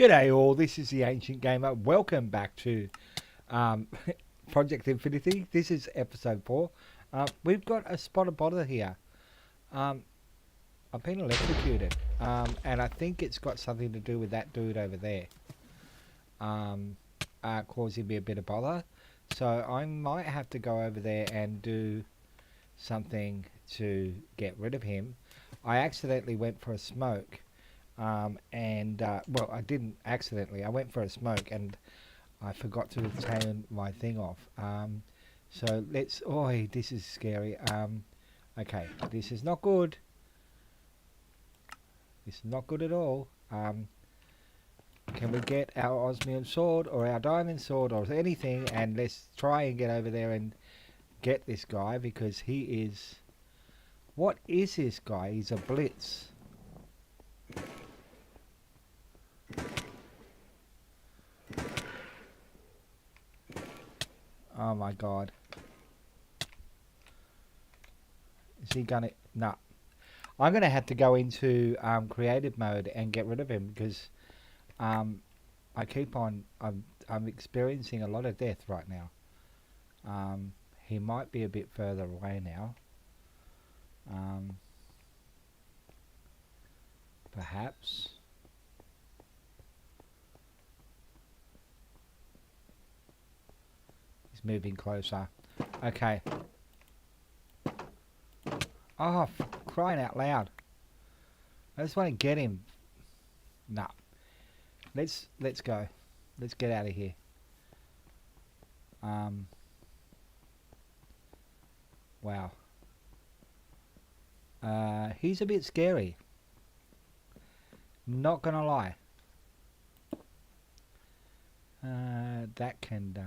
G'day all, this is the Ancient Gamer. Welcome back to um, Project Infinity. This is episode 4. We've got a spotted bother here. Um, I've been electrocuted, and I think it's got something to do with that dude over there, causing me a bit of bother. So I might have to go over there and do something to get rid of him. I accidentally went for a smoke. Well, I didn't accidentally. I went for a smoke and I forgot to turn my thing off. So let's. Oh, this is scary. Okay, this is not good. This is not good at all. Can we get our osmium sword or our diamond sword or anything? And let's try and get over there and get this guy because he is. What is this guy? He's a blitz. Oh my god. Is he gonna... No. I'm gonna have to go into creative mode and get rid of him because I keep on... I'm experiencing a lot of death right now. He might be a bit further away now. Perhaps. Moving closer. Okay. Oh, crying out loud. I just want to get him. Nah. Let's go. Let's get out of here. Wow. He's a bit scary. Not gonna lie. That can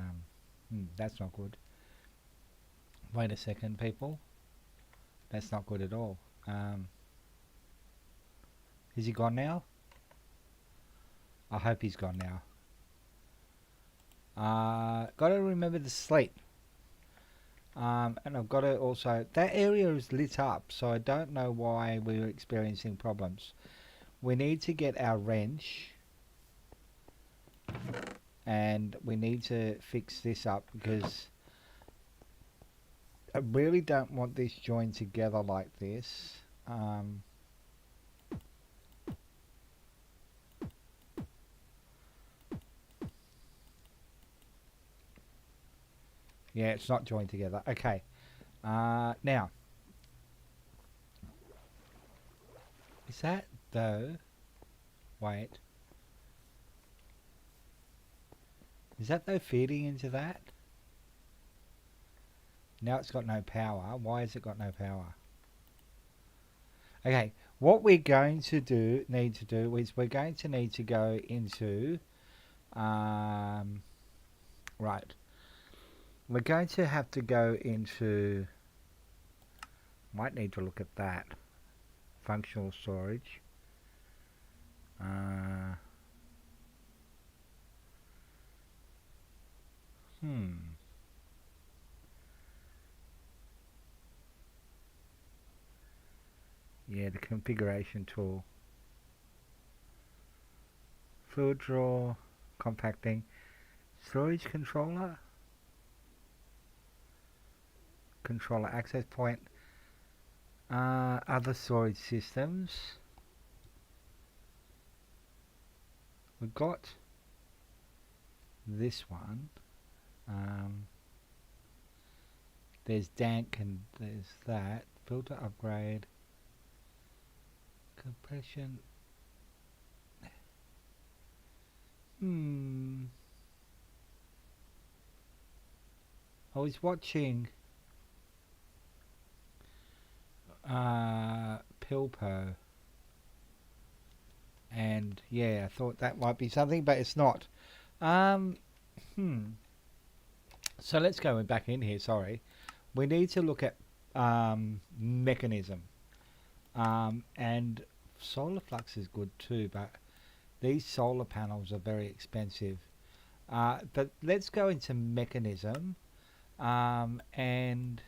that's not good. Wait a second, people. That's not good at all. Is he gone now? I hope he's gone now. Gotta remember to sleep. And I've got to also... That area is lit up, so I don't know why we're experiencing problems. We need to get our wrench. And we need to fix this up because I really don't want this joined together like this. Yeah, it's not joined together. Okay. Now. Is that though? Wait. Is that though feeding into that? Now it's got no power. Why has it got no power? Okay, what we're going to need to do is we're going to need to go into right. We're going to have to go into, might need to look at that. Functional storage. Yeah, the configuration tool. Fluid drawer, compacting, storage controller, controller access point, other storage systems. We've got this one. There's dank and there's that. Filter upgrade. Compression. I was watching Pilpo and yeah, I thought that might be something, but it's not. So let's go back in here. Sorry, we need to look at Mekanism, and solar flux is good too, but these solar panels are very expensive. But let's go into Mekanism and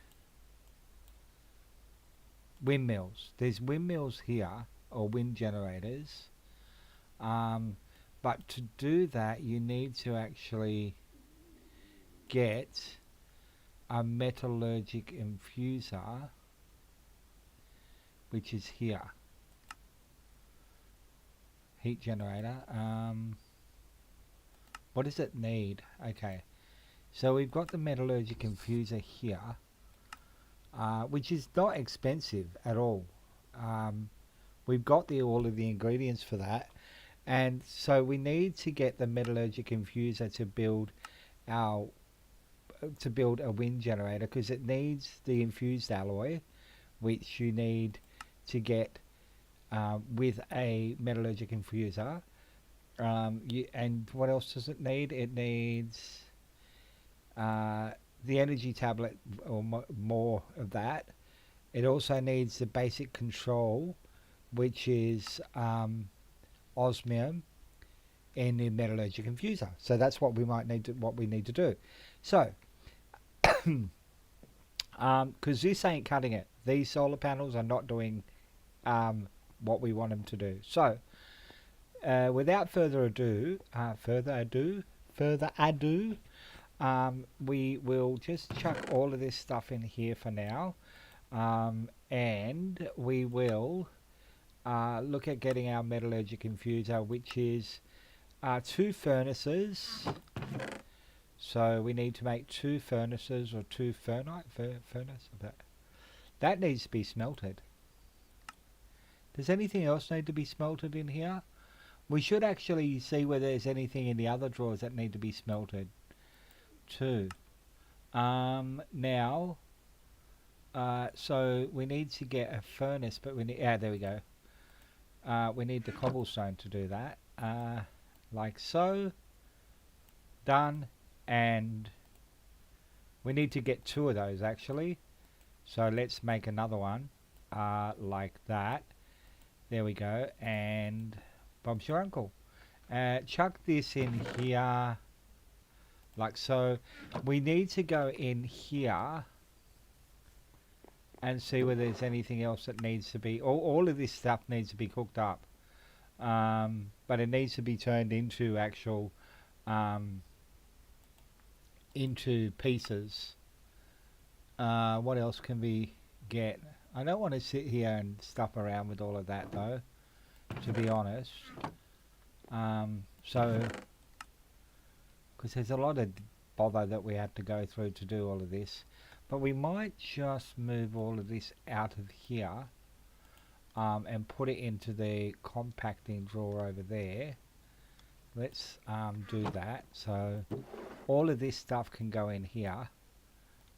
windmills. There's windmills here, or wind generators, But to do that, you need to actually get a metallurgic infuser, which is here. Heat generator. What does it need? Okay. So we've got the metallurgic infuser here, which is not expensive at all. We've got all of the ingredients for that, and so we need to get the metallurgic infuser to build a wind generator, because it needs the infused alloy, which you need to get with a metallurgic infuser. And what else does it need? It needs the energy tablet, or more of that. It also needs the basic control, which is osmium in the metallurgic infuser. So that's what we need to do. So, because this ain't cutting it. These solar panels are not doing what we want them to do. So, without further ado, we will just chuck all of this stuff in here for now, and we will look at getting our metallurgic infuser, which is 2 furnaces. So we need to make 2 furnaces, or 2 furnace. That needs to be smelted. Does anything else need to be smelted in here? We should actually see whether there's anything in the other drawers that need to be smelted too. Now, so we need to get a furnace, but we need, there we go. We need the cobblestone to do that. Like so. Done. And we need to get 2 of those actually. So let's make another one like that. There we go. And Bob's your uncle. Chuck this in here like so. We need to go in here and see whether there's anything else that needs to be, all of this stuff needs to be cooked up, but it needs to be turned into actual into pieces. What else can we get? I don't want to sit here and stuff around with all of that though, to be honest. So, because there's a lot of bother that we have to go through to do all of this, but we might just move all of this out of here and put it into the compacting drawer over there. Let's do that. So all of this stuff can go in here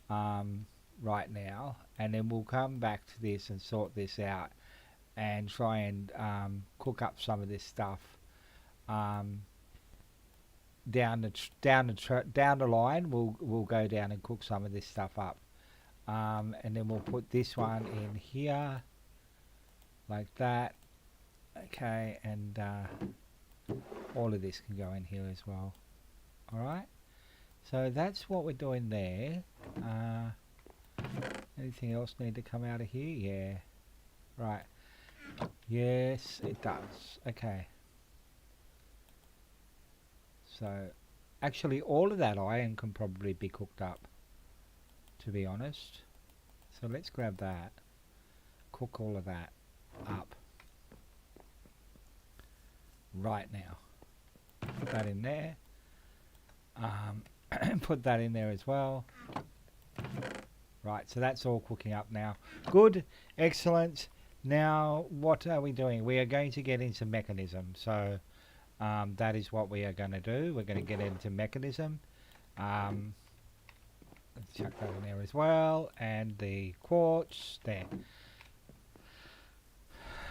right now, and then we'll come back to this and sort this out and try and cook up some of this stuff down the line. We'll go down and cook some of this stuff up, and then we'll put this one in here like that. Okay, and all of this can go in here as well. Alright, so that's what we're doing there. Anything else need to come out of here? Yeah, right. Yes, it does. Okay, so actually all of that iron can probably be cooked up, to be honest. So let's grab that, cook all of that up right now. Put that in there. Put that in there as well. Right, so that's all cooking up now. Good, excellent. Now what are we doing? We are going to get into Mekanism. So that is what we are going to do. We're going to get into Mekanism. Let's chuck that in there as well, and the quartz there.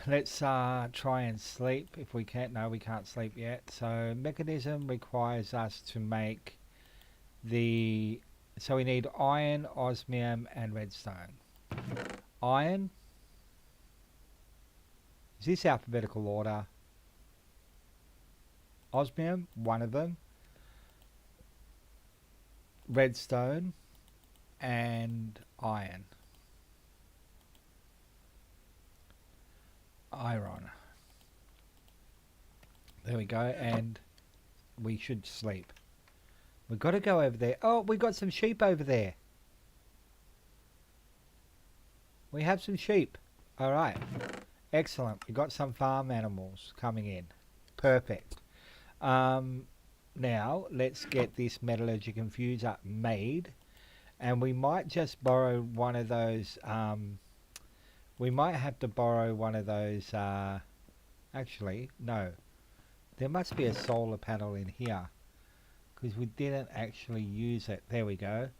Let's try and sleep if we can. No, we can't sleep yet. So Mekanism requires us to make the, so we need iron, osmium and redstone. Iron, is this alphabetical order? Osmium, one of them. Redstone and iron. Iron. There we go. And we should sleep. We've got to go over there. Oh, we got some sheep over there. We have some sheep. All right. Excellent. We got some farm animals coming in. Perfect. Now, let's get this metallurgic infuser made. And we might just borrow one of those. We might have to borrow one of those. Actually, no. There must be a solar panel in here, because we didn't actually use it. There we go.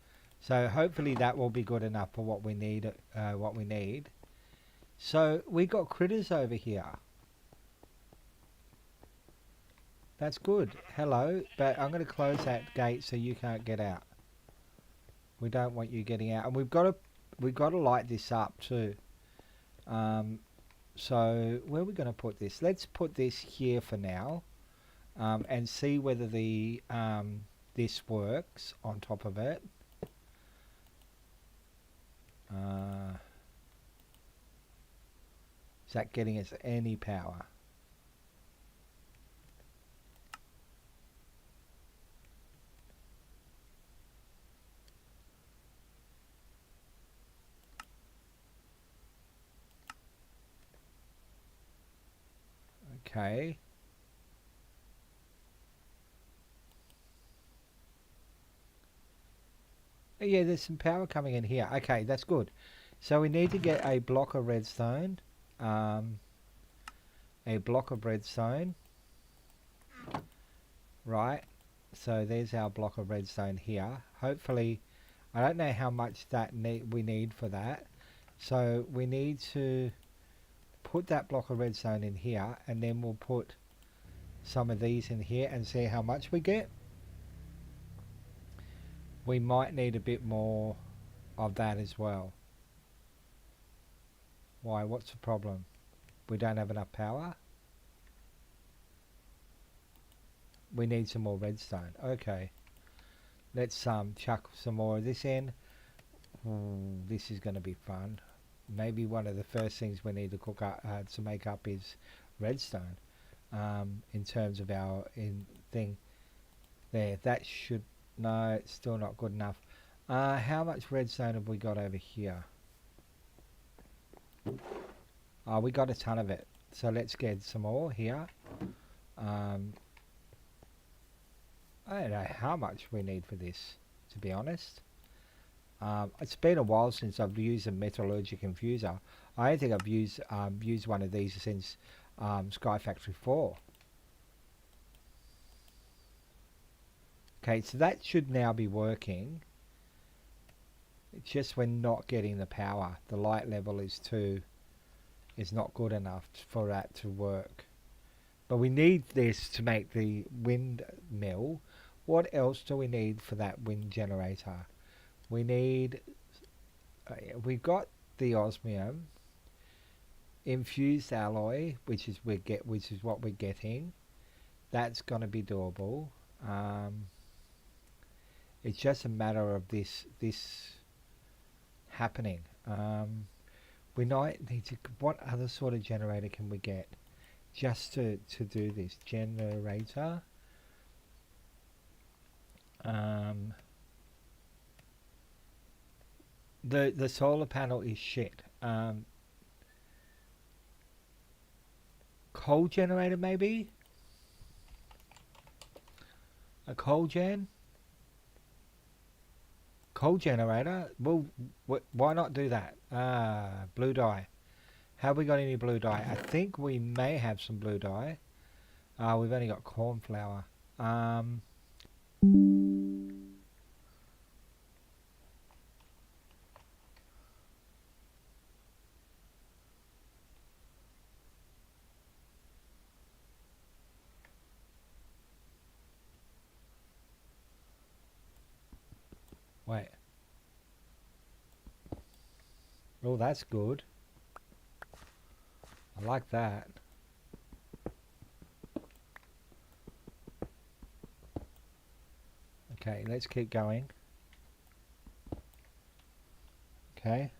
So hopefully that will be good enough for what we need. So we got critters over here. That's good. Hello, but I'm going to close that gate so you can't get out. We don't want you getting out, and we've got to light this up too. So where are we going to put this? Let's put this here for now, and see whether the this works on top of it. Is that getting us any power? Okay. Yeah, there's some power coming in here. Okay, that's good. So we need to get a block of redstone. A block of redstone. Right. So there's our block of redstone here. Hopefully, I don't know how much we need for that. So we need to put that block of redstone in here, and then we'll put some of these in here and see how much we get. We might need a bit more of that as well. Why? What's the problem? We don't have enough power? We need some more redstone. Okay. Let's chuck some more of this in. This is going to be fun. Maybe one of the first things we need to cook up to make up is redstone. In terms of our thing there, that should, no, it's still not good enough. How much redstone have we got over here? Oh, we got a ton of it. So let's get some more here. I don't know how much we need for this, to be honest. It's been a while since I've used a metallurgic infuser. I don't think I've used one of these since Sky Factory 4. Okay, so that should now be working. It's just we're not getting the power. The light level is not good enough for that to work. But we need this to make the windmill. What else do we need for that wind generator? We need, we've got the osmium, infused alloy, which is what we're getting. That's going to be doable. It's just a matter of this happening. We might need to. What other sort of generator can we get just to do this generator? The solar panel is shit. Coal generator maybe? A coal generator? Well, why not do that? Blue dye. Have we got any blue dye? I think we may have some blue dye. We've only got corn flour. Wait. Oh, that's good. I like that. Okay, let's keep going. Okay.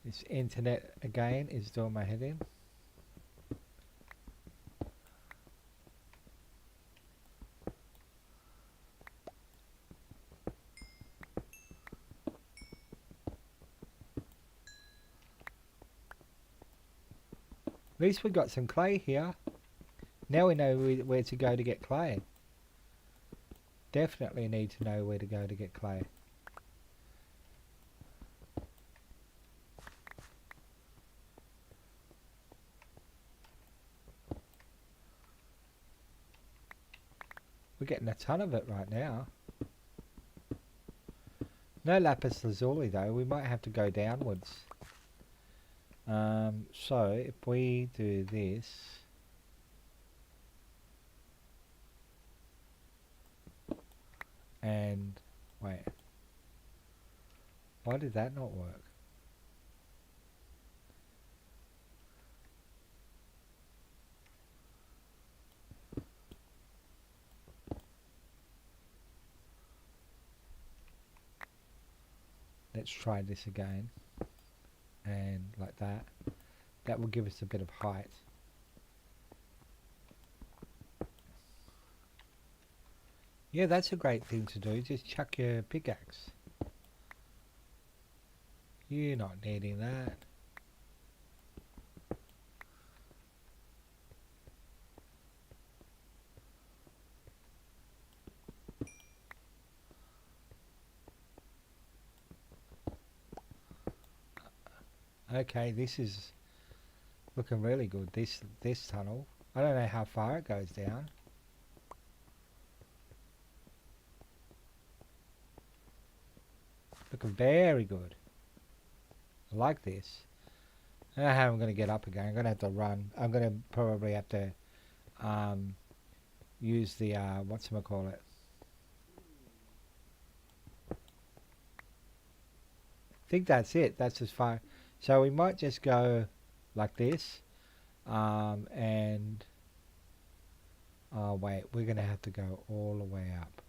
This internet again is doing my head in. least we got some clay here. Now we know where to go to get clay. Definitely need to know where to go to get clay. We're getting a ton of it right now. No lapis lazuli though, we might have to go downwards. So if we do this, and wait, why did that not work? Let's try this again, and like that. That will give us a bit of height. Yeah, that's a great thing to do. Just chuck your pickaxe. You're not needing that. Okay, this is looking really good. This tunnel. I don't know how far it goes down. Looking very good. I like this. I don't know how I'm going to get up again. I'm going to have to run. I'm going to probably have to use the whatchamacallit. I think that's it. That's as far. So we might just go like this. And oh wait, we're going to have to go all the way up.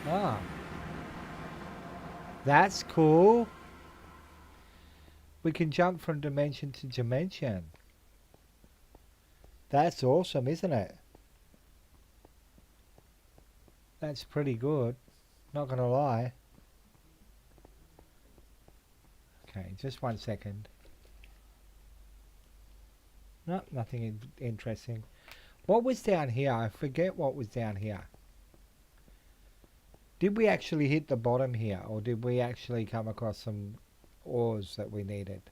Ah. That's cool. We can jump from dimension to dimension. That's awesome, isn't it? That's pretty good. Not gonna lie. Okay, just 1 second. No, nothing interesting. What was down here? I forget what was down here. Did we actually hit the bottom here, or did we actually come across some ores that we needed?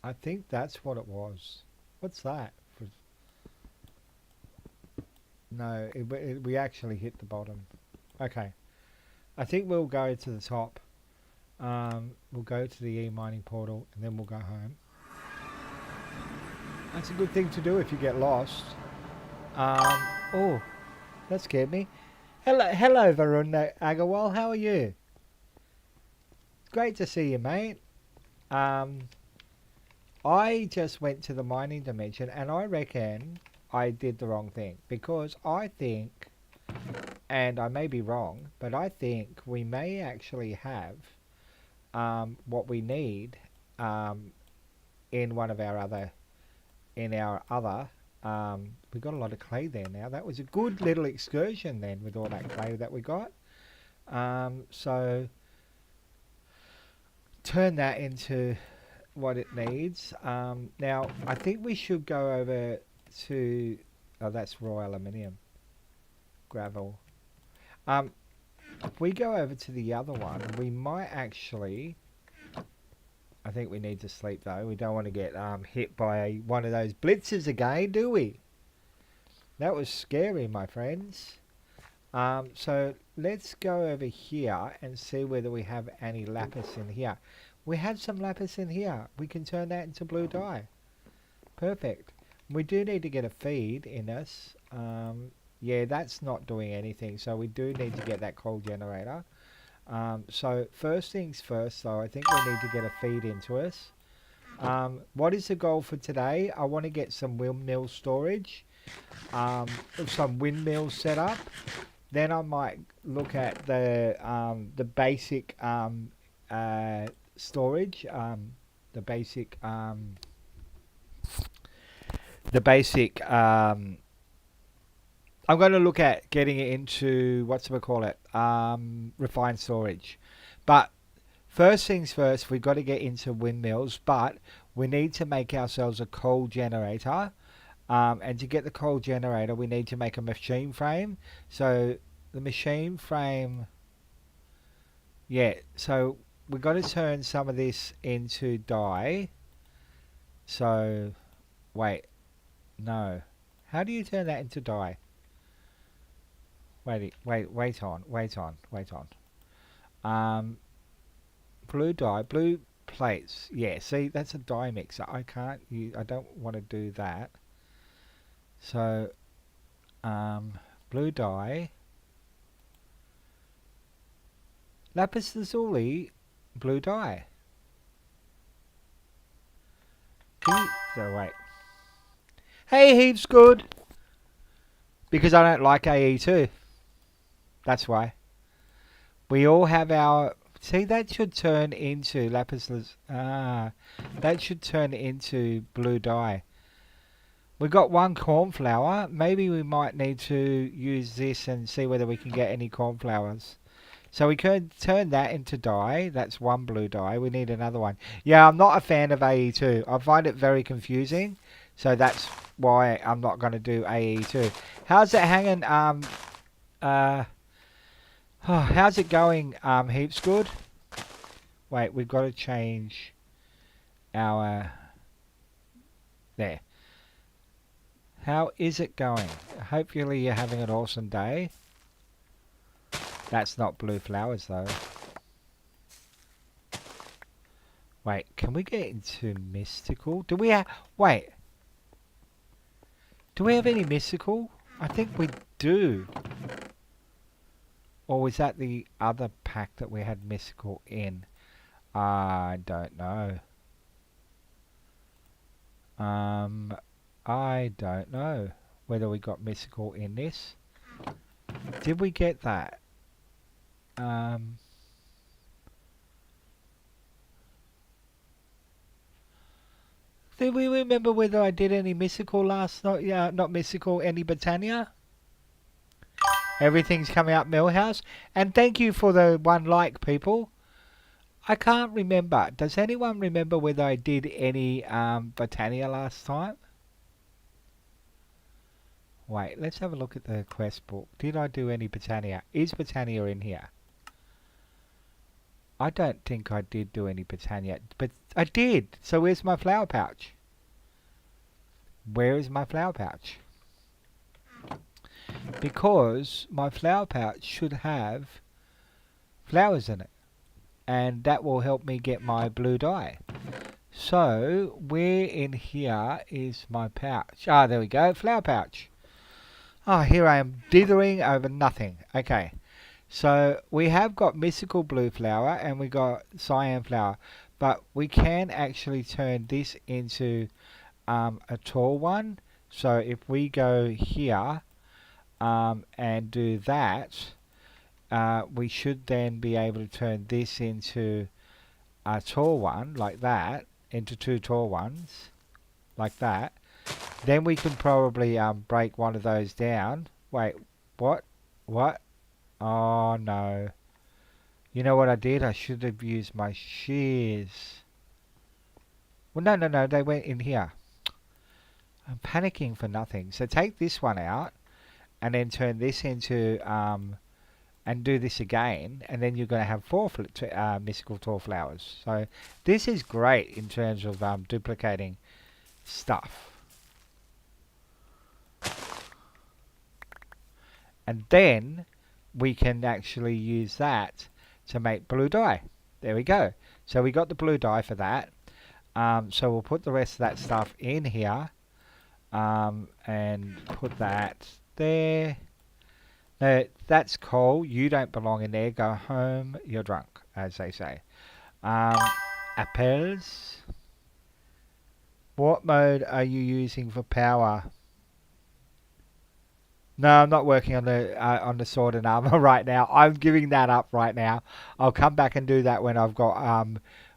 I think that's what it was. What's that? No, we actually hit the bottom. Okay. I think we'll go to the top. We'll go to the e-mining portal, and then we'll go home. That's a good thing to do if you get lost. Oh, that scared me. Hello, Varun Agarwal. How are you? Great to see you, mate. I just went to the mining dimension, and I reckon I did the wrong thing, because I think, and I may be wrong, but I think we may actually have what we need in one of our other. We've got a lot of clay there now. That was a good little excursion then with all that clay that we got. So turn that into what it needs. Now I think we should go over to, oh, that's raw aluminium, gravel. If we go over to the other one, we might actually, I think we need to sleep though. We don't want to get hit by one of those blitzes again, do we? That was scary, my friends. So let's go over here and see whether we have any lapis in here. We have some lapis in here. We can turn that into blue dye. Perfect. We do need to get a feed in us. Yeah, that's not doing anything. So we do need to get that coal generator. So first things first, though, I think we need to get a feed into us. What is the goal for today? I want to get some windmill storage, some windmills set up. Then I might look at the basic storage, the basic I'm going to look at getting it into what's we call it, refined storage. But first things first, we've got to get into windmills. But we need to make ourselves a coal generator. And to get the coal generator, we need to make a machine frame. So the machine frame, yeah. So we've got to turn some of this into dye. So wait, no. How do you turn that into dye? Wait on. Um, blue dye, blue plates. Yeah, see, that's a dye mixer. I can't use, I don't want to do that. So, blue dye, lapis lazuli, blue dye. So wait. Hey, heaps good. Because I don't like AE2. That's why. We all have our... See, that should turn into lapis lazuli. That should turn into blue dye. We got one cornflower. Maybe we might need to use this and see whether we can get any cornflowers. So we could turn that into dye. That's one blue dye. We need another one. Yeah, I'm not a fan of AE2. I find it very confusing. So that's why I'm not going to do AE2. How's it hanging? How's it going? Heaps good. Wait, we've got to change our... There. How is it going? Hopefully you're having an awesome day. That's not blue flowers though. Wait, can we get into mystical? Do we have... Wait. Do we have any mystical? I think we do. Or was that the other pack that we had mystical in? I don't know. I don't know whether we got mystical in this. Did we get that? Do we remember whether I did any mystical last night? Yeah, not mystical, any Botania? Everything's coming up Millhouse. And thank you for the one like, people. I can't remember. Does anyone remember whether I did any Botania last time? Wait, let's have a look at the quest book. Did I do any Botania? Is Botania in here? I don't think I did do any Botania, but I did. So where's my flower pouch? Where is my flower pouch? Because my flower pouch should have flowers in it. And that will help me get my blue dye. So, where in here is my pouch? Ah, there we go, flower pouch. Ah, here I am dithering over nothing. Okay, so we have got mystical blue flower and we got cyan flower. But we can actually turn this into a tall one. So if we go here and do that, we should then be able to turn this into a tall one like that, into two tall ones like that. Then we can probably break one of those down. Wait, what? Oh no. You know what I did? I should have used my shears. Well, no, they went in here. I'm panicking for nothing. So take this one out and then turn this into and do this again, and then you're going to have four mystical tall flowers. So this is great in terms of duplicating stuff. And then we can actually use that to make blue dye. There we go. So we got the blue dye for that. So we'll put the rest of that stuff in here and put that there. No, that's coal. You don't belong in there. Go home. You're drunk, as they say. Apples. What mode are you using for power? No, I'm not working on the sword and armor right now. I'm giving that up right now. I'll come back and do that when I've got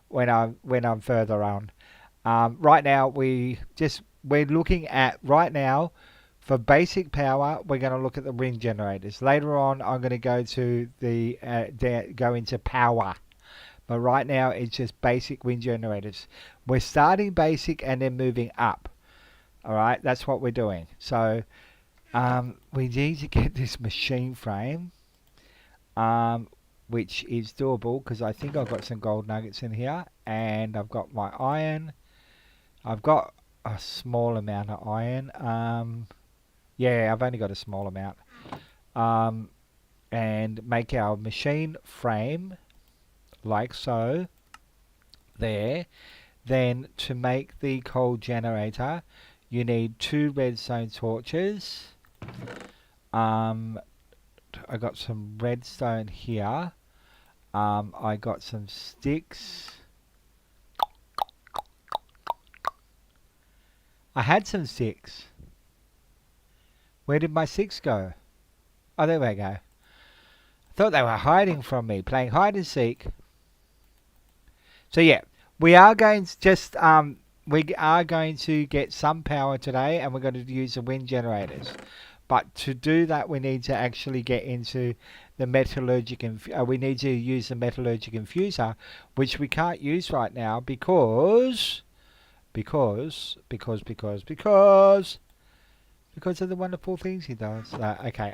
when I'm further on. Right now we're looking at right now For basic power, we're going to look at the wind generators. Later on, I'm going to go to the go into power. But right now, it's just basic wind generators. We're starting basic and then moving up. All right, that's what we're doing. So we need to get this machine frame, which is doable because I think I've got some gold nuggets in here, and I've got my iron. I've got a small amount of iron. Yeah, I've only got a small amount. And make our machine frame like so. There. Then to make the coal generator, you need 2 redstone torches. I got some redstone here. I got some sticks. I had some sticks. Where did my sticks go? Oh, there we go. I thought they were hiding from me, playing hide and seek. So yeah, we are going to just we are going to get some power today, and we're going to use the wind generators. But to do that, we need to actually get into the metallurgic. We need to use the metallurgic infuser, which we can't use right now because of the wonderful things he does. Okay,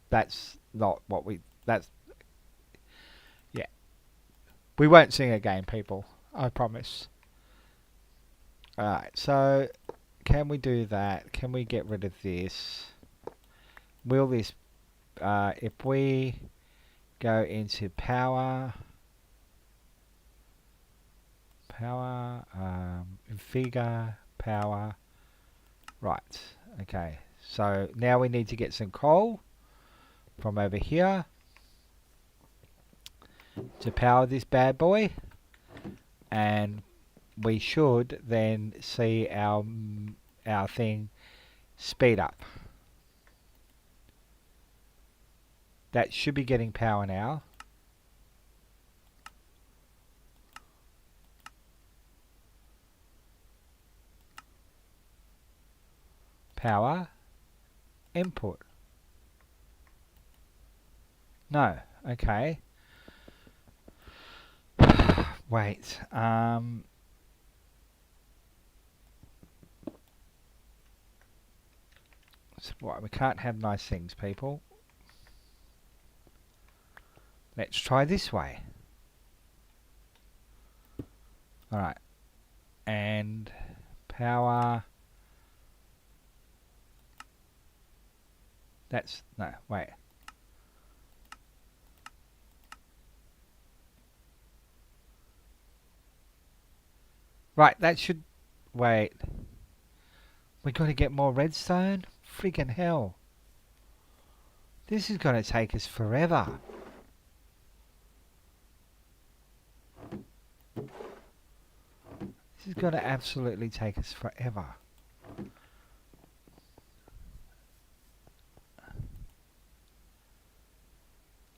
that's not what we. That's yeah. We won't sing again, people. I promise. Alright, so can we do that? Can we get rid of this? Will this, if we go into power, configure, power, right, okay. So now we need to get some coal from over here to power this bad boy, and we should then see our thing speed up. That should be getting power now. Power input. No, okay. Wait, so what, we can't have nice things, people. Let's try this way. Alright. And power. That's, no, wait. Right, that should, wait. We gotta get more redstone? Freaking hell. This is gonna take us forever. This is gonna absolutely take us forever.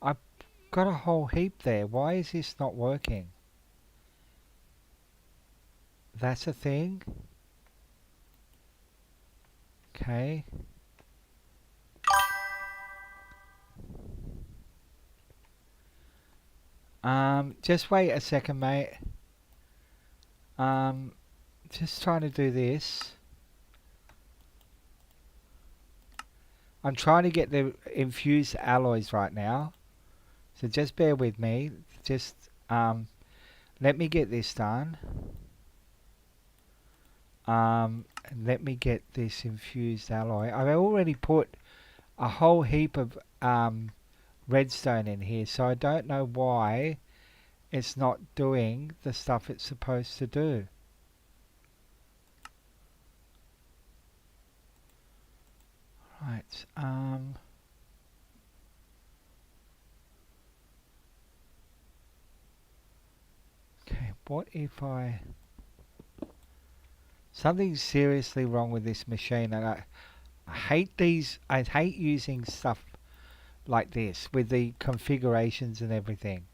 I've got a whole heap there. Why is this not working? That's a thing. Okay. Just wait a second, mate. Just trying to do this. I'm trying to get the infused alloys right now. So just bear with me. Just, let me get this done. Let me get this infused alloy. I've already put a whole heap of redstone in here, so I don't know why it's not doing the stuff it's supposed to do. Right, okay, what if something's seriously wrong with this machine, and I hate I hate using stuff like this with the configurations and everything.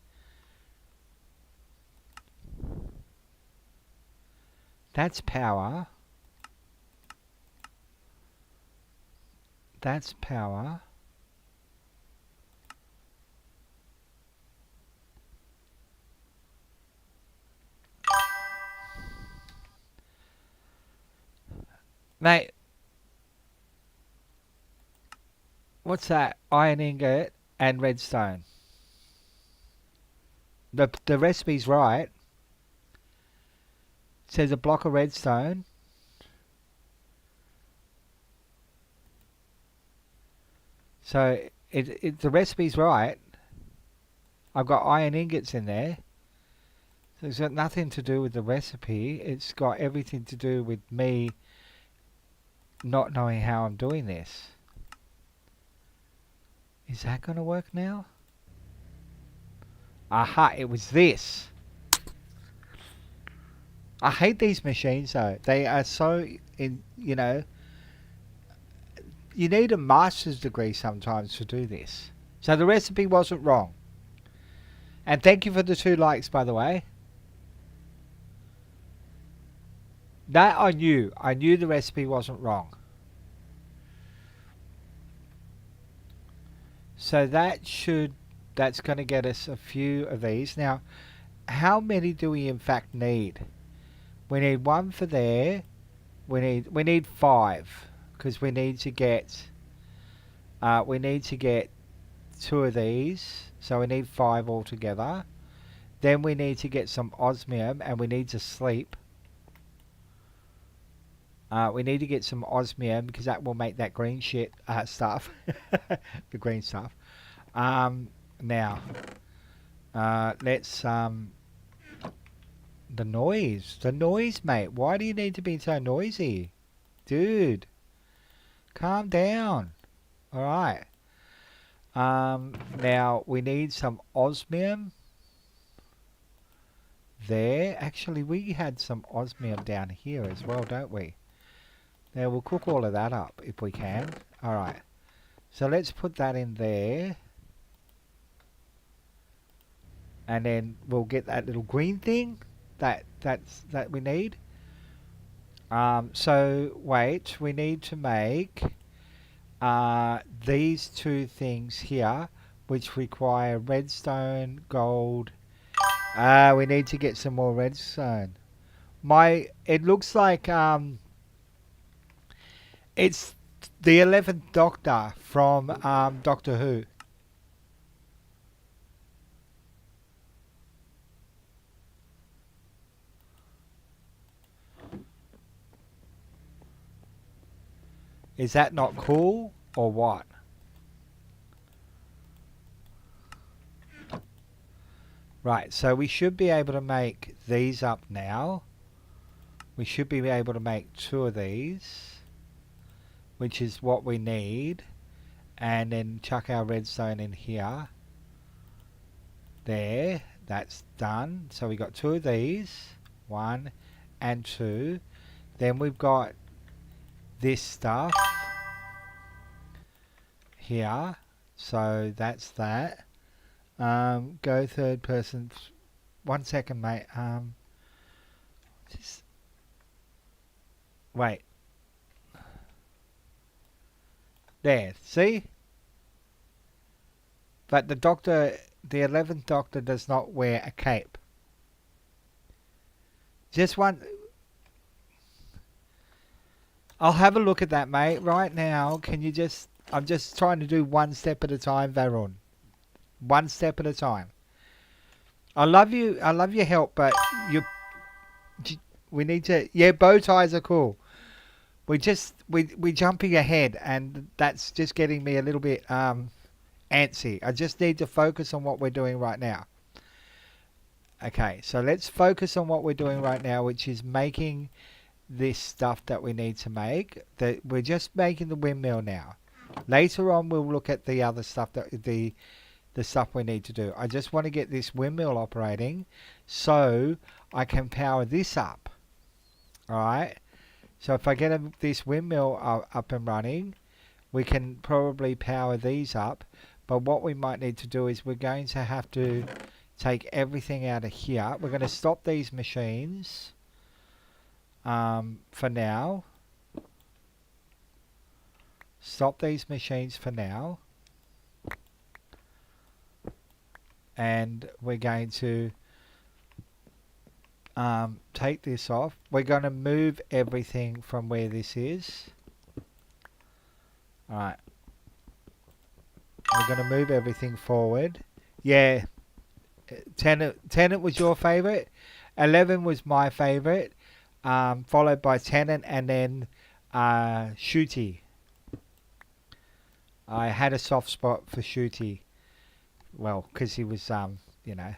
That's power. That's power. Mate, what's that? Iron ingot and redstone. The recipe's right. It says a block of redstone. So the recipe's right. I've got iron ingots in there. So it's got nothing to do with the recipe. It's got everything to do with me not knowing how I'm doing this. Is that going to work now? Aha, it was this. I hate these machines though. They are so, you know, you need a master's degree sometimes to do this. So the recipe wasn't wrong. And thank you for the 2 likes, by the way. That I knew. I knew the recipe wasn't wrong. So that's going to get us a few of these. Now, how many do we in fact need? We need 1 for there. We need 5 because we need to get 2 of these. So we need 5 altogether. Then we need to get some osmium and we need to sleep. We need to get some osmium because that will make that green shit stuff. The green stuff. Now, let's the noise, mate. Why do you need to be so noisy, dude? Calm down. All right. Now we need some osmium. There, actually, we had some osmium down here as well, don't we? Now we'll cook all of that up if we can. All right. So let's put that in there. And then we'll get that little green thing that we need. So wait, we need to make these 2 things here, which require redstone, gold. We need to get some more redstone. It looks like it's the 11th Doctor from Doctor Who. Is that not cool or what? Right, so we should be able to make these up now. We should be able to make 2 of these, which is what we need. And then chuck our redstone in here. There, that's done. So we got 2 of these, 1 and 2. Then we've got this stuff here, so that's that. Go third person. 1 second, mate. Just wait. There, see? But the 11th Doctor does not wear a cape. Just one. I'll have a look at that, mate. Right now, can you just... I'm just trying to do 1 step at a time, Varun. 1 step at a time. I love you. I love your help, but we need to... Yeah, bow ties are cool. We're jumping ahead, and that's just getting me a little bit antsy. I just need to focus on what we're doing right now. Okay, so let's focus on what we're doing right now, which is making this stuff that we need to make. We're just making the windmill now. Later on we'll look at the other stuff, that the stuff we need to do. I just want to get this windmill operating so I can power this up. Alright, so if I get this windmill up and running, we can probably power these up. But what we might need to do is we're going to have to take everything out of here. We're going to stop these machines for now. stop these machines for now. And we're going to take this off. We're going to move everything from where this is. Alright. We're going to move everything forward. Yeah. Tenant was your favourite. 11 was my favourite. Followed by Tenant and then Shooty. I had a soft spot for Shooty. Well, because he was, you know,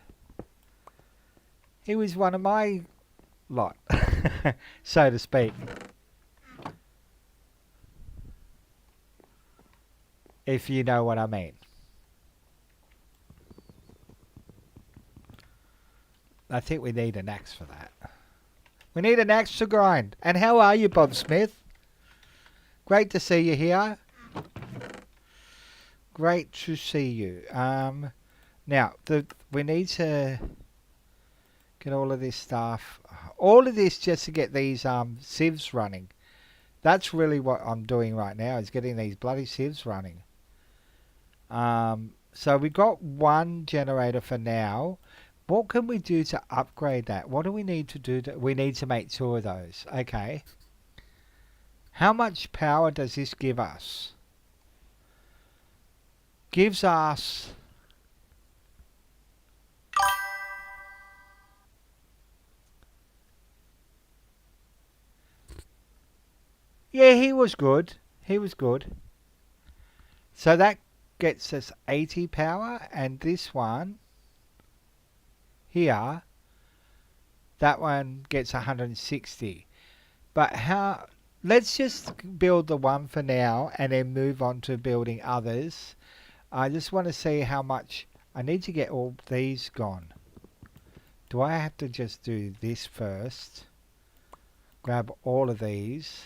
he was one of my lot, so to speak. If you know what I mean. I think we need an axe for that. We need an axe to grind. And how are you, Bob Smith? Great to see you here. Great to see you. Now, we need to get all of this stuff. All of this just to get these sieves running. That's really what I'm doing right now, is getting these bloody sieves running. So we got one generator for now. What can we do to upgrade that? What do we need to do? We need to make 2 of those. Okay. How much power does this give us? Gives us... Yeah, he was good. He was good. So that gets us 80 power, and this one here, that one gets 160. But how... Let's just build the one for now and then move on to building others. I just want to see how much... I need to get all these gone. Do I have to just do this first? Grab all of these.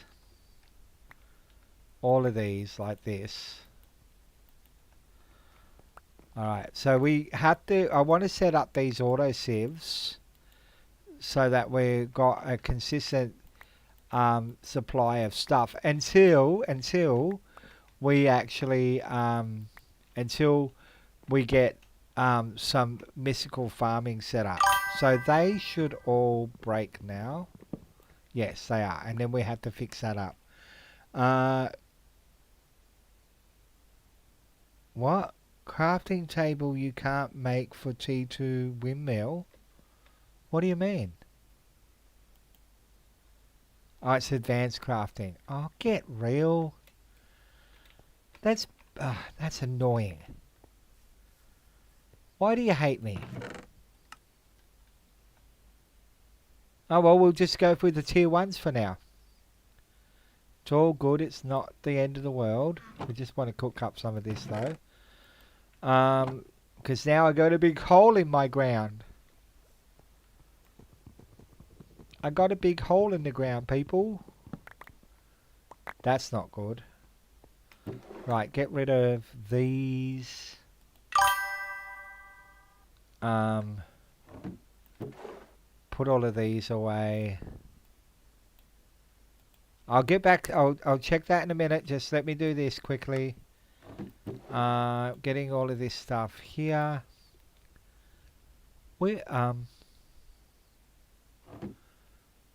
All of these like this. Alright, so we have to... I want to set up these auto sieves so that we've got a consistent supply of stuff until we actually until we get some mystical farming set up. So they should all break now. Yes, they are, and then we have to fix that up. What? Crafting table you can't make for T2 windmill? What do you mean? Oh, it's advanced crafting. Oh, get real. That's annoying. Why do you hate me? Oh, well, we'll just go with the tier 1s for now. It's all good. It's not the end of the world. We just want to cook up some of this, though. Because now I got a big hole in my ground. I got a big hole in the ground, people. That's not good. Right, get rid of these. Put all of these away. I'll get back. I'll check that in a minute. Just let me do this quickly. Getting all of this stuff here.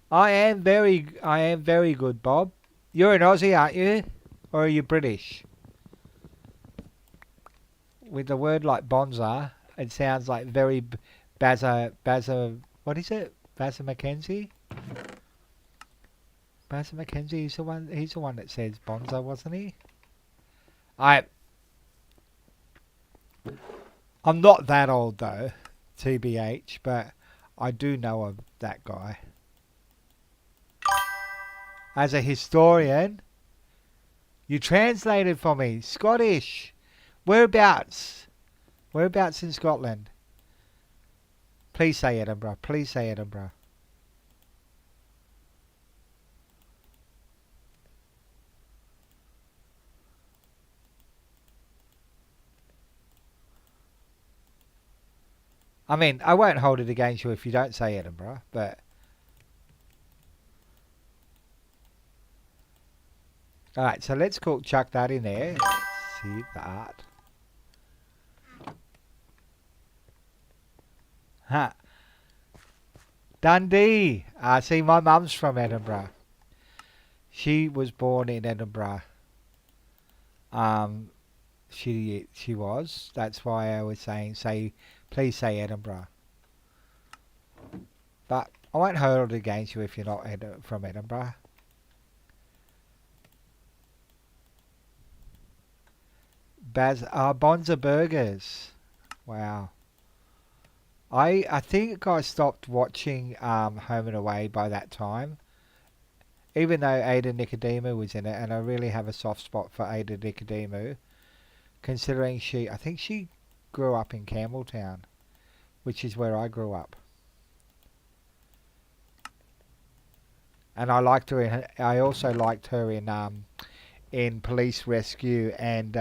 I am very good, Bob. You're an Aussie, aren't you? Or are you British? With the word like bonza, it sounds like very Bazza, what is it? Bazza McKenzie? Bazza McKenzie, he's the one that says bonza, wasn't he? I'm not that old though, TBH, but I do know of that guy. As a historian, you translated for me. Scottish. Whereabouts? Whereabouts in Scotland? Please say Edinburgh. Please say Edinburgh. I mean, I won't hold it against you if you don't say Edinburgh, but... Alright, so let's chuck that in there. Let's see that. Huh. Dundee! See, my mum's from Edinburgh. She was born in Edinburgh. Um, she was. That's why I was saying, please say Edinburgh. But I won't hold it against you if you're not from Edinburgh. Bonza Burgers. Wow. I think I stopped watching Home and Away by that time. Even though Ada Nicodemu was in it, and I really have a soft spot for Ada Nicodemu, considering I think she grew up in Campbelltown, which is where I grew up. And I liked her I also liked her in Police Rescue and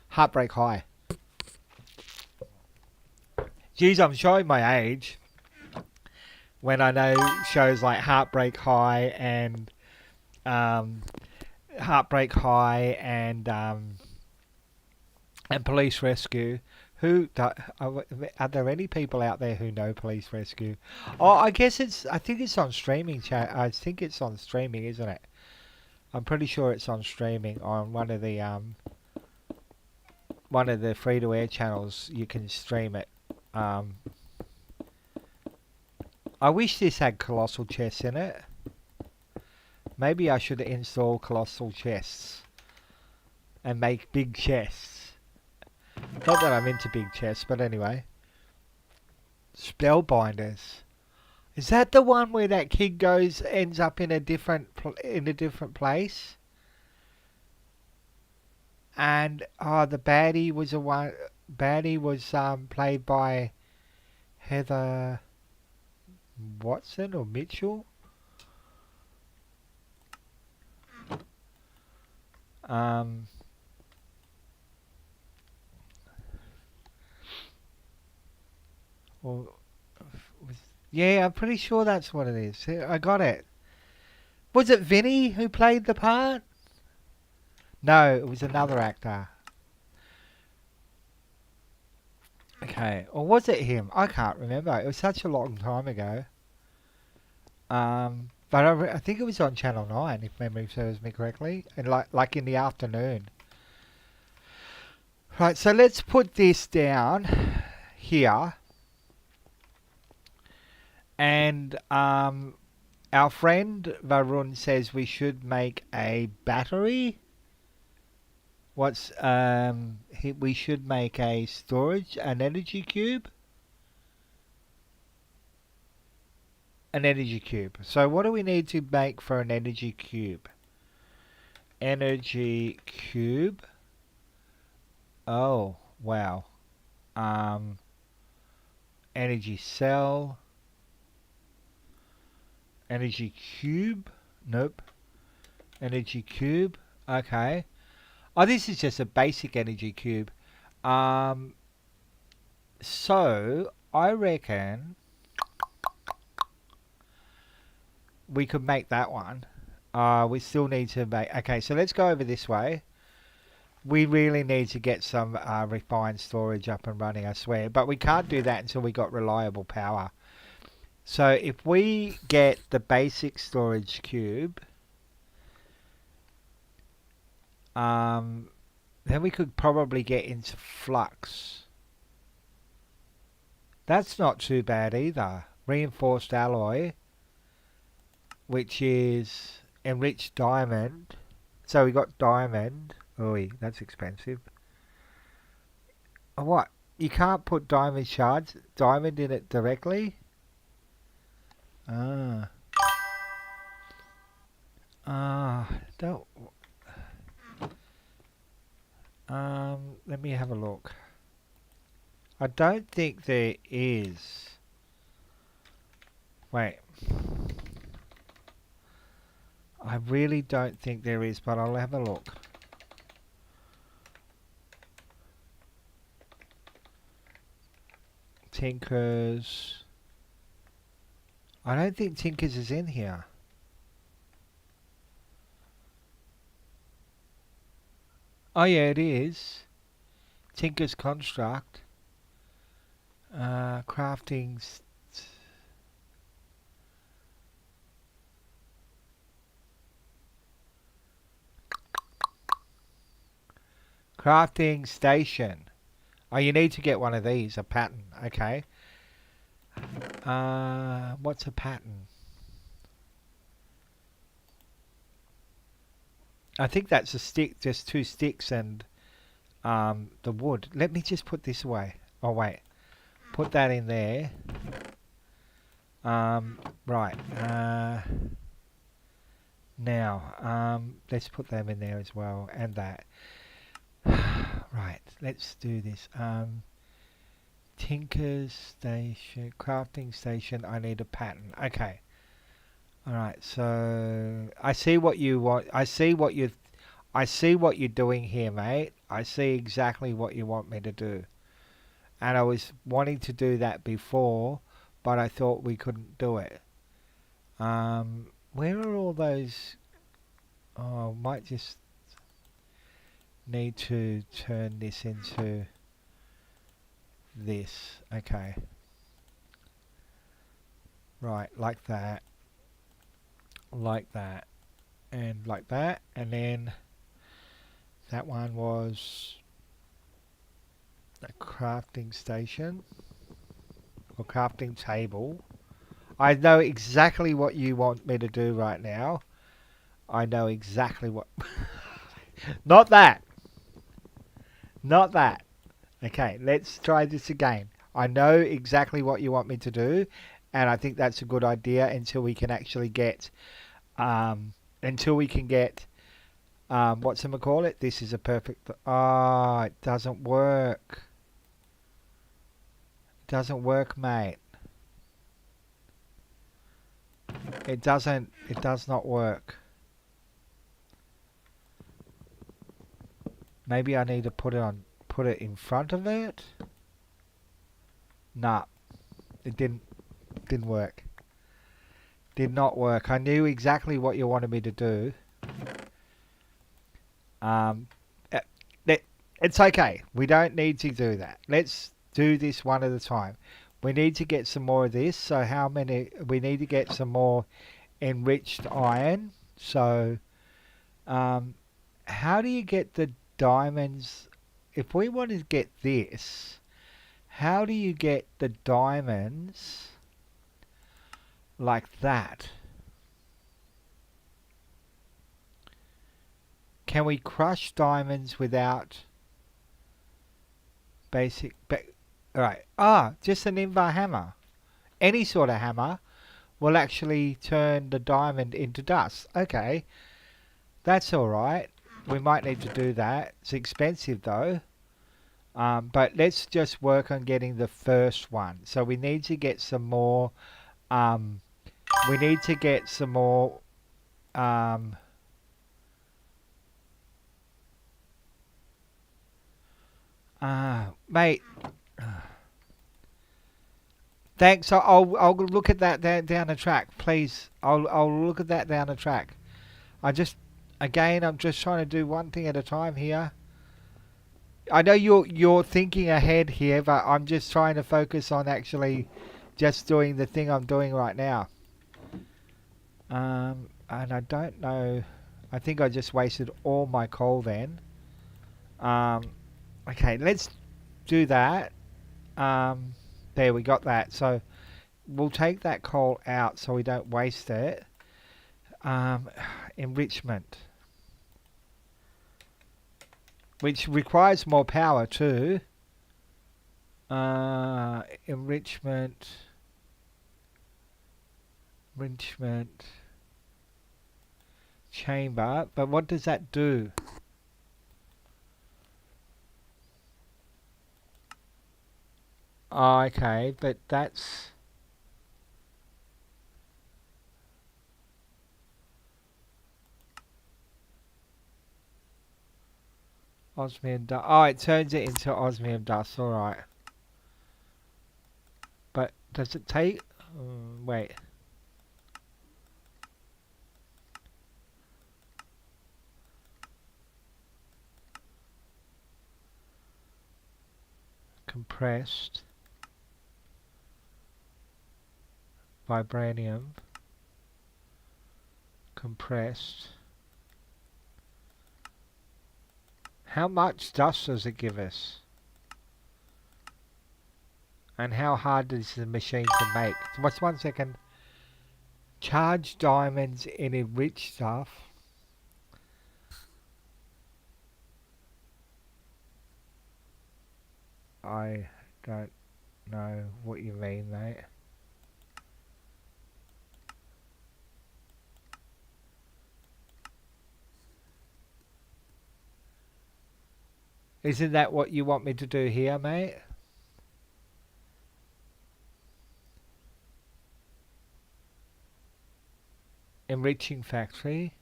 Heartbreak High. Geez, I'm showing my age when I know shows like Heartbreak High and Police Rescue. Are there any people out there who know Police Rescue? Oh, I think it's on streaming. I think it's on streaming, isn't it? I'm pretty sure it's on streaming on one of the free to air channels. You can stream it. I wish this had colossal chests in it. Maybe I should install colossal chests and make big chests. Not that I'm into big chests, but anyway. Spellbinders. Is that the one where that kid ends up in a different place? And the baddie was played by Heather Watson or Mitchell. Yeah, I'm pretty sure that's what it is. I got it. Was it Vinny who played the part? No, it was another actor. Okay, or was it him? I can't remember. It was such a long time ago. But I think it was on Channel 9, if memory serves me correctly, and like in the afternoon. Right, so let's put this down here. And our friend Varun says we should make a battery. We should make a storage, an energy cube. An energy cube. So what do we need to make for an energy cube? Energy cube. Oh, wow. Energy cell. Energy cube. Nope. Energy cube. Okay. Oh, this is just a basic energy cube. So I reckon we could make that one. We still need to make... Okay, so let's go over this way. We really need to get some refined storage up and running, I swear. But we can't do that until we got reliable power. So if we get the basic storage cube, then we could probably get into flux. That's not too bad either. Reinforced alloy, which is enriched diamond. So we got diamond. Oh, that's expensive. What? You can't put diamond in it directly? Don't. Let me have a look. I don't think there is. Wait. I really don't think there is, but I'll have a look. Tinkers. I don't think Tinkers is in here. Oh yeah, it is. Tinker's Construct. Crafting. Crafting Station. Oh, you need to get one of these. A pattern. Okay. What's a pattern? I think that's a stick. Just two sticks and the wood. Let me just put this away. Oh wait. Put that in there. Right. Now, let's put them in there as well, and that. Right, let's do this. Tinker's Station, Crafting Station, I need a pattern. Okay. Alright, so I see what you want. I see what you're doing here, mate. I see exactly what you want me to do. And I was wanting to do that before, but I thought we couldn't do it. Where are all those? Oh, might just need to turn this into this. Okay. Right, like that, and like that, and then that one was a crafting station or crafting table. I know exactly what you want me to do right now. I know exactly what. Not that. Not that. Okay, let's try this again. I know exactly what you want me to do, and I think that's a good idea until we can actually get, until we can get, whatchamacallit? This is a perfect. Ah, it doesn't work. It doesn't work, mate. It doesn't. It does not work. Maybe I need to put it in front of it. Nah, it didn't work. Did not work. I knew exactly what you wanted me to do. Um, uh, it's okay. We don't need to do that. Let's do this one at a time. We need to get some more of this. So how many? We need to get some more enriched iron. So, how do you get the diamonds? If we want to get this, how do you get the diamonds like that? Can we crush diamonds without basic? Right. Ah, just an invar hammer. Any sort of hammer will actually turn the diamond into dust. Okay, that's all right. We might need to do that. It's expensive though. But let's just work on getting the first one. So we need to get some more. Um, we need to get some more. Um, Mate. Thanks. I'll look at that down the track, please. I'll look at that down the track. I just again I'm just trying to do one thing at a time here. I know you're thinking ahead here, but I'm just trying to focus on actually just doing the thing I'm doing right now. And I don't know. I think I just wasted all my coal then. Okay, let's do that. There we got that. So we'll take that coal out so we don't waste it. Enrichment, which requires more power too. Enrichment, chamber. But what does that do? Oh, okay, but that's osmium dust. Oh, it turns it into osmium dust. All right. But does it take? Wait. compressed vibranium, compressed. How much dust does it give us? And how hard is the machine to make? So what's 1 second? Charged diamonds in enriched stuff. I don't know what you mean, mate. Isn't that what you want me to do here, mate? Enriching factory.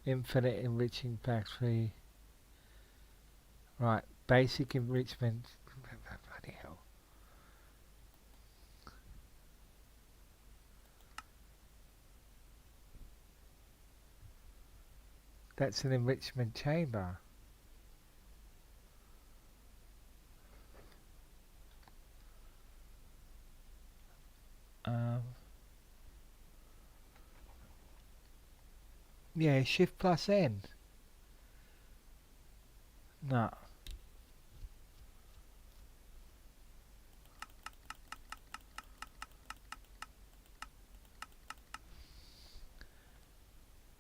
Infinite enriching factory. Right, basic enrichment. Bloody hell. That's an enrichment chamber. Yeah, shift plus N. No.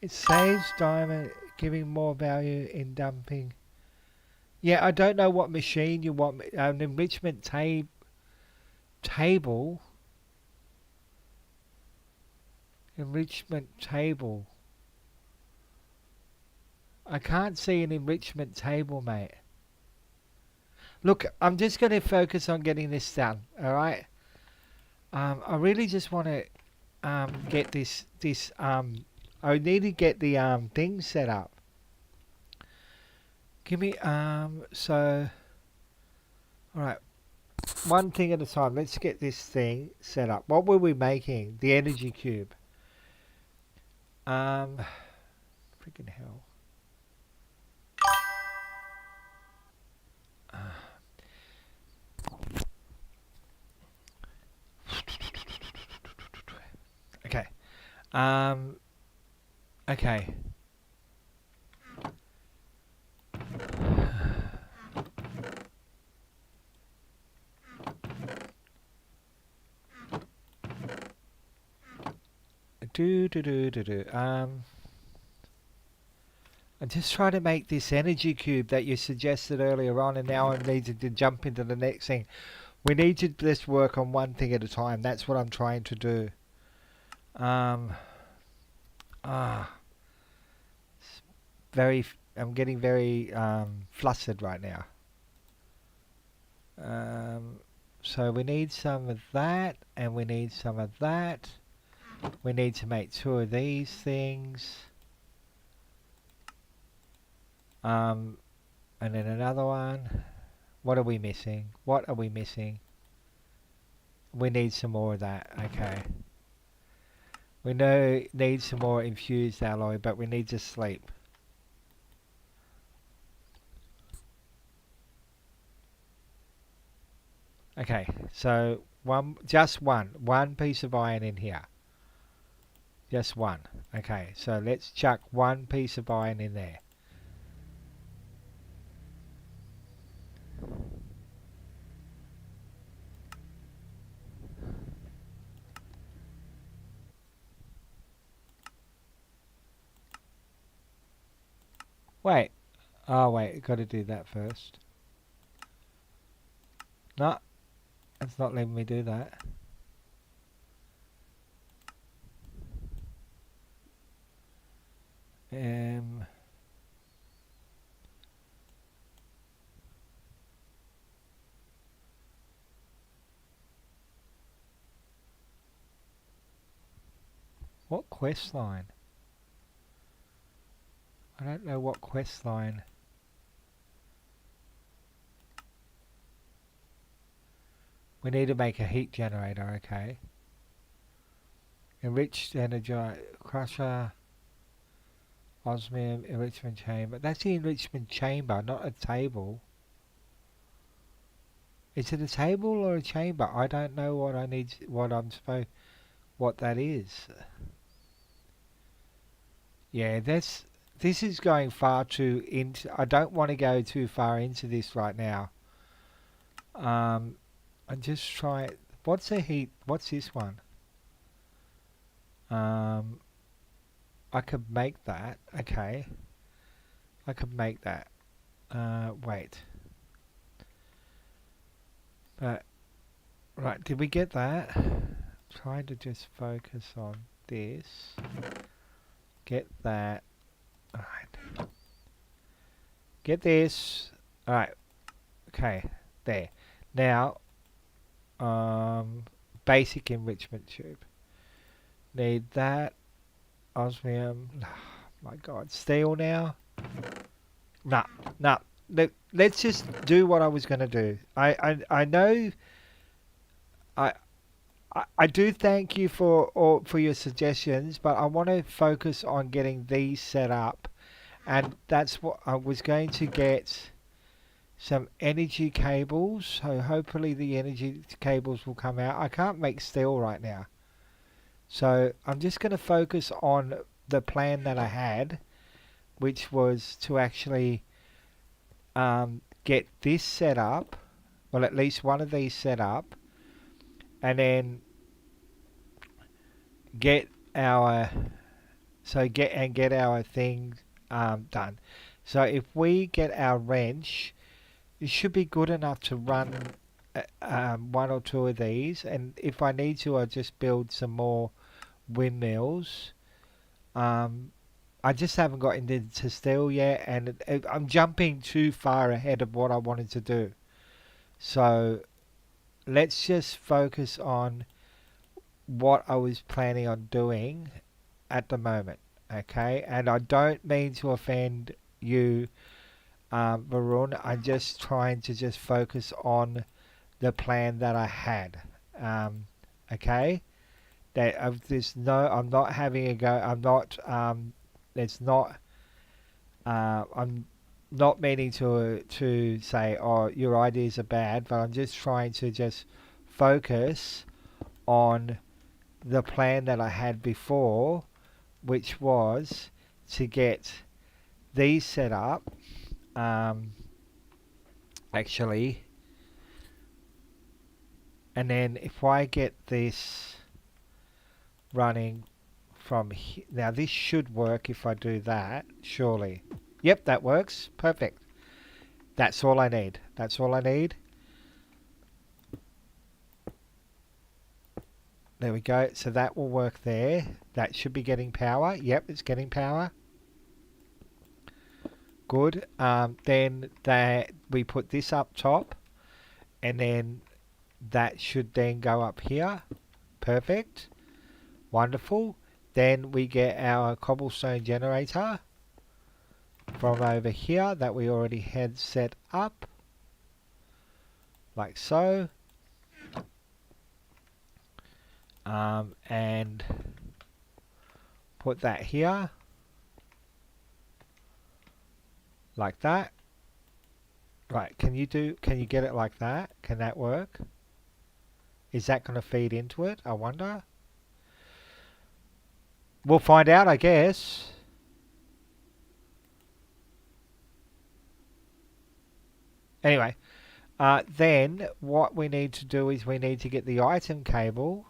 It saves diamond, giving more value in dumping. Yeah, I don't know what machine you want. An enrichment table. Enrichment table. I can't see an enrichment table, mate. Look, I'm just going to focus on getting this done, alright? I really just want to get I need to get the thing set up. Give me, alright. One thing at a time. Let's get this thing set up. What were we making? The energy cube. Freaking hell. Okay. Okay. I'm just trying to make this energy cube that you suggested earlier on, and now I need to jump into the next thing. We need to just work on one thing at a time. That's what I'm trying to do. I'm getting very flustered right now. So we need some of that, and we need some of that. We need to make 2 of these things. And then another one. What are we missing? What are we missing? We need some more of that. Okay. We need some more infused alloy, but we need to sleep. Okay, so just one piece of iron in here. Just one. Okay, so let's chuck one piece of iron in there. Wait. Oh, wait. Got to do that first. No. It's not letting me do that. What quest line? I don't know what quest line. We need to make a heat generator, okay. Enriched energy crusher, osmium enrichment chamber. That's the enrichment chamber, not a table. Is it a table or a chamber? I don't know what I need, what that is. Yeah, this is going far too into. I don't want to go too far into this right now. I'm just trying. What's the heat? What's this one? Um, I could make that. Okay, I could make that. Wait. But right, did we get that? Trying to just focus on this. Get that. Alright. Get this. Alright. Okay. There. Now, basic enrichment tube. Need that. Osmium. My god. Steel now. Nah. Nah. Let's just do what I was going to do. I know. I I do thank you for your suggestions, but I want to focus on getting these set up, and that's what I was going to get some energy cables. So hopefully the energy cables will come out. I can't make steel right now, so I'm just going to focus on the plan that I had, which was to actually get this set up, well at least one of these set up, and then get our get our things done. So if we get our wrench, it should be good enough to run one or two of these. And if I need to, I'll just build some more windmills. I just haven't got into steel yet, and I'm jumping too far ahead of what I wanted to do. So let's just focus on what I was planning on doing at the moment. Okay, and I don't mean to offend you, Varun. I'm just trying to just focus on the plan that I had. Okay, that there's no, I'm not having a go. I'm not. It's not. I'm not meaning to say, oh, your ideas are bad, but I'm just trying to just focus on the plan that I had before, which was to get these set up. Actually, and then if I get this running from here, now this should work if I do that, surely. Yep, that works. Perfect. That's all I need. That's all I need. There we go. So that will work there. That should be getting power. Yep, it's getting power. Good. Then that we put this up top, and then that should then go up here. Perfect. Wonderful. Then we get our cobblestone generator from over here that we already had set up, like so. And put that here like that. Right, can you get it like that? Can that work? Is that going to feed into it? I wonder. We'll find out, I guess. Anyway, then what we need to do is we need to get the item cable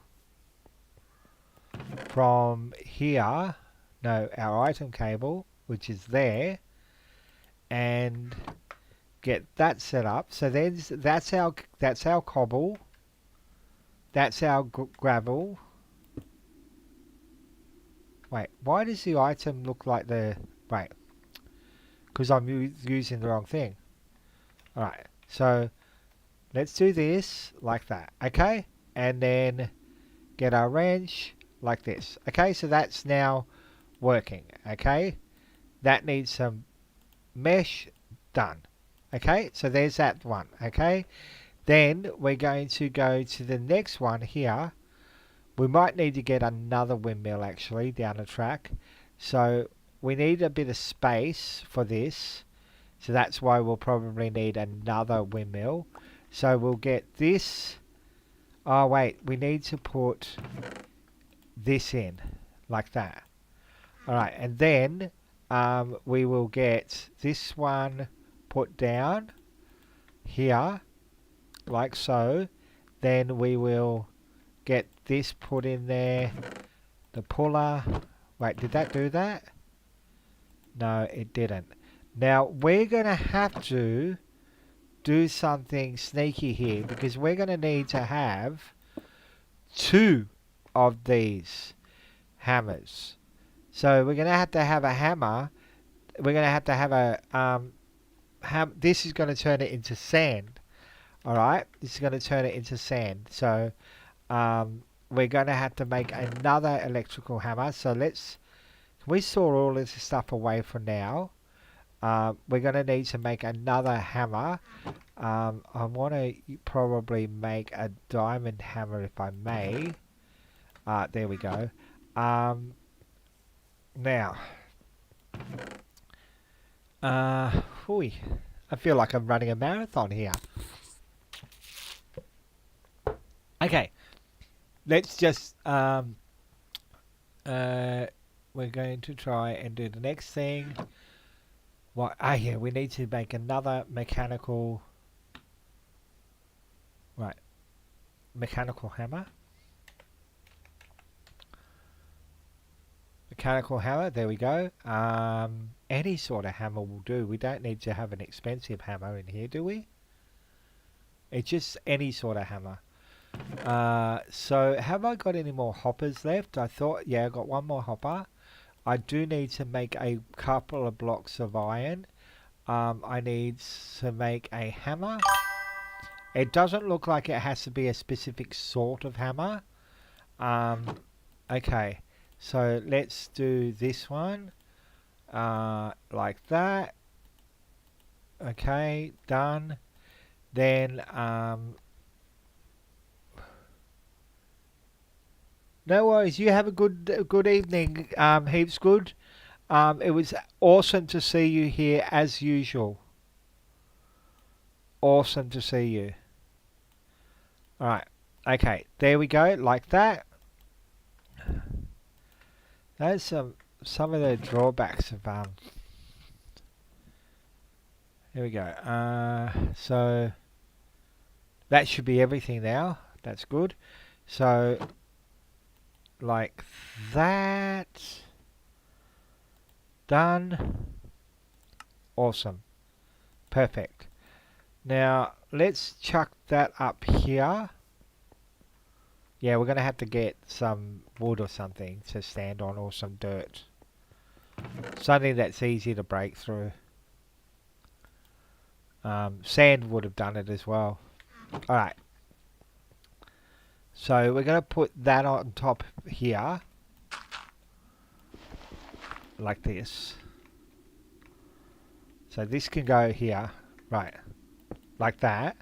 from here. No, our item cable, which is there, and get that set up. So that's our cobble. That's our gravel. Wait, why does the item look like the... Wait, because I'm using the wrong thing. Alright, so let's do this like that, okay? And then get our wrench like this. Okay, so that's now working, okay? That needs some mesh, done. Okay, so there's that one, okay? Then we're going to go to the next one here. We might need to get another windmill actually down the track. So we need a bit of space for this. So that's why we'll probably need another windmill. So we'll get this. Oh wait, we need to put this in like that. Alright, and then we will get this one put down here like so. Then we will get this put in there. The puller. Wait, did that do that? No, it didn't. Now we're going to have to do something sneaky here because we're going to need to have 2 of these hammers. So we're going to have a hammer. We're going to have a this is going to turn it into sand. Alright, this is going to turn it into sand. So we're going to have to make another electrical hammer. So can we store all this stuff away for now? We're going to need to make another hammer. I want to probably make a diamond hammer if I may. There we go. Now, I feel like I'm running a marathon here. Okay, let's just we're going to try and do the next thing. What? Yeah, we need to make another mechanical. Right, mechanical hammer. Mechanical hammer, there we go. Any sort of hammer will do. We don't need to have an expensive hammer in here, do we? It's just any sort of hammer. So have I got any more hoppers left? I thought, yeah, I got one more hopper. I do need to make a couple of blocks of iron. I need to make a hammer. It doesn't look like it has to be a specific sort of hammer. Okay. So let's do this one like that. Okay, done. Then no worries. You have a good evening. Heaps good. It was awesome to see you here as usual. Awesome to see you. All right. Okay, there we go. Like that. There's some of the drawbacks of here we go. So that should be everything now. That's good. So like that. Done. Awesome. Perfect. Now let's chuck that up here. Yeah, we're going to have to get some wood or something to stand on, or some dirt. Something that's easy to break through. Sand would have done it as well. Alright. So we're going to put that on top here. Like this. So this can go here. Right. Like that.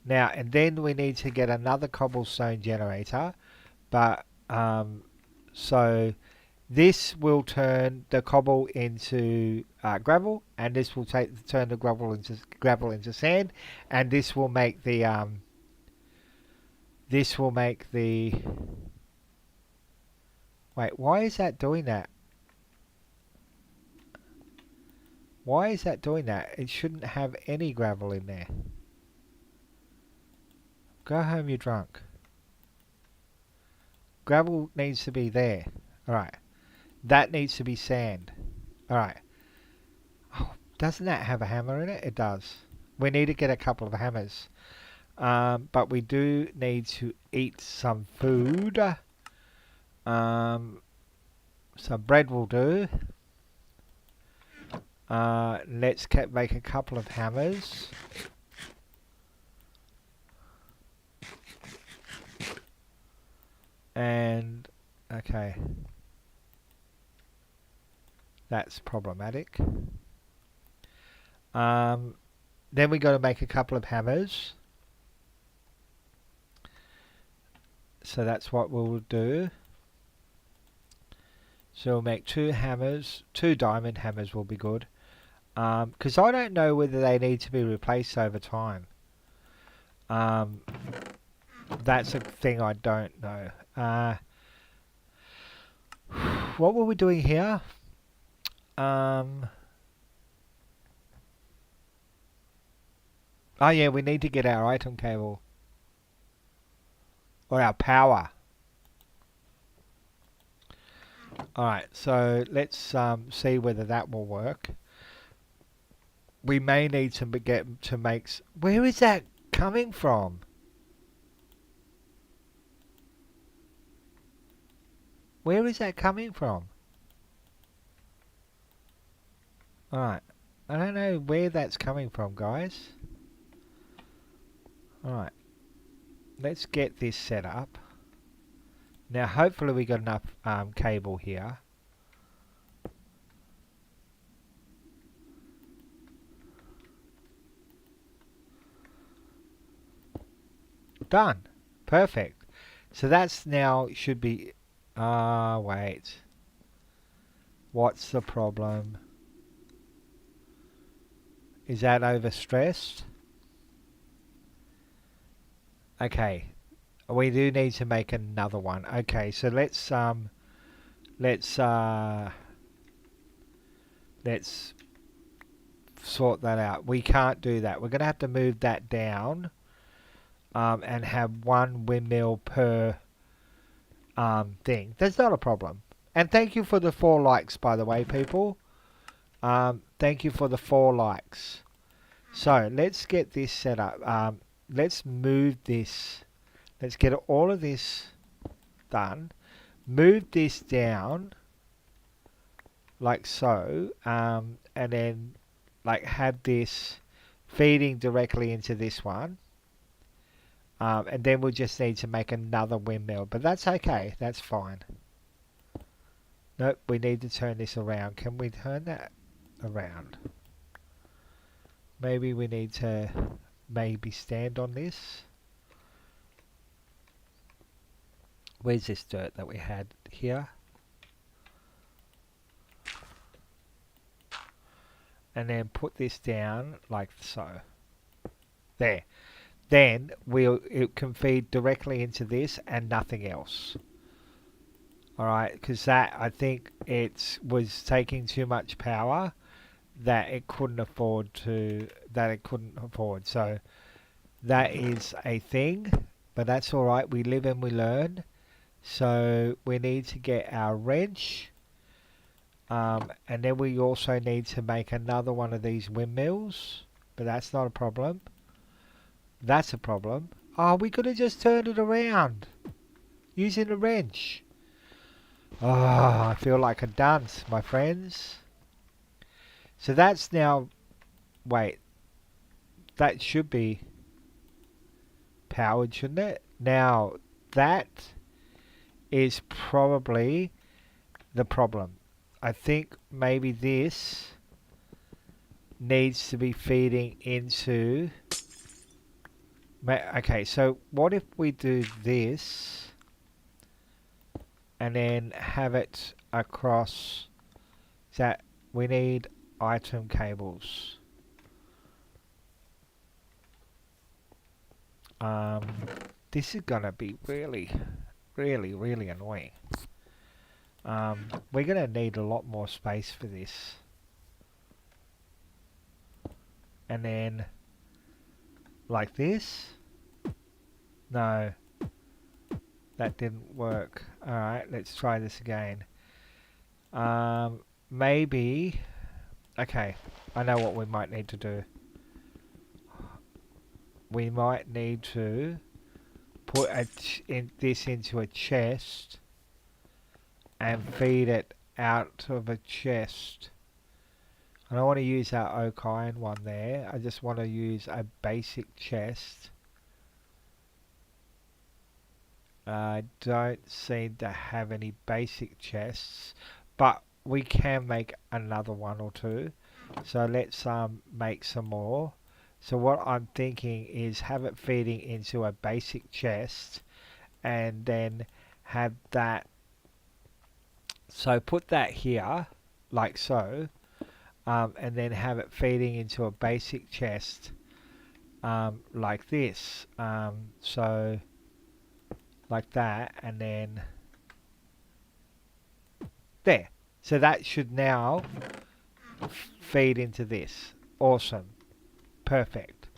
Now, and then we need to get another cobblestone generator, but so this will turn the cobble into gravel, and this will turn the gravel into sand, and this will make the wait, why is that doing that? Why is that doing that? It shouldn't have any gravel in there. Go home, you're drunk. Gravel needs to be there. Alright. That needs to be sand. Alright. Oh, doesn't that have a hammer in it? It does. We need to get a couple of hammers. But we do need to eat some food. Some bread will do. Let's make a couple of hammers. And okay, that's problematic. Then we got to make a couple of hammers. So that's what we'll do. So we'll make 2 hammers. 2 diamond hammers will be good. 'Cause I don't know whether they need to be replaced over time. Um, that's a thing I don't know. What were we doing here? Oh yeah, we need to get our item cable. Or our power. Alright, so let's see whether that will work. We may need to get to make... Where is that coming from? Where is that coming from? Alright. I don't know where that's coming from, guys. Alright. Let's get this set up. Now, hopefully we got enough cable here. Done. Perfect. So that's now should be... wait. What's the problem? Is that overstressed? Okay. We do need to make another one. Okay, so let's sort that out. We can't do that. We're going to have to move that down and have one windmill per thing. That's not a problem. And thank you for the 4 likes, by the way, people. Thank you for the 4 likes. So let's get this set up. Let's move this. Let's get all of this done. Move this down like so, and then like have this feeding directly into this one. And then we'll just need to make another windmill, but that's okay. That's fine. Nope, we need to turn this around. Can we turn that around? Maybe we need to stand on this. Where's this dirt that we had here? And then put this down like so. There. Then it can feed directly into this and nothing else. Alright, because that, I think it was taking too much power that it couldn't afford. So that is a thing, but that's alright. We live and we learn. So we need to get our wrench. And then we also need to make another one of these windmills, but that's not a problem. That's a problem. Oh, we could have just turned it around using a wrench. Oh, I feel like a dunce, my friends. So that's now... Wait. That should be powered, shouldn't it? Now, that is probably the problem. I think maybe this needs to be feeding into... Okay, so what if we do this and then have it across that we need item cables. This is gonna be really annoying. We're gonna need a lot more space for this. And then like this. No, that didn't work. Alright, let's try this again. Maybe... Okay, I know what we might need to do. We might need to put this into a chest and feed it out of a chest. I don't want to use our oak iron one there. I just want to use a basic chest. I don't seem to have any basic chests, but we can make another one or two. So let's make some more. So what I'm thinking is have it feeding into a basic chest and then have that. So put that here like so, and then have it feeding into a basic chest like this. So like that, and then there. So that should now feed into this. Awesome. Perfect.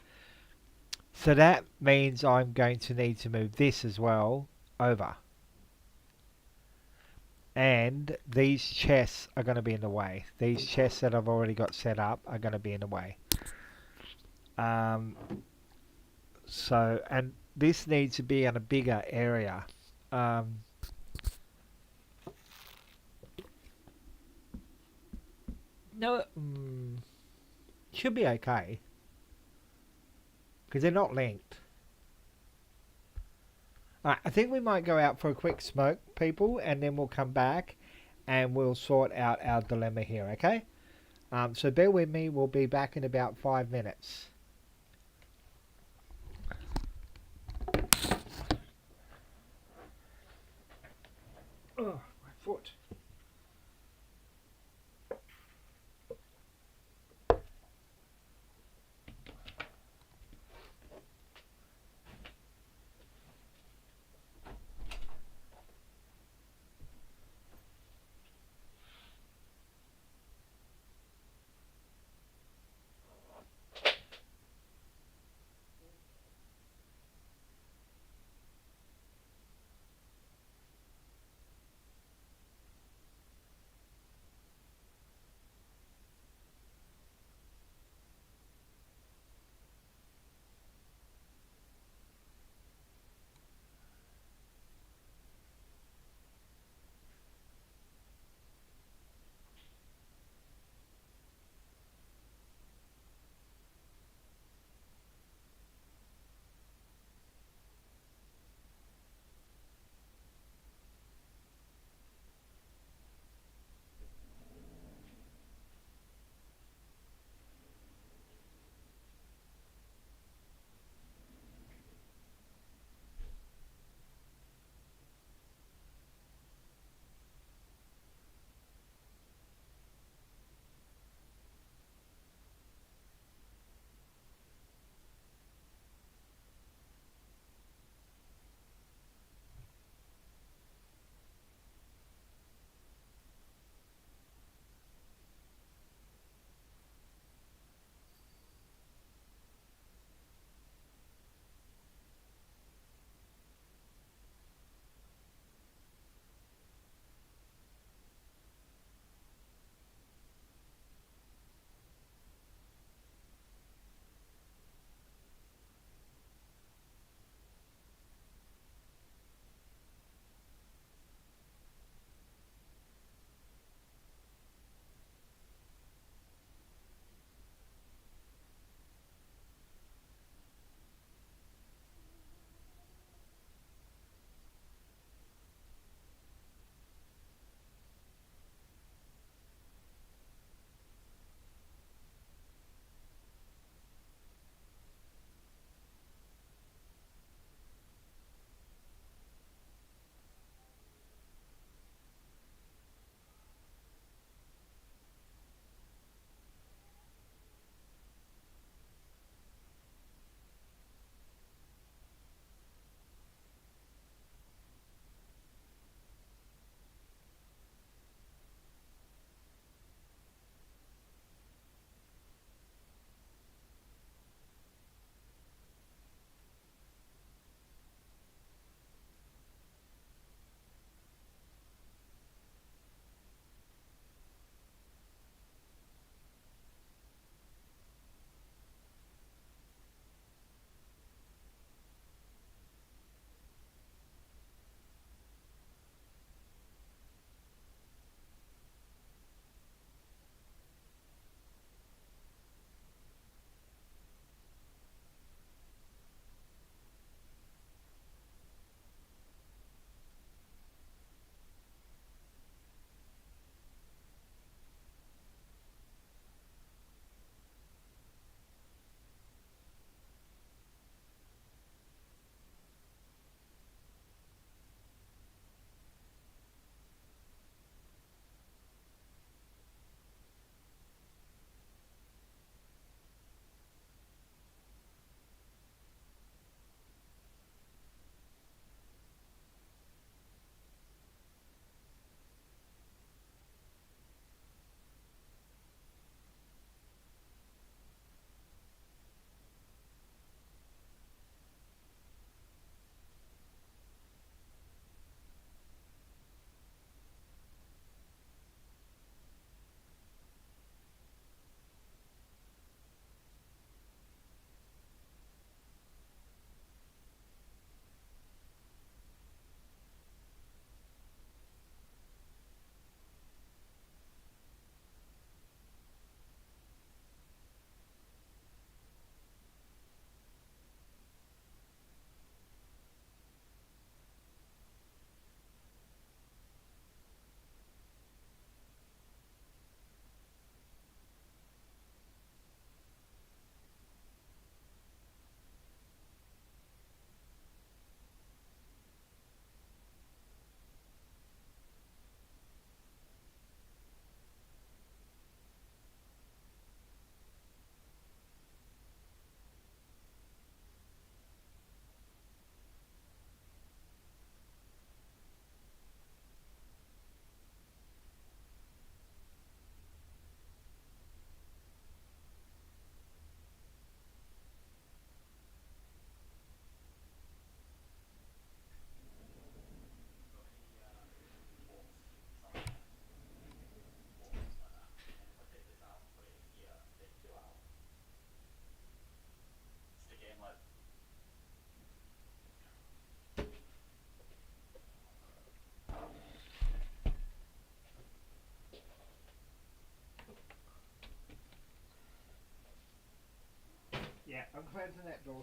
So that means I'm going to need to move this as well over. And these chests are going to be in the way. These chests that I've already got set up are going to be in the way. And this needs to be in a bigger area. No, should be okay. Because they're not linked. Alright, I think we might go out for a quick smoke, people, and then we'll come back and we'll sort out our dilemma here, okay? So bear with me, we'll be back in about 5 minutes. Oh, my foot.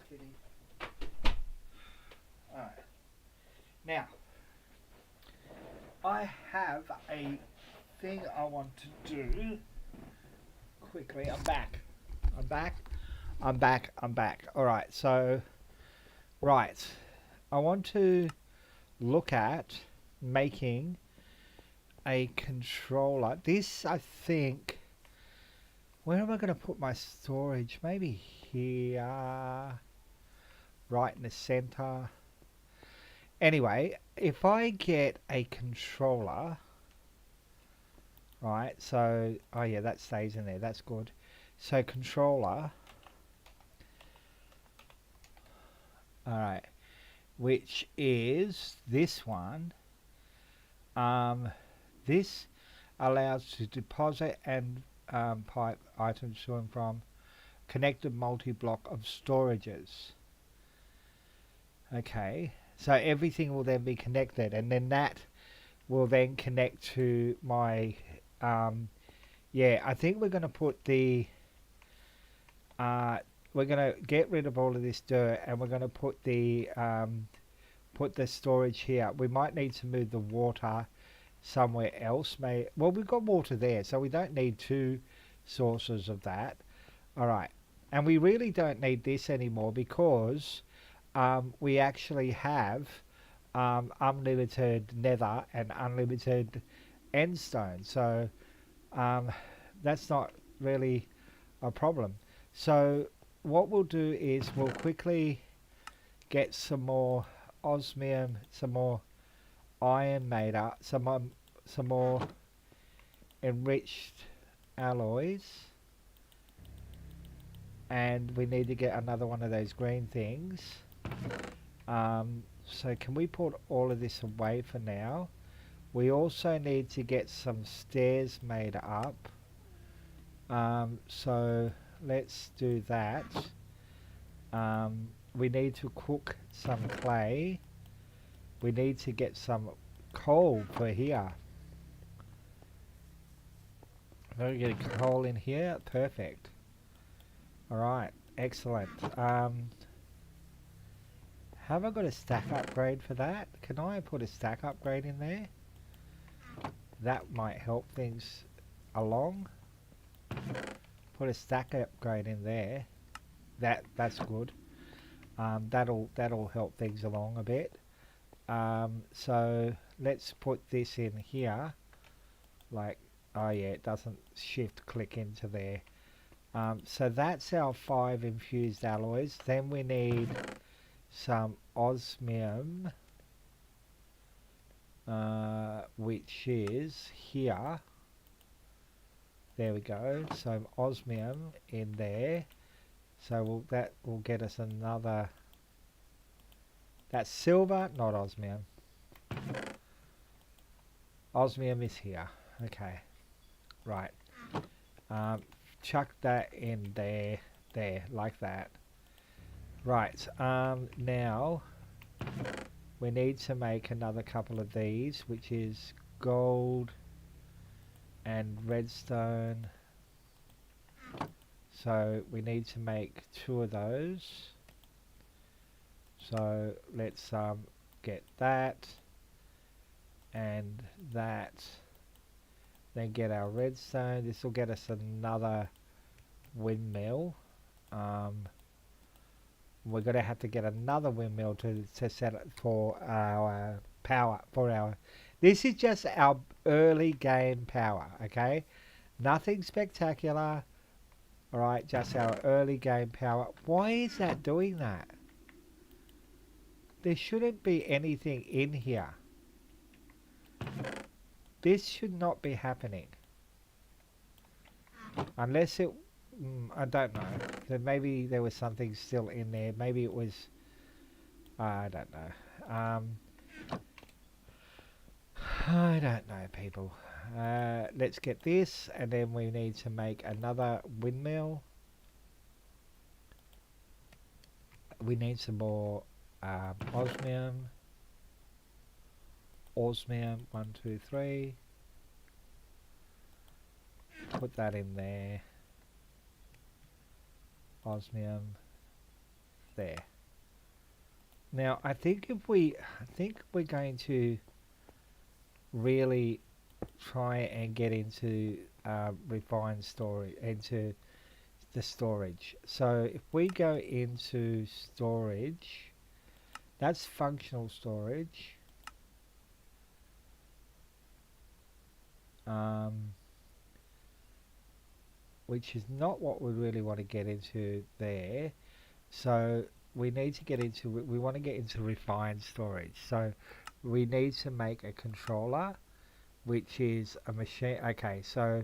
kitty. Alright. Now, I have a thing I want to do quickly. I'm back. Alright, so, right. I want to look at making a controller. This, I think, where am I going to put my storage? Maybe here, right in the center. Anyway, if I get a controller, right, so, oh yeah, that stays in there, that's good. So controller, alright, which is this one. This allows to deposit and pipe items to and from connected multi-block of storages. Okay, so everything will then be connected, and then that will then connect to my yeah, I think we're going to put the we're going to get rid of all of this dirt, and we're going to put the storage here. We might need to move the water somewhere else. Well, we've got water there, so we don't need two sources of that. All right, and we really don't need this anymore because we actually have unlimited nether and unlimited endstone, so that's not really a problem. So what we'll do is we'll quickly get some more osmium, some more iron made up, some more enriched alloys, and we need to get another one of those green things. So can we put all of this away for now? We also need to get some stairs made up. So let's do that. We need to cook some clay. We need to get some coal for here. We'll get coal in here. Perfect. Alright, excellent. Have I got a stack upgrade for that? Can I put a stack upgrade in there? That might help things along. Put a stack upgrade in there. That's good. That'll help things along a bit. So let's put this in here. Like, oh yeah, it doesn't shift click into there. So that's our 5 infused alloys. Then we need some osmium, which is here. There we go. So osmium in there. So that will get us another. That's silver, not osmium. Osmium is here. Okay. Right. Chuck that in there, like that. Right. Now we need to make another couple of these, which is gold and redstone. So we need to make 2 of those. So let's get that and that. Then get our redstone. This will get us another windmill. We're going to have to get another windmill to set it for our power. This is just our early game power, okay? Nothing spectacular. Alright, just our early game power. Why is that doing that? There shouldn't be anything in here. This should not be happening. Unless it... I don't know. Maybe there was something still in there. Maybe it was... I don't know. I don't know, people. Let's get this, and then we need to make another windmill. We need some more osmium. Osmium, 1, 2, 3. Put that in there. Osmium. there. Now I think we're going to really try and get into refined storage, into the storage. So if we go into storage, that's functional storage. Which is not what we really want to get into there. So we need to get into, we want to get into refined storage. So we need to make a controller, which is a machine. Okay, so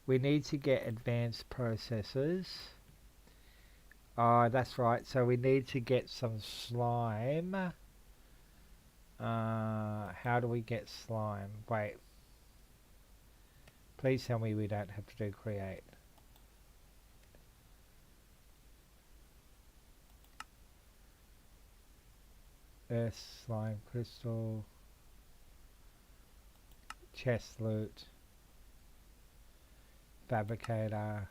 we need to get advanced processors. That's right. So we need to get some slime. How do we get slime? Wait. Please tell me we don't have to do create. Earth slime crystal. Chest loot. Fabricator.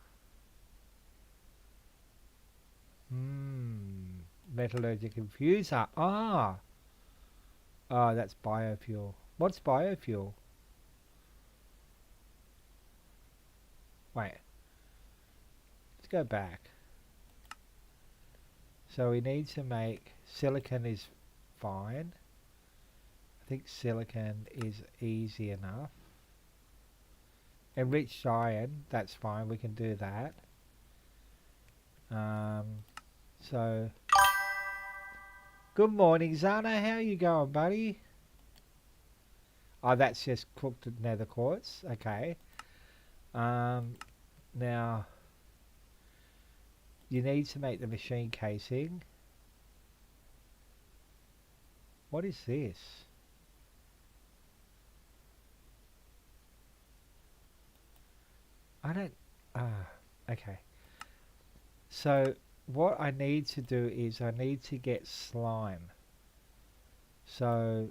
Metallurgic infuser. That's biofuel. What's biofuel? Wait. Let's go back. So we need to make silicon is fine. I think silicon is easy enough. Enriched iron, that's fine, we can do that. So good morning, Zana, how you going, buddy? Oh, that's just cooked nether quartz. Okay. Now you need to make the machine casing. What is this? I don't... okay. So what I need to do is I need to get slime. So,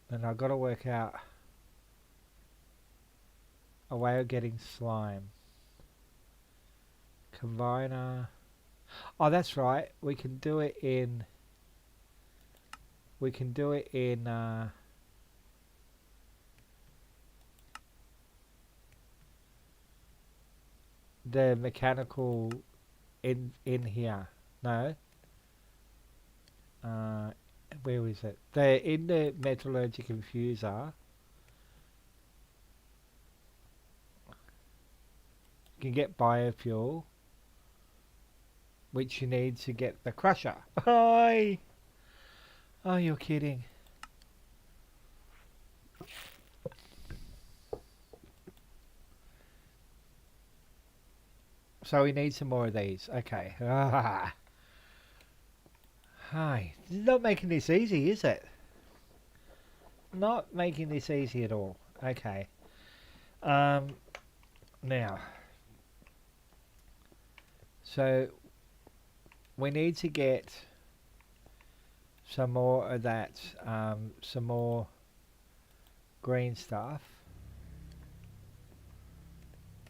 and I've got to work out a way of getting slime. Combiner. Oh, that's right. We can do it in... the mechanical in here. No. Where is it? In the metallurgic infuser. You can get biofuel, which you need to get the crusher. Hi. Oh, you're kidding. So we need some more of these. Okay. Hi. Not making this easy, is it? Not making this easy at all. Okay. Now. So we need to get some more of that, some more green stuff.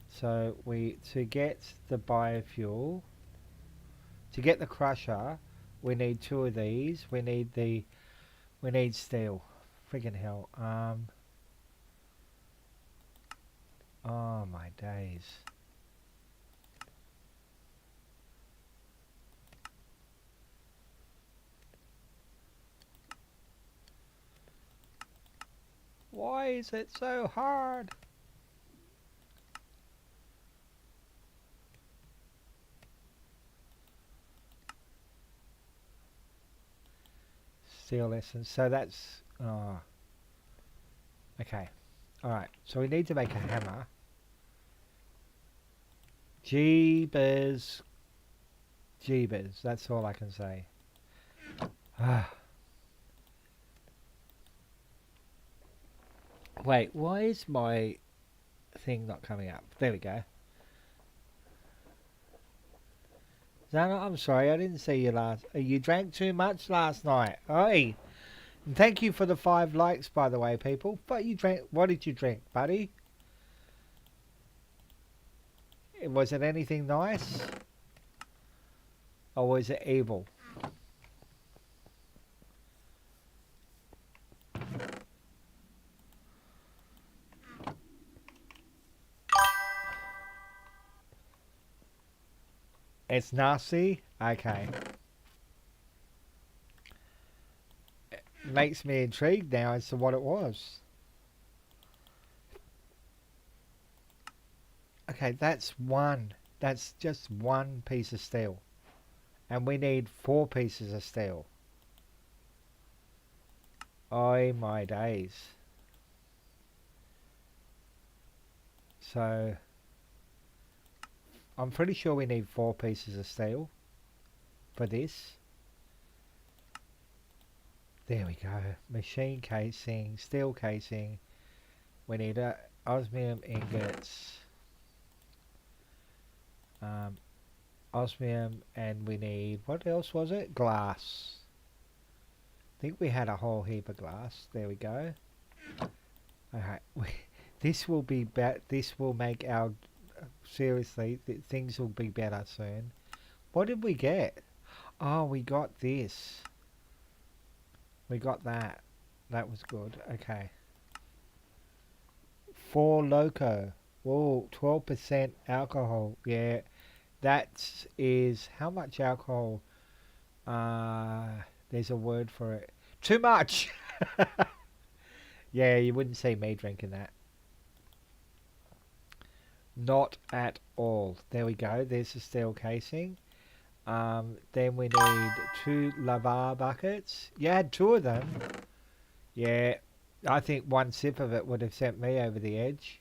So to get the biofuel, to get the crusher, we need 2 of these. We need steel. Friggin' hell. Oh my days. Why is it so hard? Steel essence. So that's... okay. Alright. So we need to make a hammer. Jeebers. Jeebers. That's all I can say. Wait, why is my thing not coming up? There we go. Zana, I'm sorry, I didn't see you last. You drank too much last night. Oi! And thank you for the 5 likes, by the way, people. But you drank. What did you drink, buddy? Was it anything nice? Or is it evil? It's nasty? Okay. Makes me intrigued now as to what it was. Okay, that's one. That's just one piece of steel. And we need 4 pieces of steel. Oh my days. So, I'm pretty sure we need 4 pieces of steel for this. There we go. Machine casing, steel casing. We need osmium ingots. Osmium, and we need, what else was it? Glass. I think we had a whole heap of glass. There we go. Okay, this will be this will make our seriously things will be better soon. What did we get? Oh, we got this. We got that. That was good. Okay. 4 loco. Whoa, 12% alcohol. Yeah, that is how much alcohol? There's a word for it. Too much. Yeah, you wouldn't see me drinking that. Not at all. There we go. There's the steel casing. Then we need 2 lava buckets. You had 2 of them. Yeah, I think one sip of it would have sent me over the edge.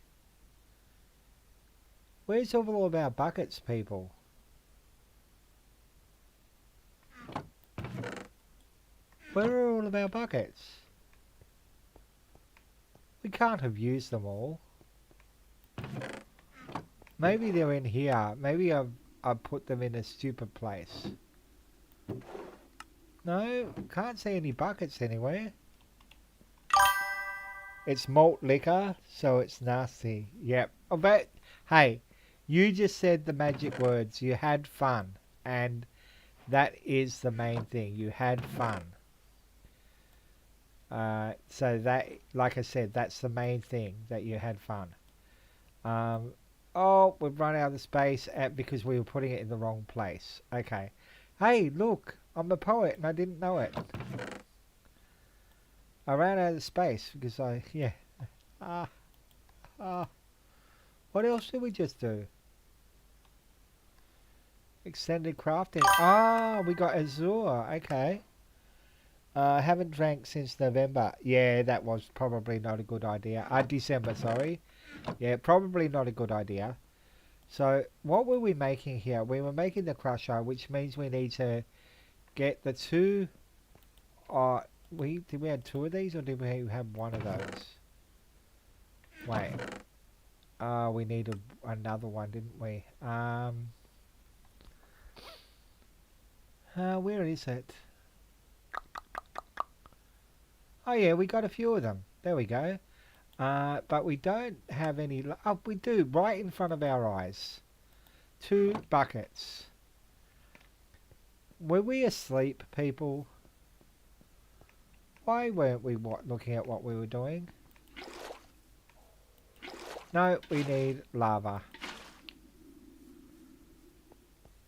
Where's all of our buckets, people? Where are all of our buckets? We can't have used them all. Maybe they're in here. Maybe I've put them in a stupid place. No, can't see any buckets anywhere. It's malt liquor, so it's nasty. Yep. Oh, but hey, you just said the magic words. You had fun, and that is the main thing. You had fun. So that, like I said, that's the main thing, that you had fun. Oh, we've run out of space because we were putting it in the wrong place. Okay. Hey, look, I'm a poet and I didn't know it. I ran out of space because yeah. Ah, ah. What else did we just do? Extended crafting. Ah, we got Azure. Okay. Haven't drank since November. Yeah, that was probably not a good idea. December, sorry. Yeah, probably not a good idea. So, what were we making here? We were making the crusher, which means we need to get the 2. Did we have 2 of these, or did we have 1 of those? Wait. We needed another one, didn't we? Where is it? Oh yeah, we got a few of them. There we go. But we don't have any. Oh, we do, right in front of our eyes. 2 buckets. Were we asleep, people? Why weren't we looking at what we were doing? No, we need lava.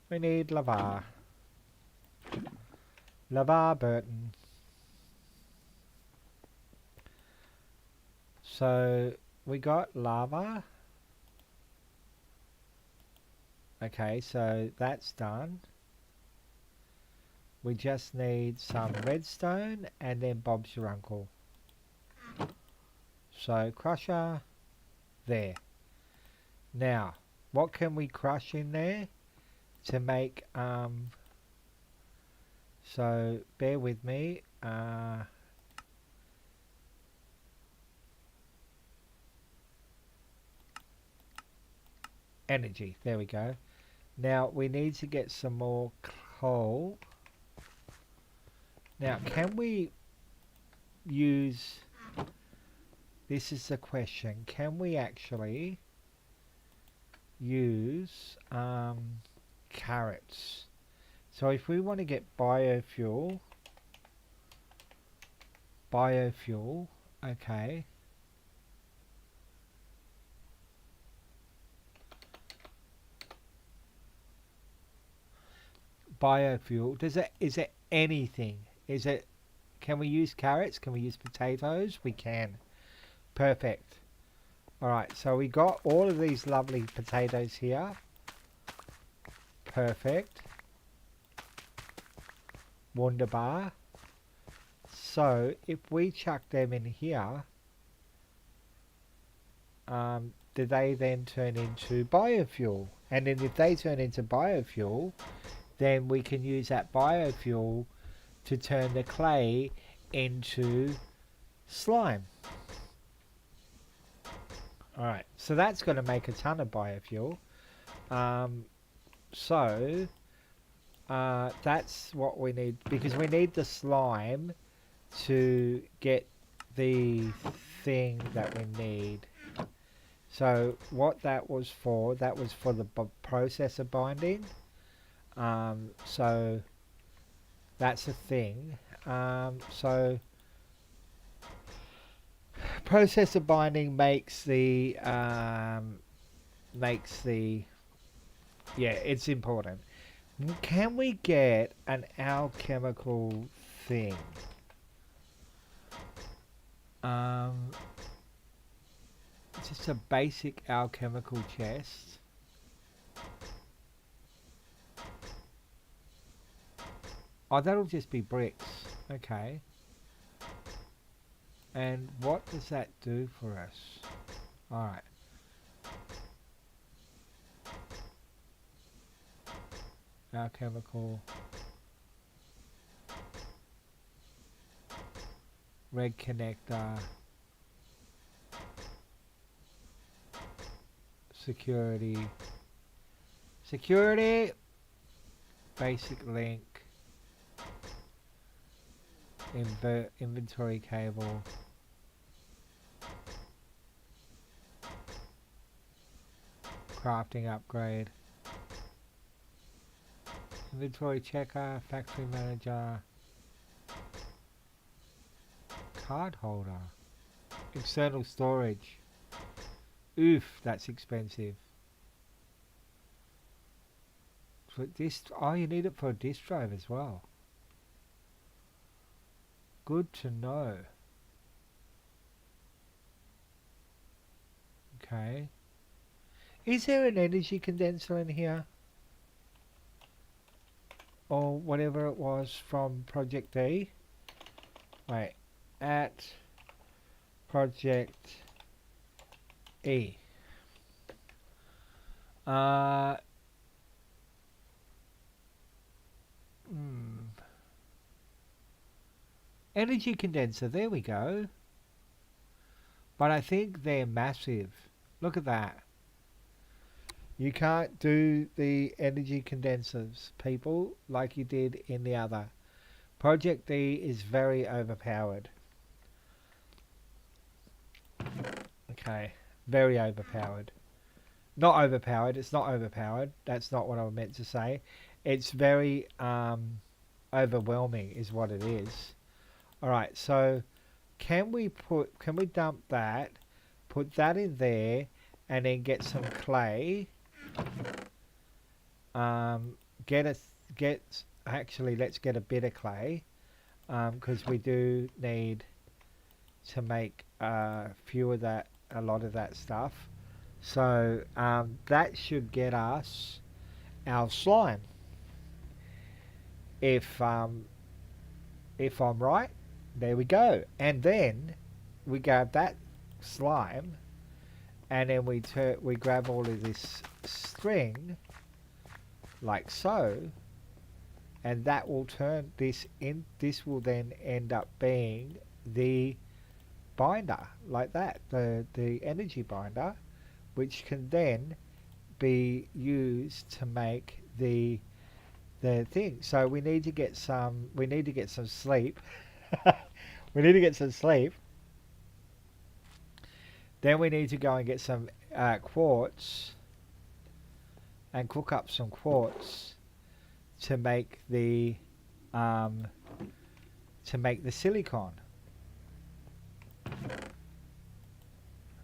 We need lava. Lava Burton. So, we got lava. Okay, so that's done. We just need some redstone and then Bob's your uncle. So, crusher. There. Now, what can we crush in there to make, so bear with me, energy, there we go. Now, we need to get some more coal. Now, can we use, this is the question, can we actually use carrots So if we want to get biofuel, okay. Biofuel, is it anything? Is it, can we use carrots? Can we use potatoes? We can. Perfect. Alright, so we got all of these lovely potatoes here. Perfect. Wunderbar. So if we chuck them in here, do they then turn into biofuel? And then if they turn into biofuel, then we can use that biofuel to turn the clay into slime. Alright, so that's going to make a ton of biofuel. So that's what we need, because we need the slime to get the thing that we need. So what that was for the processor binding. So that's a thing. So processor binding makes the yeah, it's important. Can we get an alchemical thing? Just a basic alchemical chest. Oh, that'll just be bricks. Okay. And what does that do for us? Alright. Alchemical. Red connector. Security. Security. Basic link. Inventory cable. Crafting upgrade. Inventory checker. Factory manager. Card holder. External storage. Oof, that's expensive. For disk, oh, you need it for a disk drive as well. Good to know. Okay. Is there an energy condenser in here? Or whatever it was from Project D? Wait. At Project E. Energy condenser, there we go. But I think they're massive. Look at that. You can't do the energy condensers, people, like you did in the other. Project D is very overpowered. Okay, very overpowered. Not overpowered, it's not overpowered. That's not what I meant to say. It's very overwhelming is what it is. Alright, so can we dump that, put that in there, and then get some clay. Actually, let's get a bit of clay, because we do need to make a lot of that stuff. So that should get us our slime. If I'm right, there we go. And then we grab that slime, and then we grab all of this string, like so, and that will turn this in. This will then end up being the binder, like that, the energy binder, which can then be used to make the thing. So we need to get some sleep. We need to get some sleep. Then we need to go and get some quartz and cook up some quartz to make the silicon.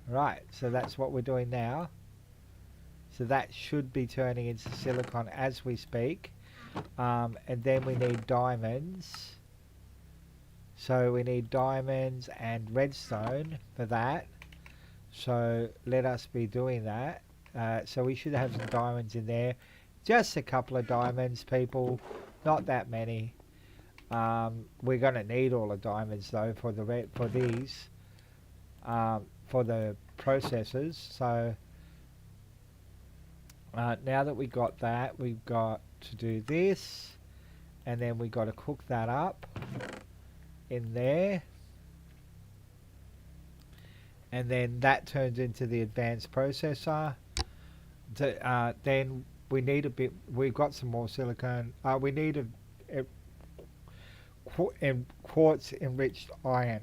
Right, so that's what we're doing now. So that should be turning into silicon as we speak. And then we need diamonds. So we need diamonds and redstone for that. So let us be doing that. So we should have some diamonds in there. Just a couple of diamonds, people. Not that many. We're going to need all the diamonds though for the these. For the processors. So now that we got that, we've got to do this, and then we got to cook that up in there, and then that turns into the advanced processor. Then we need a bit. We've got some more silicon. We need a quartz enriched iron.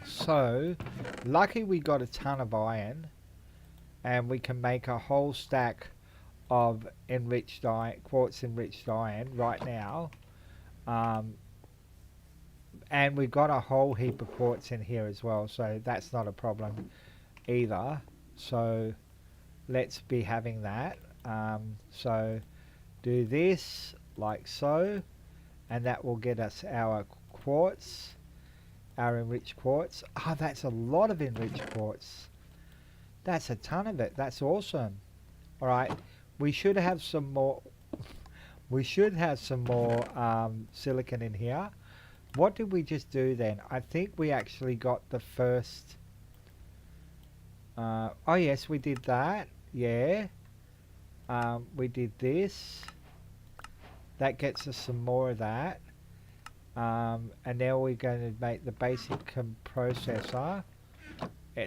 So lucky we got a ton of iron, and we can make a whole stack of enriched iron, quartz enriched iron right now. And we've got a whole heap of quartz in here as well, so that's not a problem either. So let's be having that. So do this like so, and that will get us our quartz, our enriched quartz. Oh, that's a lot of enriched quartz. That's a ton of it. That's awesome. All right, we should have some more. We should have some more silicon in here. What did we just do then? I think we actually got the first. Oh yes, we did that. Yeah. We did this. That gets us some more of that. And now we're going to make the basic processor.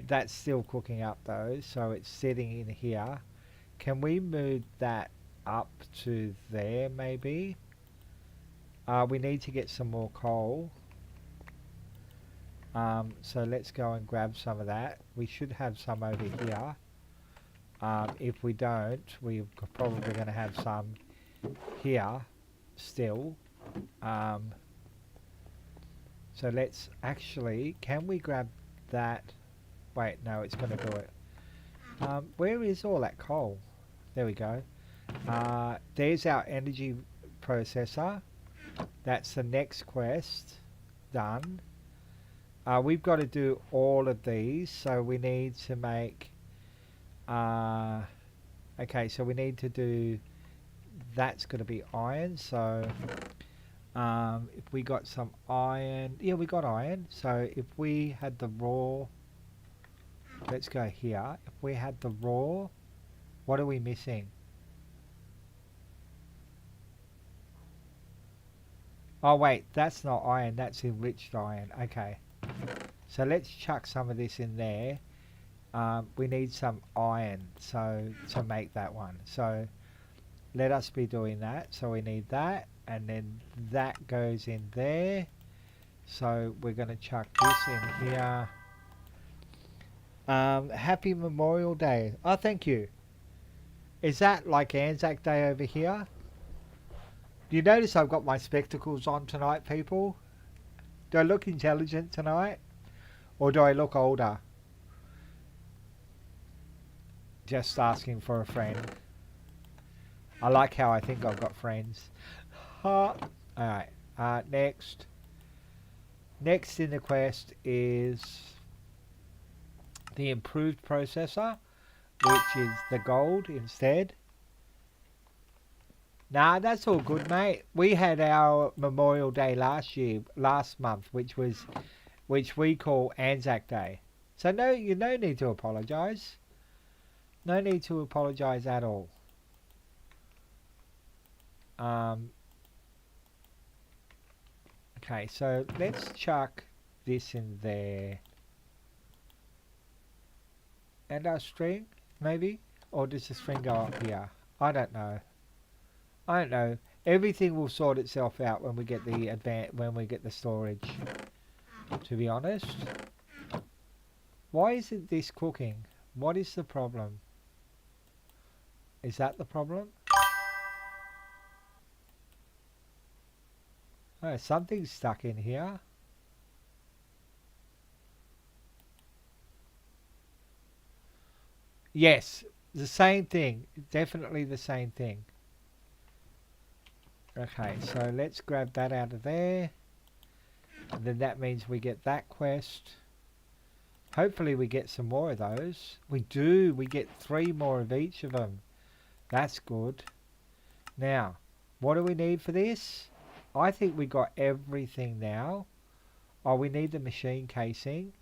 That's still cooking up though, so it's sitting in here. Can we move that up to there maybe? We need to get some more coal. So let's go and grab some of that. We should have some over here. If we don't, we're probably going to have some here still. So let's actually, can we grab that? Wait, no, it's going to do it. Where is all that coal? There we go. There's our energy processor. That's the next quest. Done. We've got to do all of these, so we need to make... okay, so we need to do... That's going to be iron, so... if we got some iron... Yeah, we got iron. So if we had the raw... Let's go here. If we had the raw... What are we missing? Oh wait, that's not iron, that's enriched iron. Okay. So let's chuck some of this in there. We need some iron to make that one. So let us be doing that. So we need that, and then that goes in there. So we're going to chuck this in here. Happy Memorial Day. Oh, thank you. Is that like Anzac Day over here? Do you notice I've got my spectacles on tonight, people? Do I look intelligent tonight? Or do I look older? Just asking for a friend. I like how I think I've got friends. Alright, next. Next in the quest is the improved processor, which is the gold instead. Nah, that's all good, mate. We had our Memorial Day last month, which we call Anzac Day. So no need to apologise. No need to apologise at all. Okay, so let's chuck this in there. And our string, maybe? Or does the string go up here? I don't know. I don't know. Everything will sort itself out when we get the storage. To be honest. Why isn't this cooking? What is the problem? Is that the problem? Oh, something's stuck in here. Yes, the same thing. Definitely the same thing. Okay, so let's grab that out of there. And then that means we get that quest. Hopefully we get some more of those. We do. We get 3 more of each of them. That's good. Now, what do we need for this? I think we got everything now. Oh, we need the machine casing,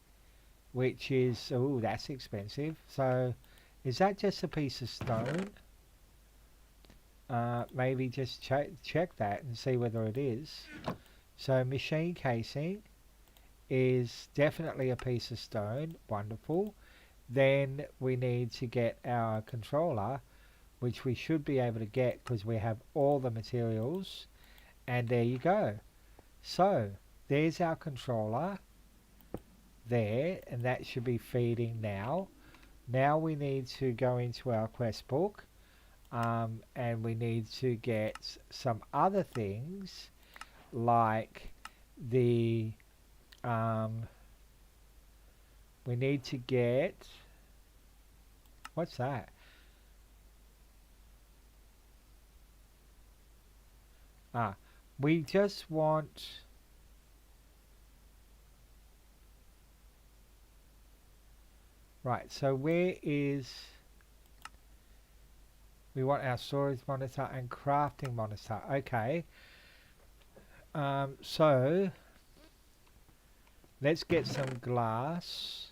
which is... Oh, that's expensive. So, is that just a piece of stone? Maybe just check that and see whether it is. So, machine casing is definitely a piece of stone. Wonderful. Then we need to get our controller, which we should be able to get because we have all the materials. And there you go. So there's our controller there, and that should be feeding now. Now we need to go into our quest book, and we need to get some other things like the we need to get, what's that? We just want, right, so where is, we want our storage monitor and crafting monitor. Okay. So let's get some glass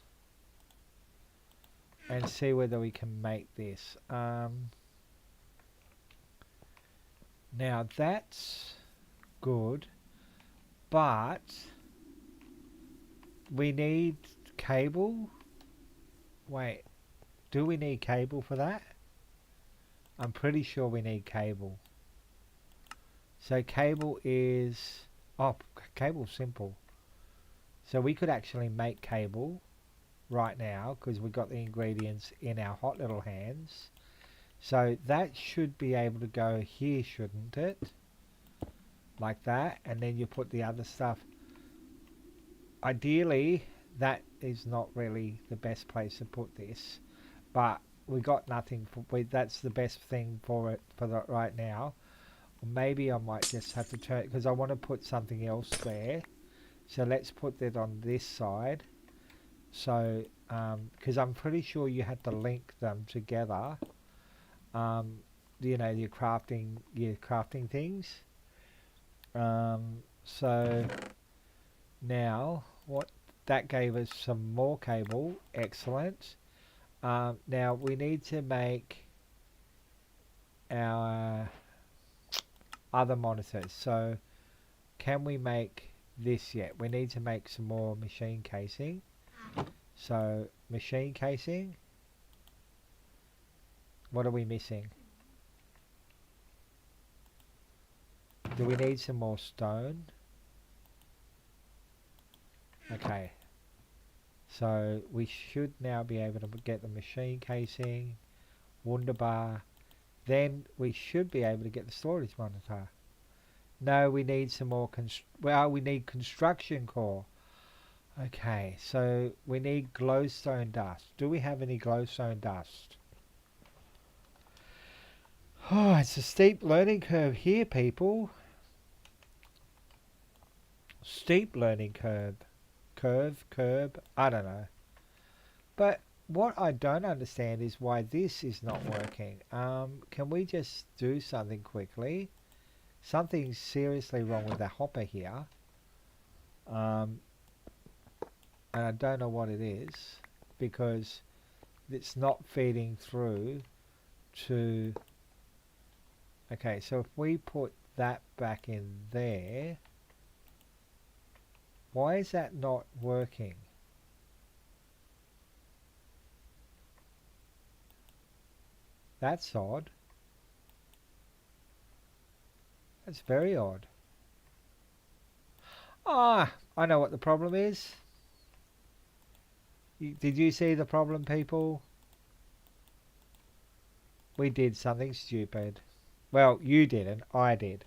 and see whether we can make this. Now that's good, but we need cable. Wait, do we need cable for that? I'm pretty sure we need cable. So cable is, oh, cable's simple. So we could actually make cable right now because we've got the ingredients in our hot little hands. So that should be able to go here, shouldn't it? Like that, and then you put the other stuff. Ideally, that is not really the best place to put this, but we got nothing for. That's the best thing for it for that right now. Or maybe I might just have to turn, because I want to put something else there. So let's put that on this side. So, because I'm pretty sure you had to link them together. You know, your crafting things. So now what that gave us some more cable. Excellent. Now we need to make our other monitors. So can we make this yet? We need to make some more machine casing. So machine casing. What are we missing? Do we need some more stone? Okay. So we should now be able to get the machine casing, wunderbar. Then we should be able to get the storage monitor. No, we need some more we need construction core. Okay, so we need glowstone dust. Do we have any glowstone dust? Oh, it's a steep learning curve here, people. Steep learning curve. Curb, I don't know. But what I don't understand is why this is not working. Can we just do something quickly? Something's seriously wrong with the hopper here. And I don't know what it is, because it's not feeding through to... Okay, so if we put that back in there, why is that not working? That's odd. That's very odd. Ah, I know what the problem is. Did you see the problem, people? We did something stupid. Well, you didn't. I did.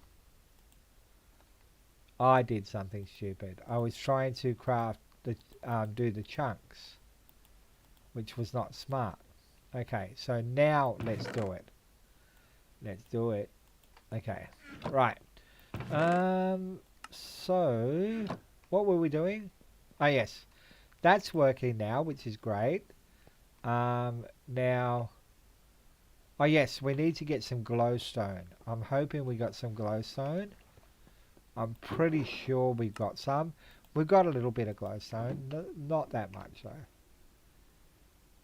I did something stupid. I was trying to craft the do the chunks, which was not smart. Okay, so now let's do it. Let's do it. Okay, right. So what were we doing? Oh yes, that's working now, which is great. Now, oh yes, we need to get some glowstone. I'm hoping we got some glowstone. I'm pretty sure we've got some. We've got a little bit of glowstone, not that much though.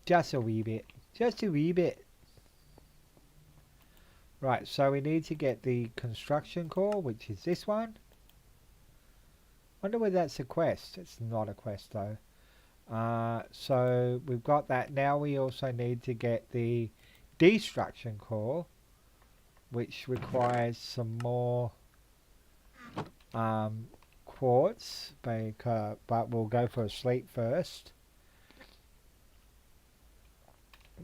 Just a wee bit. Just a wee bit. Right, so we need to get the construction core, which is this one. Wonder whether that's a quest. It's not a quest though. So we've got that. Now we also need to get the destruction core, which requires some more quartz, but we'll go for a sleep first.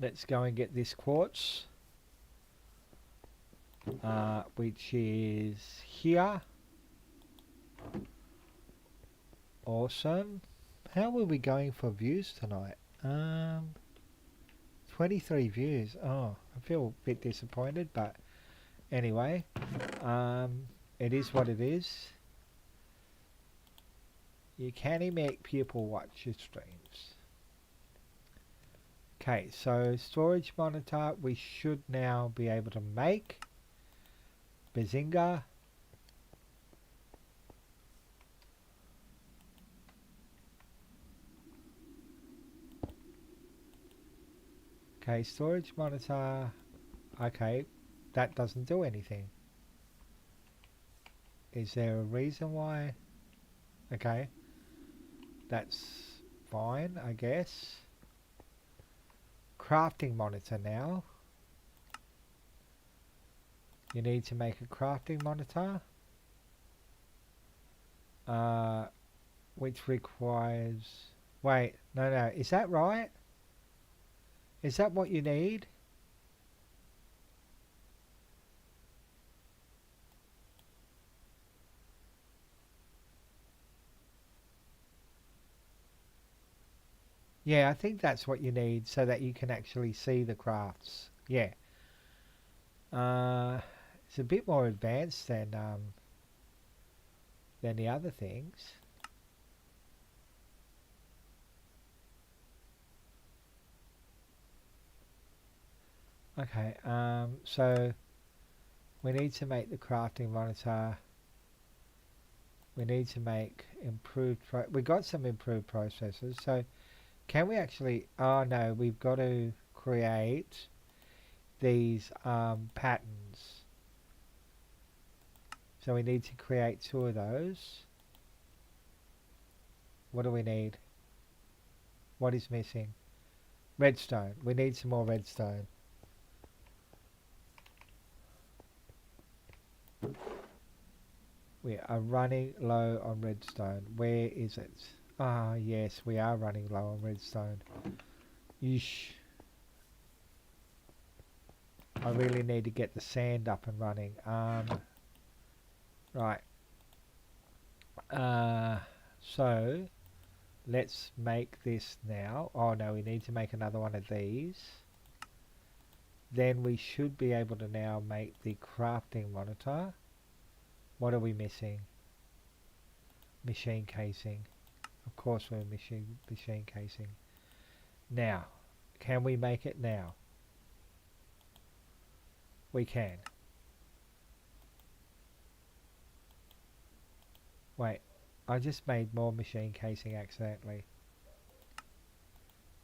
Let's go and get this quartz, which is here. Awesome. How are we going for views tonight? 23 views. Oh, I feel a bit disappointed, but anyway, it is what it is. You can make people watch your streams. Okay, so storage monitor we should now be able to make. Bazinga. Okay, storage monitor. Okay, that doesn't do anything. Is there a reason why? Okay, that's fine, I guess. Crafting monitor now. You need to make a crafting monitor, which requires... Wait, no, is that right? Is that what you need? Yeah, I think that's what you need so that you can actually see the crafts. Yeah. It's a bit more advanced than the other things. Okay, so we need to make the crafting monitor. We need to make improved... we got some improved processors, so can we actually... Oh no, we've got to create these patterns. So we need to create 2 of those. What do we need? What is missing? Redstone. We need some more redstone. We are running low on redstone. Where is it? Ah, yes, we are running low on redstone. Yeesh. I really need to get the sand up and running. Right. So let's make this now. Oh no, we need to make another one of these. Then we should be able to now make the crafting monitor. What are we missing? Machine casing. Of course we're machine casing. Now, can we make it now? We can. Wait, I just made more machine casing accidentally.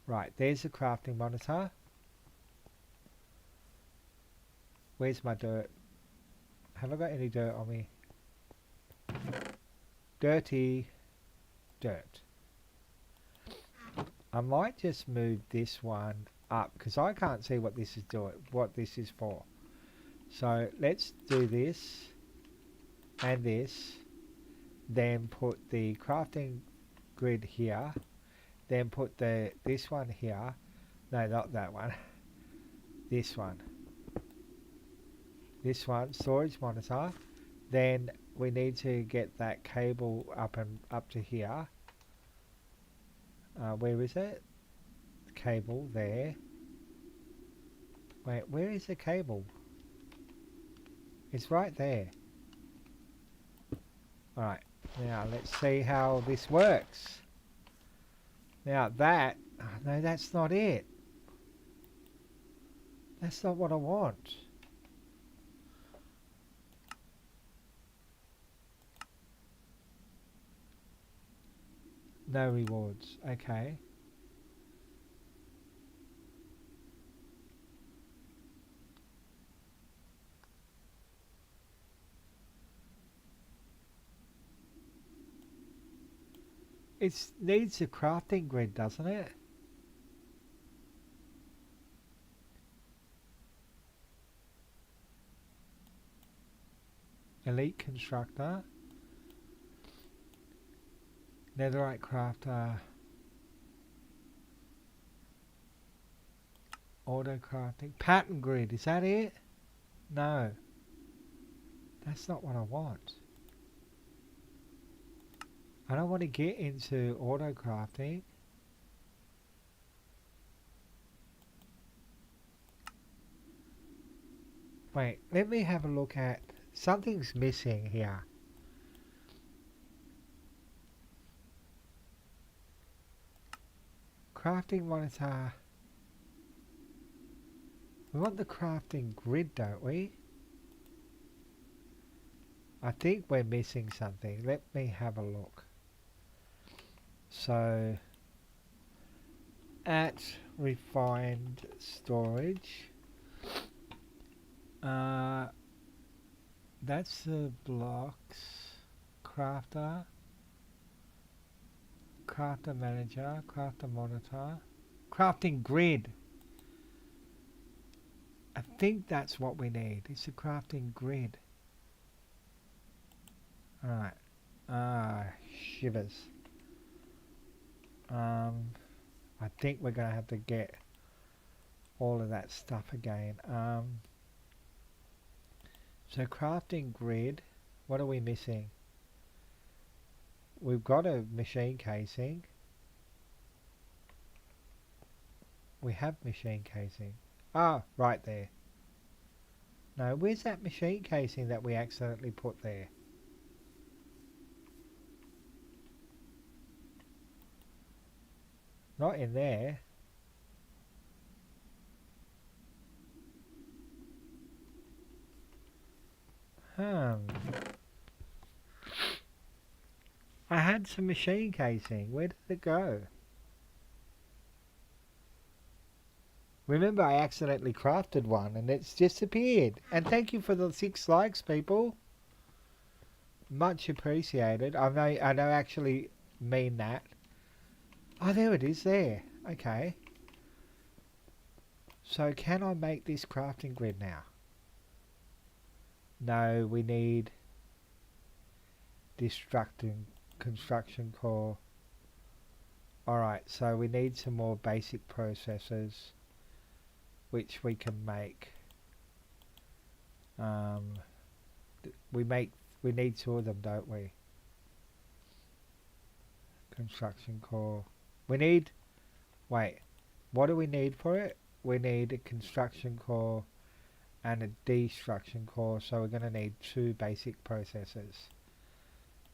Right, there's the crafting monitor. Where's my dirt? Have I got any dirt on me? Dirty dirt. I might just move this one up because I can't see what this is doing, what this is for. So let's do this and this, then put the crafting grid here, then put this one here. No, not that one. This one. This one, storage monitor. Then we need to get that cable up and up to here. Where is it? Cable there. Wait, where is the cable? It's right there. Alright, now let's see how this works. Now that, no, that's not it. That's not what I want. No rewards, okay. It needs a crafting grid, doesn't it? Elite constructor. Netherite crafter. Auto crafting. Pattern grid, is that it? No. That's not what I want. I don't want to get into auto crafting. Wait, let me have a look at... Something's missing here. Crafting monitor. We want the crafting grid, don't we? I think we're missing something. Let me have a look. So, at refined storage, that's the blocks, crafter, crafter manager, crafter monitor, crafting grid. I think that's what we need. It's a crafting grid. Alright. Shivers. I think we're going to have to get all of that stuff again. So crafting grid, what are we missing? We've got a machine casing. We have machine casing. Ah, right there. No, where's that machine casing that we accidentally put there? Not in there. I had some machine casing. Where did it go? Remember, I accidentally crafted one and it's disappeared. And thank you for the 6 likes, people. Much appreciated. I don't actually mean that. Oh, there it is there. Okay. So can I make this crafting grid now? No, we need construction core. Alright, so we need some more basic processors which we can make. We need 2 of them, don't we? Construction core. We need, wait, what do we need for it? We need a construction core and a destruction core, so we're going to need 2 basic processors.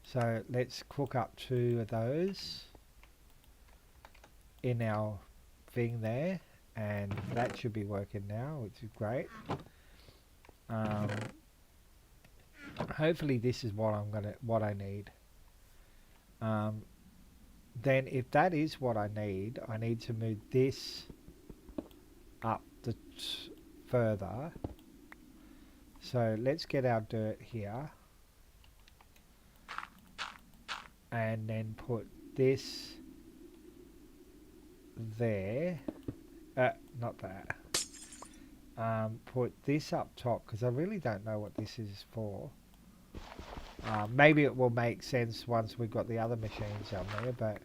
So let's cook up 2 of those in our thing there, and that should be working now, which is great. Hopefully this is what I need. Then if that is what I need to move this up further. So let's get our dirt here and then put this there. Not that. Put this up top because I really don't know what this is for. Maybe it will make sense once we've got the other machines on there, but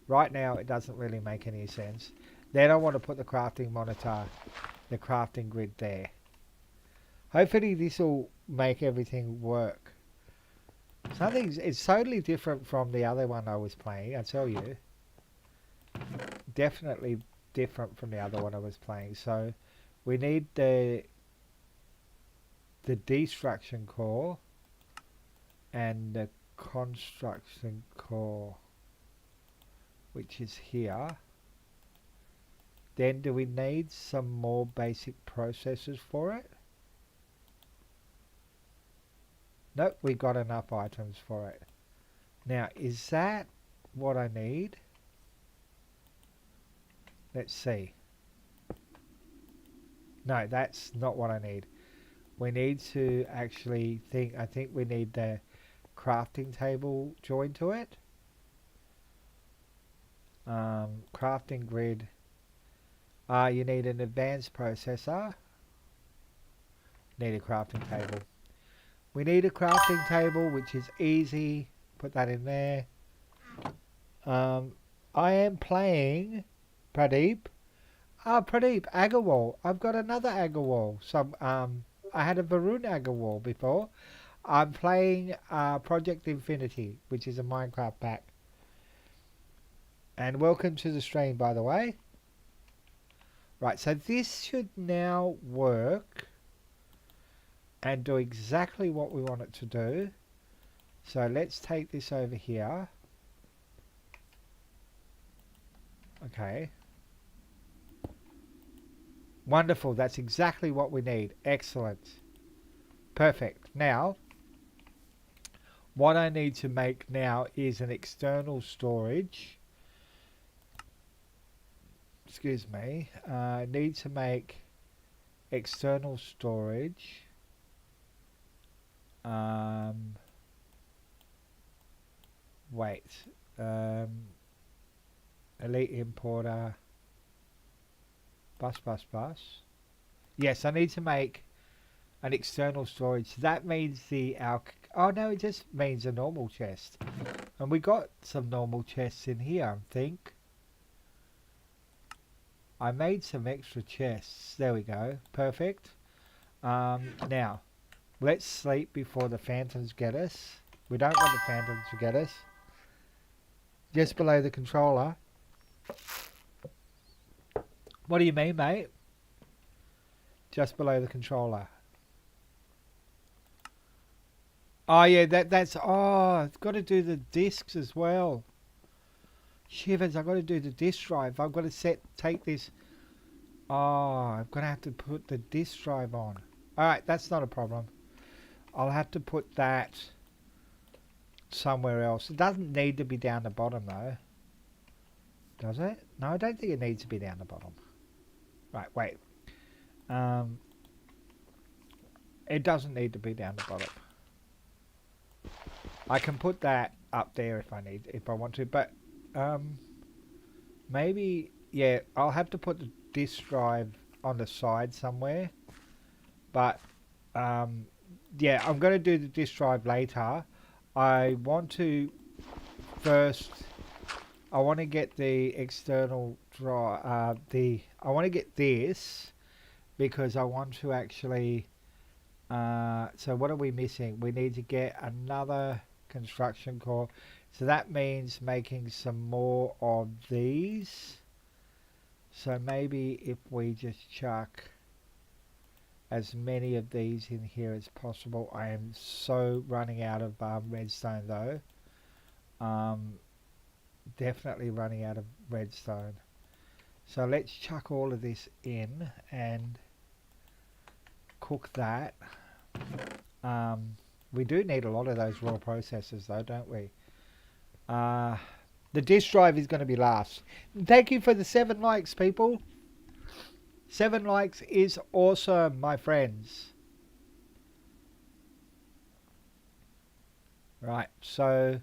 right now it doesn't really make any sense. Then I want to put the crafting monitor, the crafting grid there. Hopefully this will make everything work. It's totally different from the other one I was playing, I tell you. Definitely different from the other one I was playing. So we need the destruction core and the construction core, which is here. Then do we need some more basic processors for it? Nope, we got enough items for it. Now, is that what I need? Let's see. No, that's not what I need. We need to actually I think we need the crafting table joined to it. Crafting grid. You need an advanced processor. Need a crafting table. We need a crafting table, which is easy. Put that in there. I am playing Pradeep. Pradeep, Agarwal. I've got another Agarwal. I had a Varun Agarwal before. I'm playing Project Infinity, which is a Minecraft pack. And welcome to the stream, by the way. Right, so this should now work and do exactly what we want it to do. So let's take this over here. Okay. Wonderful, that's exactly what we need. Excellent. Perfect. Now, what I need to make now is an external storage. Excuse me. I need to make external storage. Wait. Elite importer. Bus. Yes, I need to make an external storage. That means oh no, it just means a normal chest. And we got some normal chests in here, I think. I made some extra chests. There we go. Perfect. Now, let's sleep before the phantoms get us. We don't want the phantoms to get us. Just below the controller. What do you mean, mate? Just below the controller. Oh yeah, that's I've got to do the discs as well. Shivers, I've got to do the disk drive. I've got to take this. Oh, I'm gonna have to put the disk drive on. Alright, that's not a problem. I'll have to put that somewhere else. It doesn't need to be down the bottom though. Does it? No, I don't think it needs to be down the bottom. Right, wait. It doesn't need to be down the bottom. I can put that up there if I want to, but maybe, yeah, I'll have to put the disk drive on the side somewhere. But yeah, I'm going to do the disk drive later. I want to first, I want to get the external drive, I want to get this because I want to actually, so what are we missing? We need to get another construction core. So that means making some more of these. So maybe if we just chuck as many of these in here as possible. I am so running out of redstone though. Definitely running out of redstone. So let's chuck all of this in and cook that. We do need a lot of those raw processors though, don't we? The disk drive is going to be last. Thank you for the 7 likes, people. 7 likes is awesome, my friends. Right, so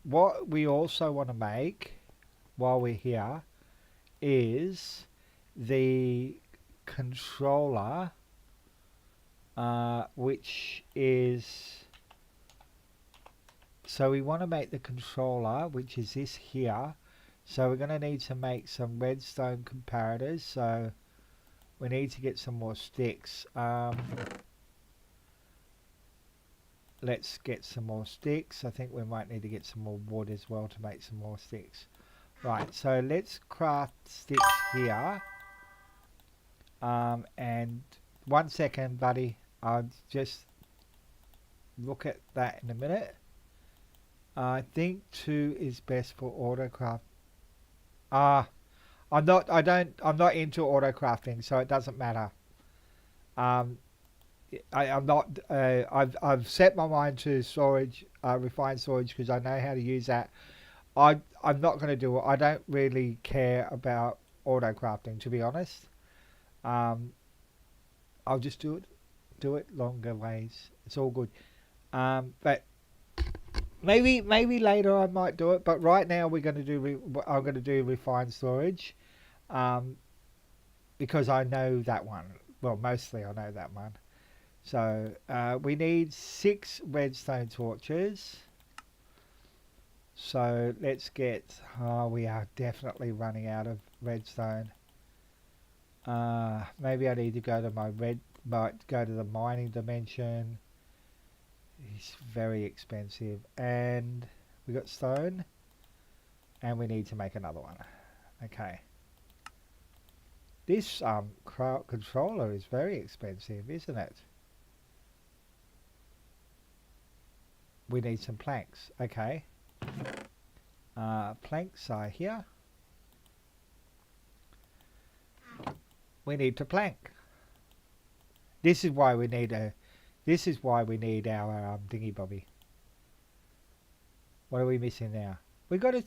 what we also want to make while we're here is the controller, which is, so we want to make the controller, which is this here. So we're going to need to make some redstone comparators. So we need to get some more sticks. let's get some more sticks. I think we might need to get some more wood as well to make some more sticks. Right, so let's craft sticks here. And 1 second, buddy. I'll just look at that in a minute. I think 2 is best for autocraft. I'm not into auto crafting, so it doesn't matter. I'm not. I've set my mind to storage, refined storage, because I know how to use that. I'm not going to do it. I don't really care about auto crafting, to be honest. I'll just do it longer ways. It's all good. But maybe later I might do it. But right now we're going to do. I'm going to do refined storage, because I know that one. Well, mostly I know that one. So we need 6 redstone torches. So let's get. We are definitely running out of redstone. Maybe I need to go to go to the mining dimension. It's very expensive, and we got stone, and we need to make another one. Okay. This controller is very expensive, isn't it? We need some planks. Okay. Planks are here. We need to plank. This is why we need our dingy bobby. What are we missing now? We got a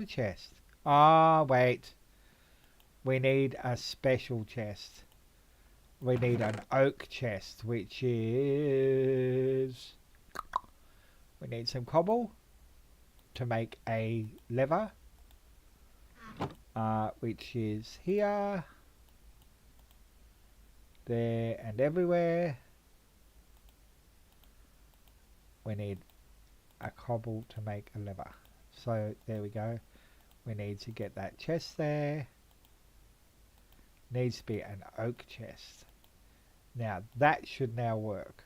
chest. Wait. We need a special chest. We need an oak chest, which is... We need some cobble to make a lever, which is here, there, and everywhere. We need a cobble to make a lever. So there we go. We need to get that chest there. Needs to be an oak chest. Now that should now work.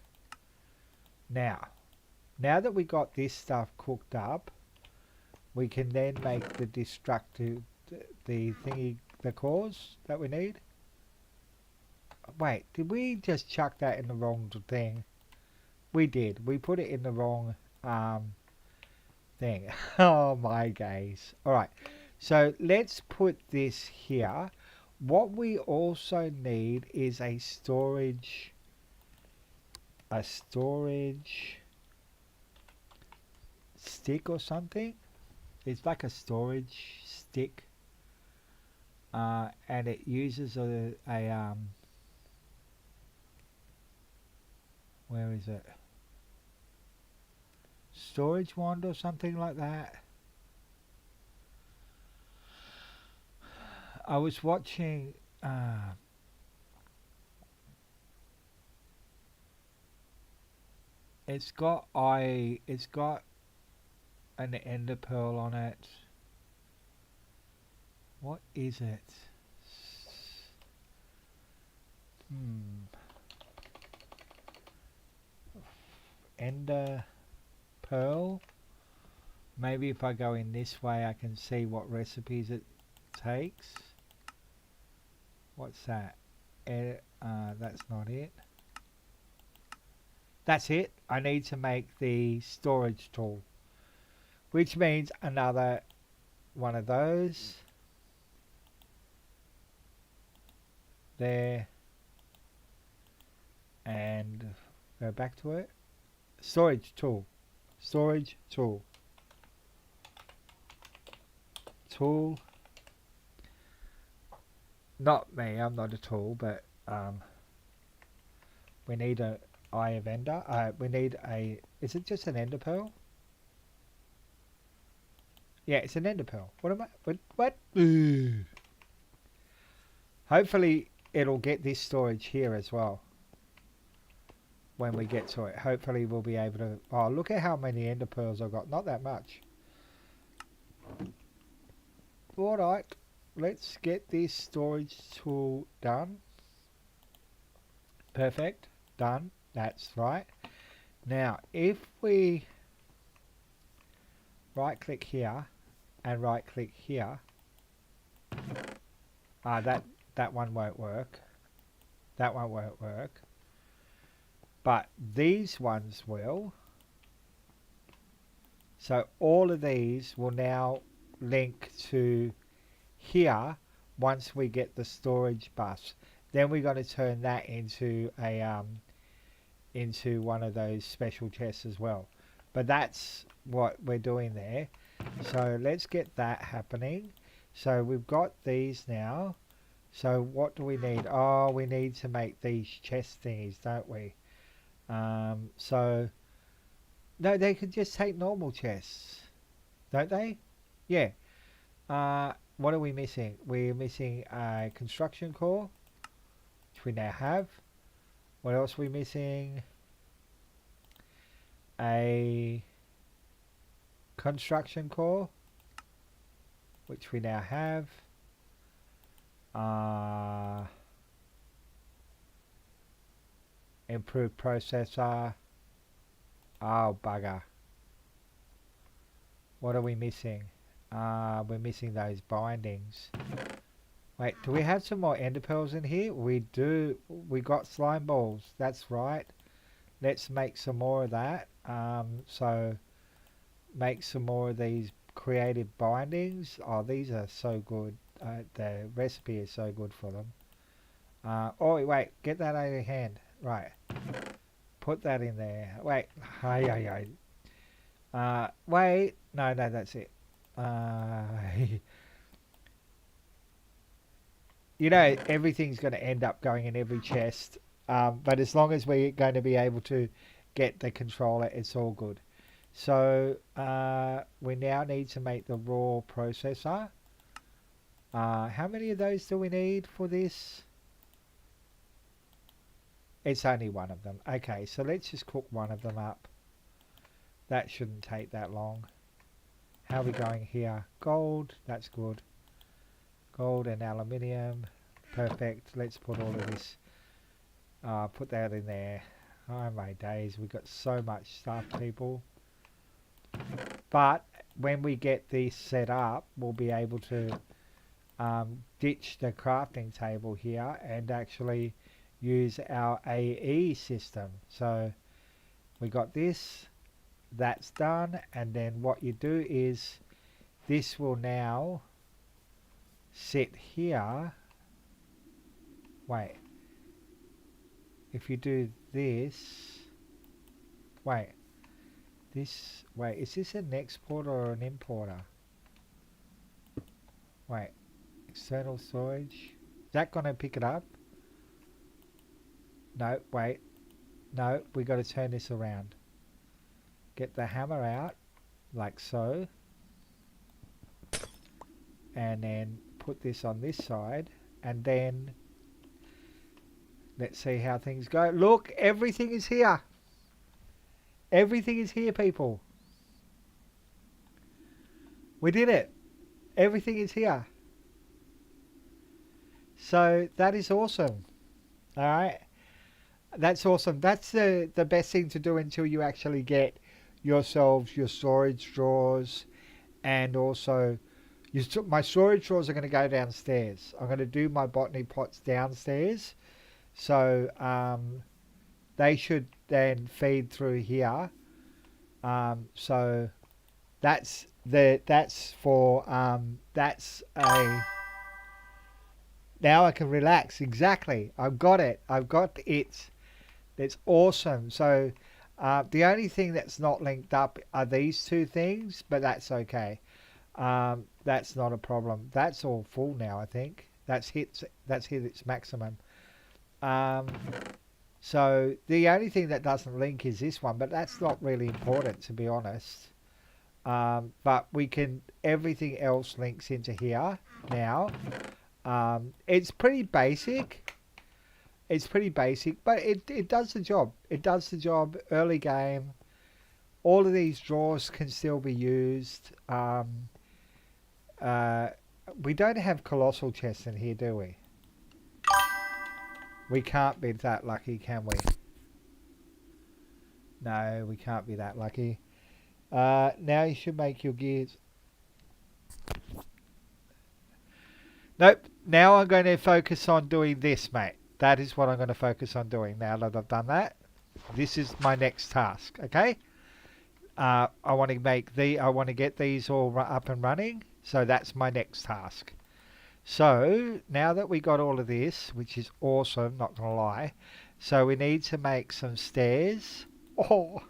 Now that we got this stuff cooked up, we can then make the destructive, the cores that we need. Wait, did we just chuck that in the wrong thing? We did. We put it in the wrong thing. Oh my gaze. Alright, so let's put this here. What we also need is a storage stick or something. It's like a storage stick, and it uses a where is it? Storage wand or something like that. I was watching it's got an ender pearl on it. What is it? Ender pearl. Maybe if I go in this way I can see what recipes it takes. What's that? That's not it. That's it. I need to make the storage tool, which means another one of those there, and go back to it. Storage tool. Not me, I'm not a tool, but we need a eye of ender. We need a... Is it just an ender pearl? Yeah, it's an ender pearl. What am I... What? Hopefully it'll get this storage here as well. When we get to it. Hopefully we'll be able to... Oh, look at how many ender pearls I've got. Not that much. Alright. Let's get this storage tool done. Perfect. Done. That's right. Now, if we right click here and right click here, that one won't work. That one won't work. But these ones will. So all of these will now link to here once we get the storage bus. Then we're going to turn that into a into one of those special chests as well. But that's what we're doing there. So let's get that happening. So we've got these now. So what do we need? Oh, we need to make these chest thingies, don't we? So no, they could just take normal chests, don't they? Yeah. What are we missing? We're missing a construction core, which we now have. What else are we missing? A construction core, which we now have. Improved processor. Oh, bugger. What are we missing? We're missing those bindings. Wait, do we have some more ender pearls in here? We do. We got slime balls. That's right. Let's make some more of that. So make some more of these creative bindings. Oh, these are so good. The recipe is so good for them. Oh, wait. Get that out of your hand. Right. Put that in there. Wait. Wait. No, that's it. You know, everything's going to end up going in every chest. But as long as we're going to be able to get the controller, it's all good. So we now need to make the raw processor. How many of those do we need for this? It's only one of them. Okay, so let's just cook one of them up. That shouldn't take that long. How are we going here? Gold, that's good. Gold and aluminium, perfect. Let's put all of this, put that in there. Oh my days, we've got so much stuff, people. But when we get this set up, we'll be able to ditch the crafting table here and actually use our AE system. So we got this, that's done, and then what you do is this will now sit here. Wait, if you do this, wait, is this an exporter or an importer? Wait, external storage, is that gonna pick it up? No, wait, no, we got to turn this around. Get the hammer out like so, and then put this on this side, and then let's see how things go. Look, everything is here. Everything is here, people. We did it. Everything is here. So that is awesome. All right, that's awesome. That's the best thing to do until you actually get yourselves your storage drawers, and also my storage drawers are going to go downstairs. I'm going to do my botany pots downstairs, so they should then feed through here. So that's a. Now I can relax. Exactly. I've got it. I've got it. It's awesome. So the only thing that's not linked up are these two things, but that's okay. That's not a problem. That's all full now, I think. That's hit its maximum. So the only thing that doesn't link is this one, but that's not really important, to be honest. But everything else links into here now. It's pretty basic. It's pretty basic, but it does the job. It does the job early game. All of these drawers can still be used. We don't have colossal chests in here, do we? We can't be that lucky, can we? No, we can't be that lucky. Now you should make your gears. Nope. Now I'm going to focus on doing this, mate. That is what I'm going to focus on doing now that I've done that. This is my next task, okay? I want to I want to get these all up and running. So that's my next task. So now that we got all of this, which is awesome, not going to lie. So we need to make some stairs. Oh,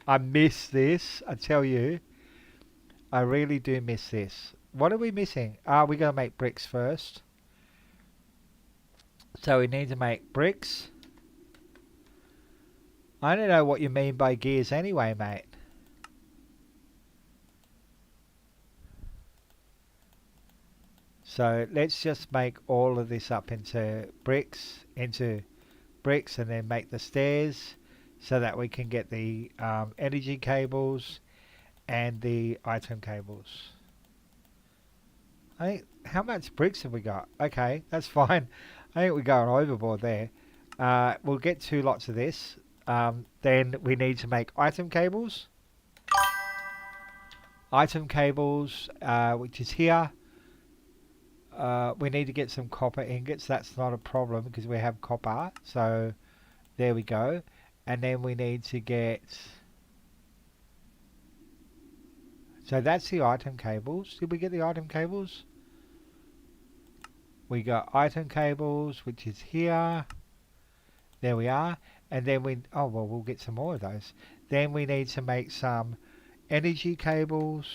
I miss this. I tell you, I really do miss this. What are we missing? We're going to make bricks first. So we need to make bricks. I don't know what you mean by gears anyway, mate. So let's just make all of this up into bricks, and then make the stairs so that we can get the energy cables and the item cables. How much bricks have we got? Okay, that's fine. I think we're going overboard there. We'll get 2 lots of this. Then we need to make item cables. Item cables, which is here. We need to get some copper ingots. That's not a problem because we have copper. So there we go. And then we need to get... So that's the item cables. Did we get the item cables? We got item cables, which is here. There we are. And then oh, well, we'll get some more of those. Then we need to make some energy cables.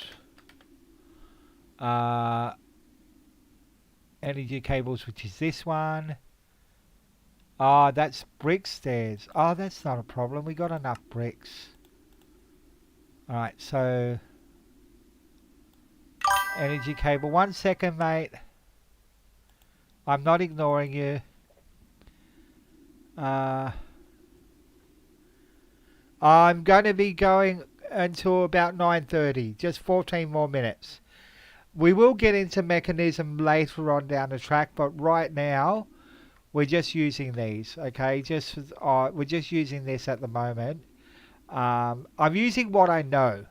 Energy cables, which is this one. That's brick stairs. That's not a problem. We got enough bricks. Alright, so... Energy cable. 1 second, mate. I'm not ignoring you. I'm going to be going until about 9:30. Just 14 more minutes. We will get into Mekanism later on down the track, but right now we're just using these. Okay, we're just using this at the moment. I'm using what I know.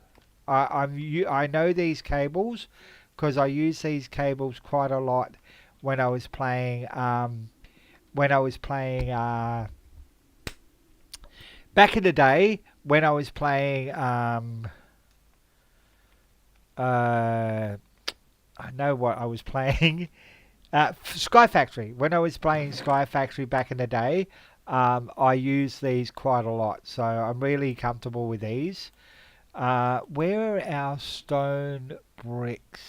I know these cables because I use these cables quite a lot when I was playing. Back in the day when I was playing. I know what I was playing. Sky Factory. When I was playing Sky Factory back in the day, I used these quite a lot. So I'm really comfortable with these. Where are our stone bricks?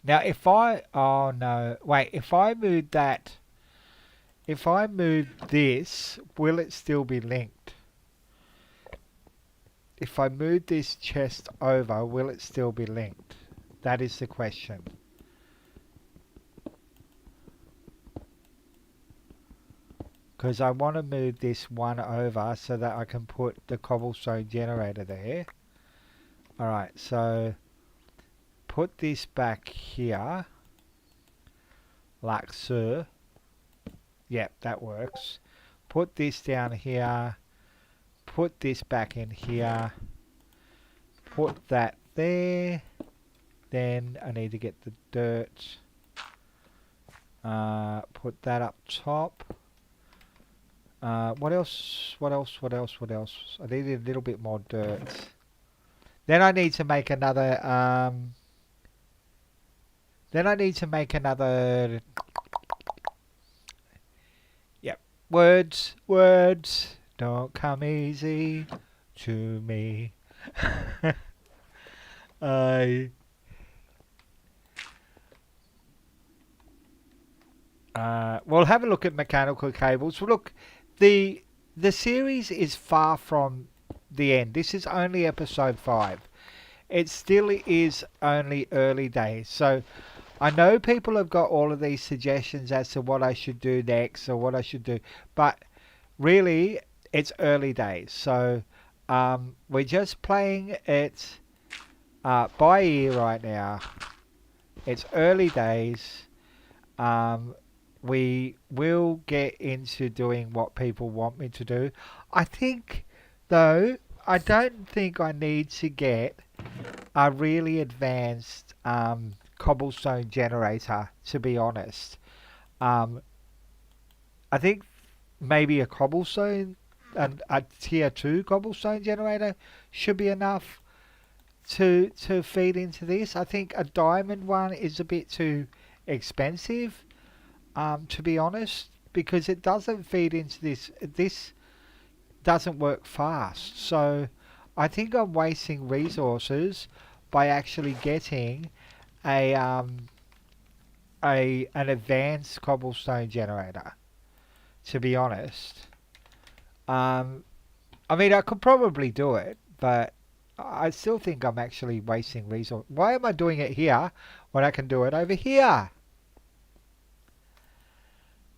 Now if oh no, wait, if I move this, will it still be linked? If I move this chest over, will it still be linked? That is the question. Because I want to move this one over so that I can put the cobblestone generator there. Alright, so put this back here. Like so. Yep, that works. Put this down here. Put this back in here. Put that there. Then I need to get the dirt. Put that up top. What else? I need a little bit more dirt. Then I need to make another... Yep. Words don't come easy to me. We'll have a look at mechanical cables. Look, the series is far from the end. This is only episode 5. It still is only early days. So I know people have got all of these suggestions as to what I should do next or what I should do, but really it's early days. So we're just playing it by ear right now. It's early days. we will get into doing what people want me to do. I think, though, I don't think I need to get a really advanced cobblestone generator, to be honest. Um, I think maybe a cobblestone and a tier 2 cobblestone generator should be enough to feed into this. I think a diamond one is a bit too expensive, to be honest, because it doesn't feed into this. This doesn't work fast. So I think I'm wasting resources by actually getting a an advanced cobblestone generator. To be honest, um, I mean I could probably do it, but I still think I'm actually wasting resources. Why am I doing it here when I can do it over here?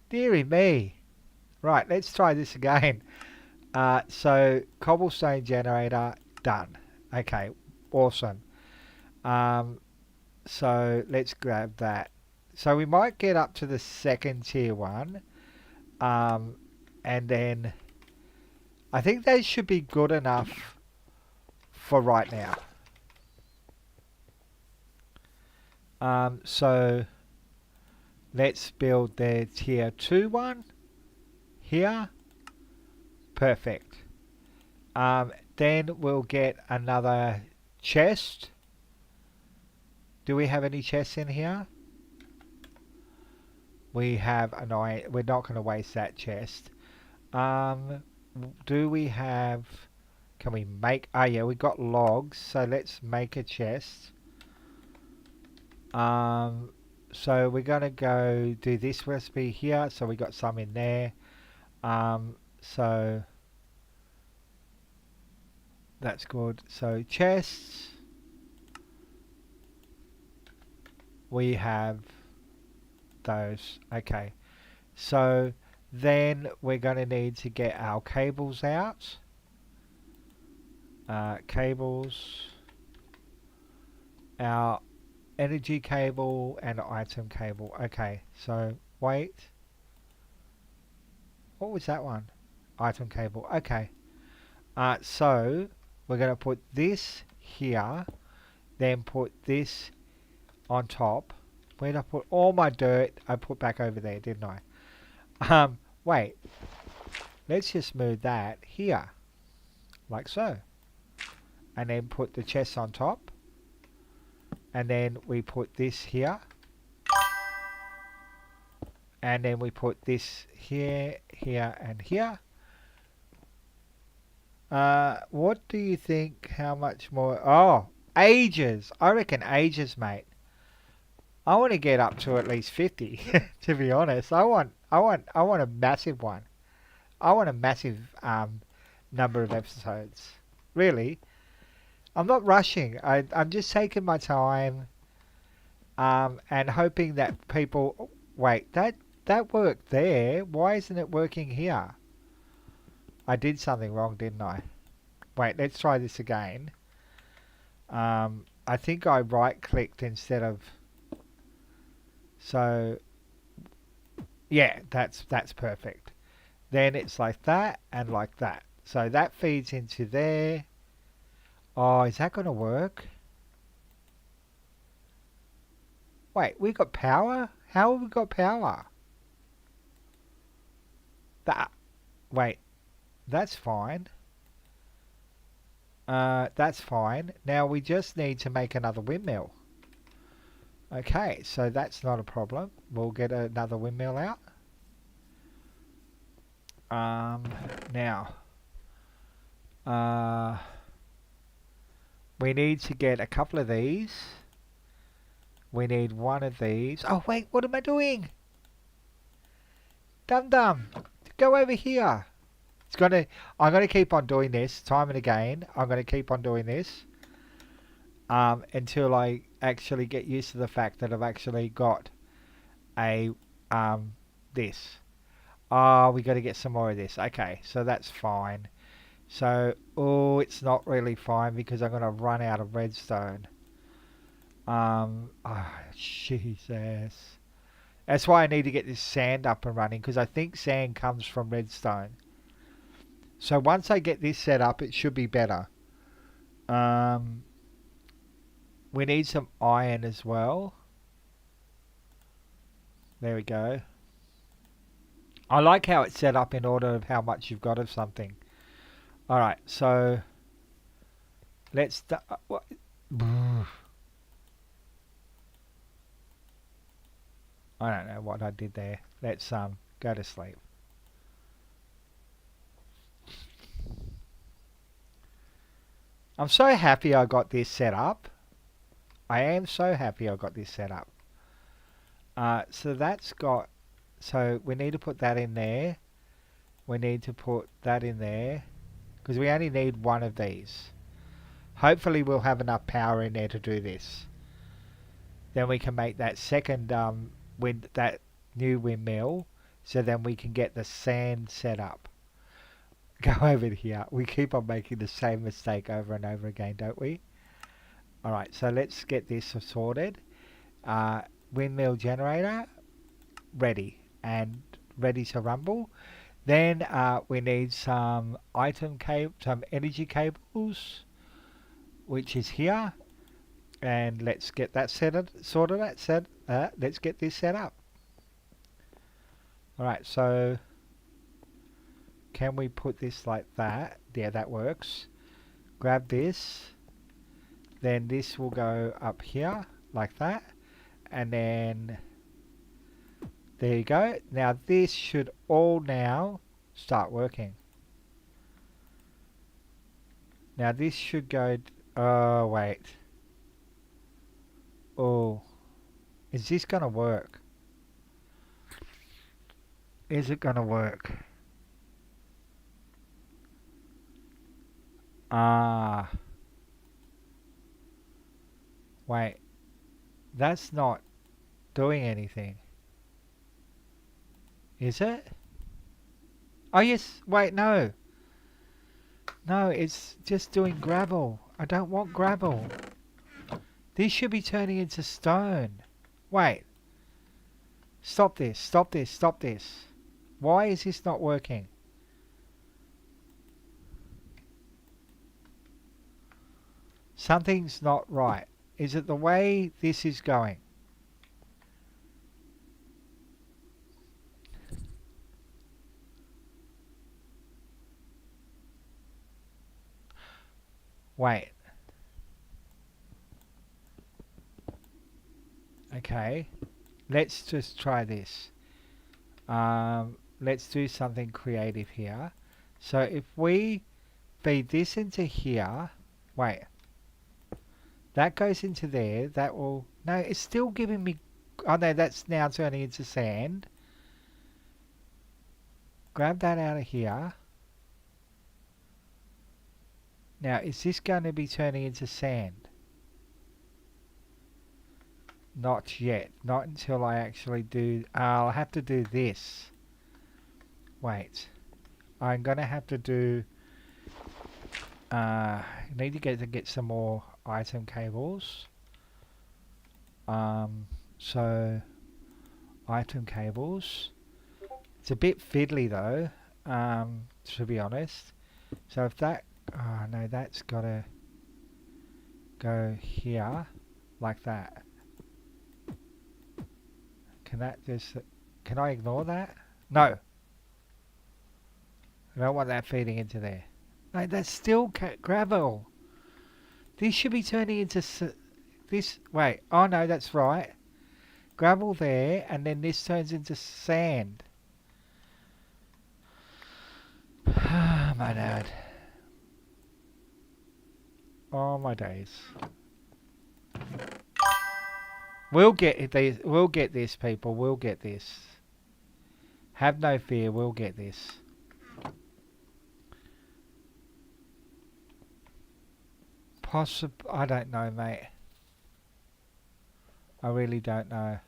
Deary me. Right, let's try this again. So cobblestone generator done. Okay, awesome. Um, so let's grab that. So we might get up to the second tier one, and then I think they should be good enough for right now. So let's build the tier 2 one here. Perfect. Then we'll get another chest. Do we have any chests in here? We have an iron. We're not going to waste that chest. Do we have... Can we make... Oh yeah, we got logs. So let's make a chest. So we're going to go do this recipe here. So we got some in there. So that's good. So chests. We have those. Okay. So then we're going to need to get our cables out. Cables. Our energy cable and item cable. Okay. So wait. What was that one? Item cable. Okay. So we're going to put this here. Then put this on top. Where did I put all my dirt? I put back over there, didn't I? Wait. Let's just move that here. Like so. And then put the chest on top. And then we put this here. And then we put this here, here, and here. What do you think? How much more? Oh, ages. I reckon ages, mate. I want to get up to at least 50, to be honest. I want a massive one. I want a massive number of episodes. Really. I'm not rushing. I'm just taking my time and hoping that people... Wait, that worked there. Why isn't it working here? I did something wrong, didn't I? Wait, let's try this again. I think I right-clicked instead of... So, yeah, that's perfect. Then it's like that and like that. So that feeds into there. Oh, is that going to work? Wait, we got power? How have we got power? That. Wait, that's fine. That's fine. Now we just need to make another windmill. Okay, so that's not a problem. We'll get another windmill out. Now, we need to get a couple of these. We need one of these. Oh wait, what am I doing? Dum dum, go over here. I'm gonna keep on doing this time and again. I'm gonna keep on doing this until I actually get used to the fact that I've actually got a this. Oh, we got to get some more of this. Okay, so that's fine. So, oh, it's not really fine because I'm going to run out of redstone. Oh, Jesus. That's why I need to get this sand up and running, because I think sand comes from redstone. So once I get this set up, it should be better. We need some iron as well. There we go. I like how it's set up in order of how much you've got of something. Alright, so let's... I don't know what I did there. Let's go to sleep. I'm so happy I got this set up. I am so happy I got this set up. So that's got... So we need to put that in there. We need to put that in there. Because we only need one of these. Hopefully we'll have enough power in there to do this. Then we can make that second that new windmill. So then we can get the sand set up. Go over here. We keep on making the same mistake over and over again, don't we? Alright, so let's get this sorted. Windmill generator, ready. And ready to rumble. Then we need some some energy cables, which is here. And let's get that sorted. Let's get this set up. Alright, so can we put this like that? Yeah, that works. Grab this. Then this will go up here like that. And then there you go. Now this should all now start working. Now this should go... Oh, wait. Oh. Is this going to work? Is it going to work? Wait. That's not doing anything. Is it? Oh yes, wait, no. No, it's just doing gravel. I don't want gravel. This should be turning into stone. Wait. Stop this, stop this, stop this. Why is this not working? Something's not right. Is it the way this is going? Wait. Okay. Let's just try this. Let's do something creative here. So if we feed this into here... Wait. That goes into there. That will... No, it's still giving me... Oh no, that's now turning into sand. Grab that out of here. Now, is this going to be turning into sand? Not yet. Not until I actually do... I'll have to do this. Wait. I'm going to have to do... need to get some more item cables. So... Item cables. It's a bit fiddly though, to be honest. So if that... Oh no, that's got to go here, like that. Can that just... Can I ignore that? No! I don't want that feeding into there. No, that's still gravel. This should be turning into... This... Wait. Oh no, that's right. Gravel there, and then this turns into sand. Oh my dad. Oh my days. We'll get these. We'll get this, people. We'll get this. Have no fear. We'll get this. I don't know, mate. I really don't know.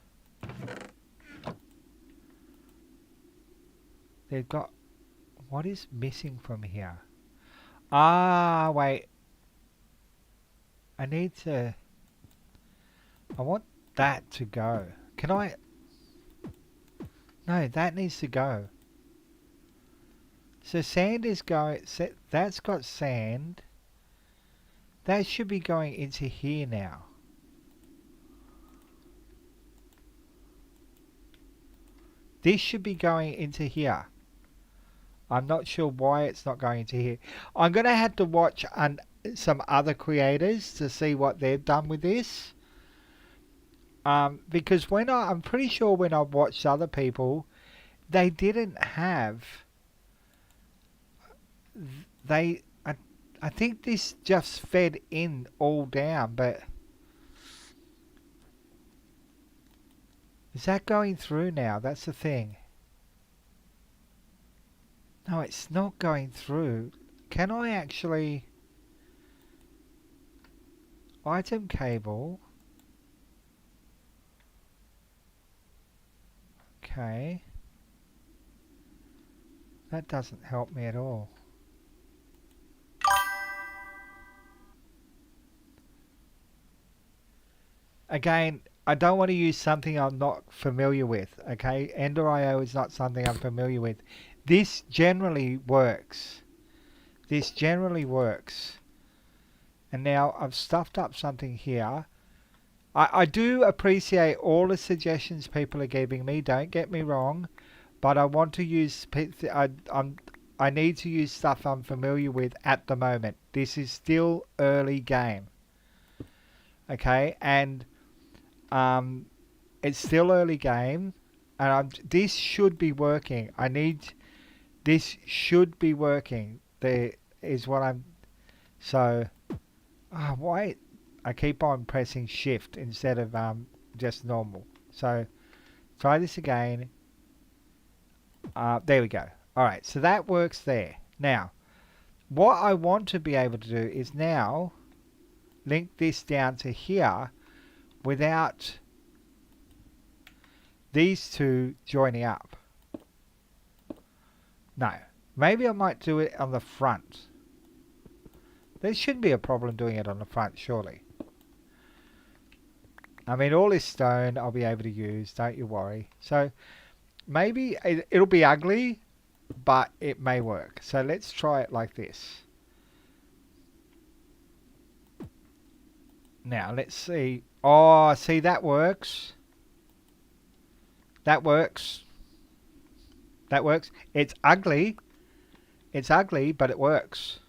They've got... What is missing from here? Ah, wait. I need to... I want that to go. Can I... No, that needs to go. So sand is going, that's got sand. That should be going into here now. This should be going into here. I'm not sure why it's not going into here. I'm going to have to watch some other creators to see what they've done with this. Because I'm pretty sure when I've watched other people, they didn't have... I think this just fed in all down, but... Is that going through now? That's the thing. No, it's not going through. Can I actually... Item cable. Okay. That doesn't help me at all. Again, I don't want to use something I'm not familiar with, okay? Ender.io is not something I'm familiar with. This generally works. This generally works. And now I've stuffed up something here. I do appreciate all the suggestions people are giving me, don't get me wrong. But I want to use... I need to use stuff I'm familiar with at the moment. This is still early game. Okay, and... it's still early game, and this should be working. This should be working. There is what I'm. So, wait. I keep on pressing shift instead of just normal. So, try this again. There we go. All right. So that works there. Now, what I want to be able to do is now link this down to here without these two joining up. No. Maybe I might do it on the front. There shouldn't be a problem doing it on the front, surely. I mean, all this stone I'll be able to use, don't you worry. So, maybe it'll be ugly, but it may work. So let's try it like this. Now, let's see. Oh, see, that works. That works. That works. It's ugly. It's ugly, but it works.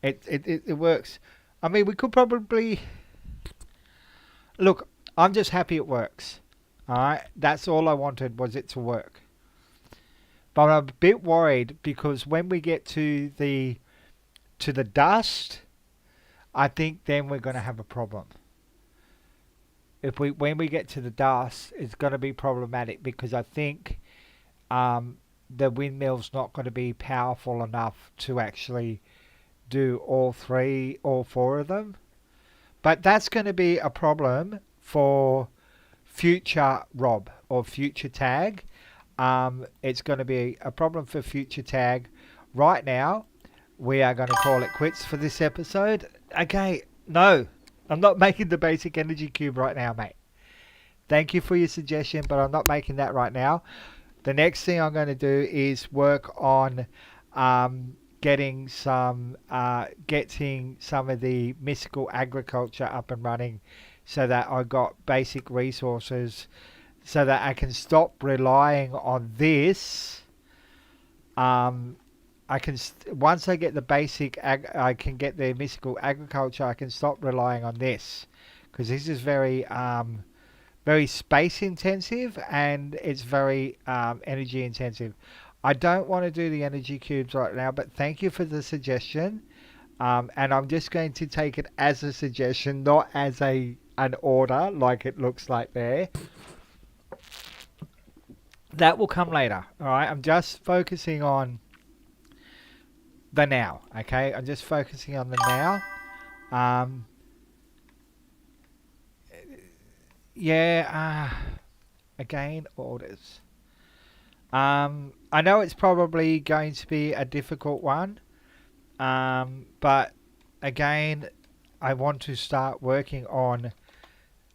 It works. I mean, we could probably... Look, I'm just happy it works. Alright? That's all I wanted, was it to work. But I'm a bit worried because when we get to the dust, I think then we're going to have a problem. When we get to the dust, it's going to be problematic because I think the windmill's not going to be powerful enough to actually do all four of them. But that's going to be a problem for future Rob or future tag. It's going to be a problem for future tag. Right now, we are going to call it quits for this episode. Okay, no, I'm not making the basic energy cube right now, mate. Thank you for your suggestion, but I'm not making that right now. The next thing I'm going to do is work on getting some of the mystical agriculture up and running so that I got basic resources so that I can stop relying on this. Once I get the basic I can get the mystical agriculture, I can stop relying on this because this is very space intensive and it's very energy intensive. I don't want to do the energy cubes right now, but thank you for the suggestion. And I'm just going to take it as a suggestion, not as an order like it looks like there. That will come later. Alright, I'm just focusing on the now. Okay, I'm just focusing on the now. Again, orders. I know it's probably going to be a difficult one, but again, I want to start working on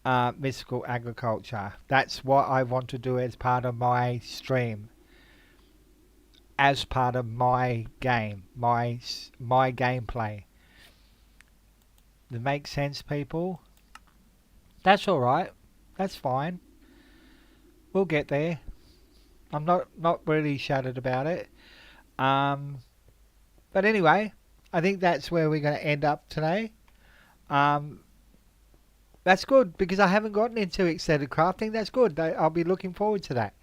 mystical agriculture. That's what I want to do as part of my stream, as part of my game, my gameplay. That makes sense, people. That's all right. That's fine. We'll get there. I'm not really shattered about it. Um, but anyway, I think that's where we're going to end up today. Um, that's good because I haven't gotten into extended crafting. That's good. I'll be looking forward to that.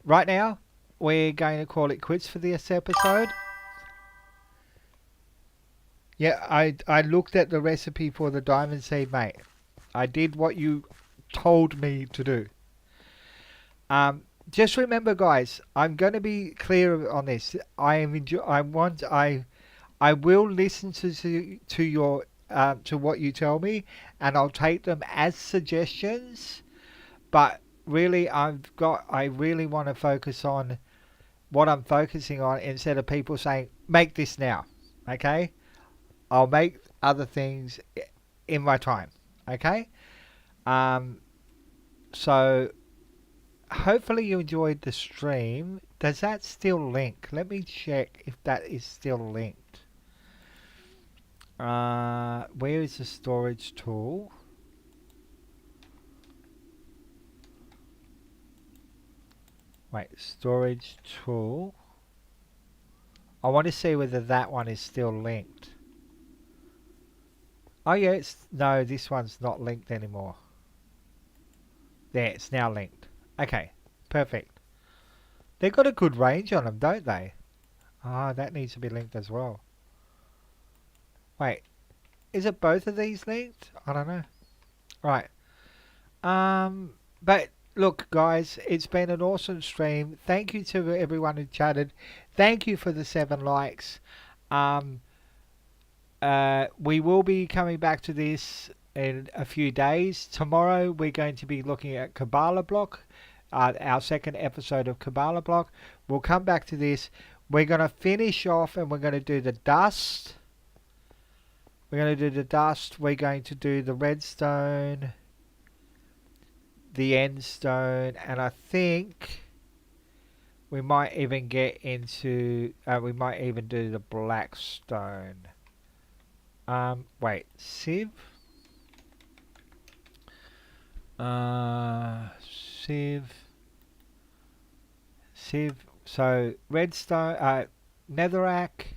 Right now, we're going to call it quits for this episode. Yeah, I looked at the recipe for the diamond seed, mate. I did what you told me to do. Just remember, guys, I'm going to be clear on this. I will listen to your to what you tell me, and I'll take them as suggestions. But really, I really want to focus on what I'm focusing on instead of people saying make this now. Okay, I'll make other things in my time. Okay, so hopefully you enjoyed the stream. Does that still link? Let me check if that is still linked. Where is the storage tool? Wait, storage tool. I want to see whether that one is still linked. Oh yeah, no, this one's not linked anymore. There, it's now linked. Okay, perfect. They've got a good range on them, don't they? Ah, that needs to be linked as well. Wait, is it both of these linked? I don't know. Right. But look, guys, it's been an awesome stream. Thank you to everyone who chatted. Thank you for the 7 likes. We will be coming back to this in a few days. Tomorrow we're going to be looking at Kabbalah Block, our second episode of Kabbalah Block. We'll come back to this. We're going to finish off and we're going to do the dust. We're going to do the dust. We're going to do the redstone, the end stone, and I think we might even get into we might even do the black stone. Wait, sieve, sieve. So redstone, netherrack.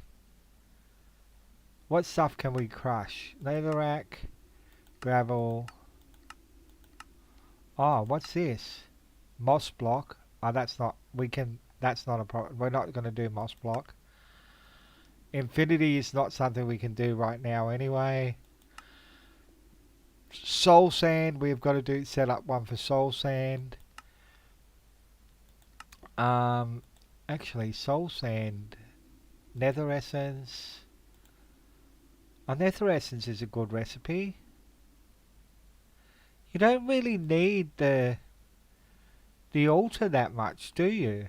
What stuff can we crush? Netherrack, gravel. Oh, what's this? Moss block. Oh, that's not. We can. That's not a problem. We're not going to do moss block. Infinity is not something we can do right now anyway. Soul sand. We've got to set up one for soul sand. Actually, soul sand. Nether essence. Nether essence is a good recipe. You don't really need the altar that much, do you?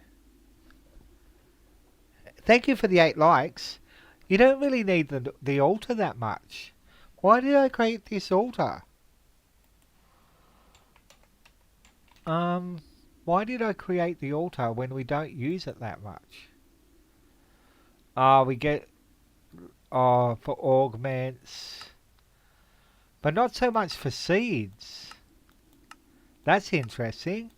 Thank you for the 8 likes. You don't really need the altar that much. Why did I create this altar? Why did I create the altar when we don't use it that much? We get for augments, but not so much for seeds. That's interesting.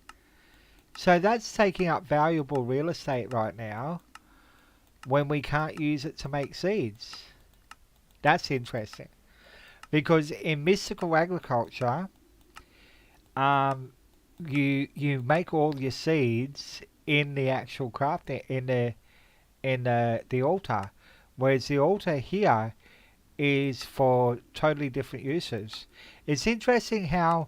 So that's taking up valuable real estate right now when we can't use it to make seeds. That's interesting. Because in mystical agriculture, you make all your seeds in the actual crafting in the altar, whereas the altar here is for totally different uses. It's interesting how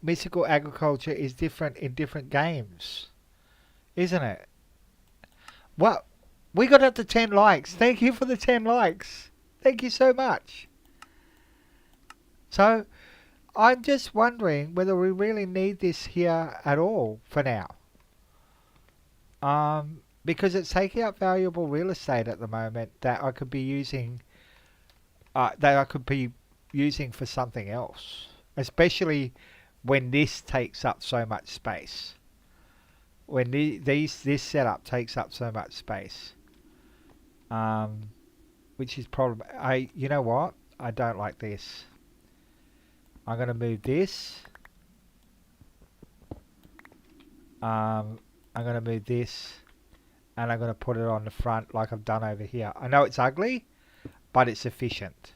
mystical agriculture is different in different games, isn't it? Well, we got up to 10 likes. Thank you for the 10 likes. Thank you so much. So, I'm just wondering whether we really need this here at all for now. Because it's taking up valuable real estate at the moment that I could be using, that I could be using for something else, especially when this takes up so much space. When this setup takes up so much space, um, which is problem. You know what? I don't like this. I'm going to move this. I'm going to move this, and I'm going to put it on the front like I've done over here. I know it's ugly, but it's efficient.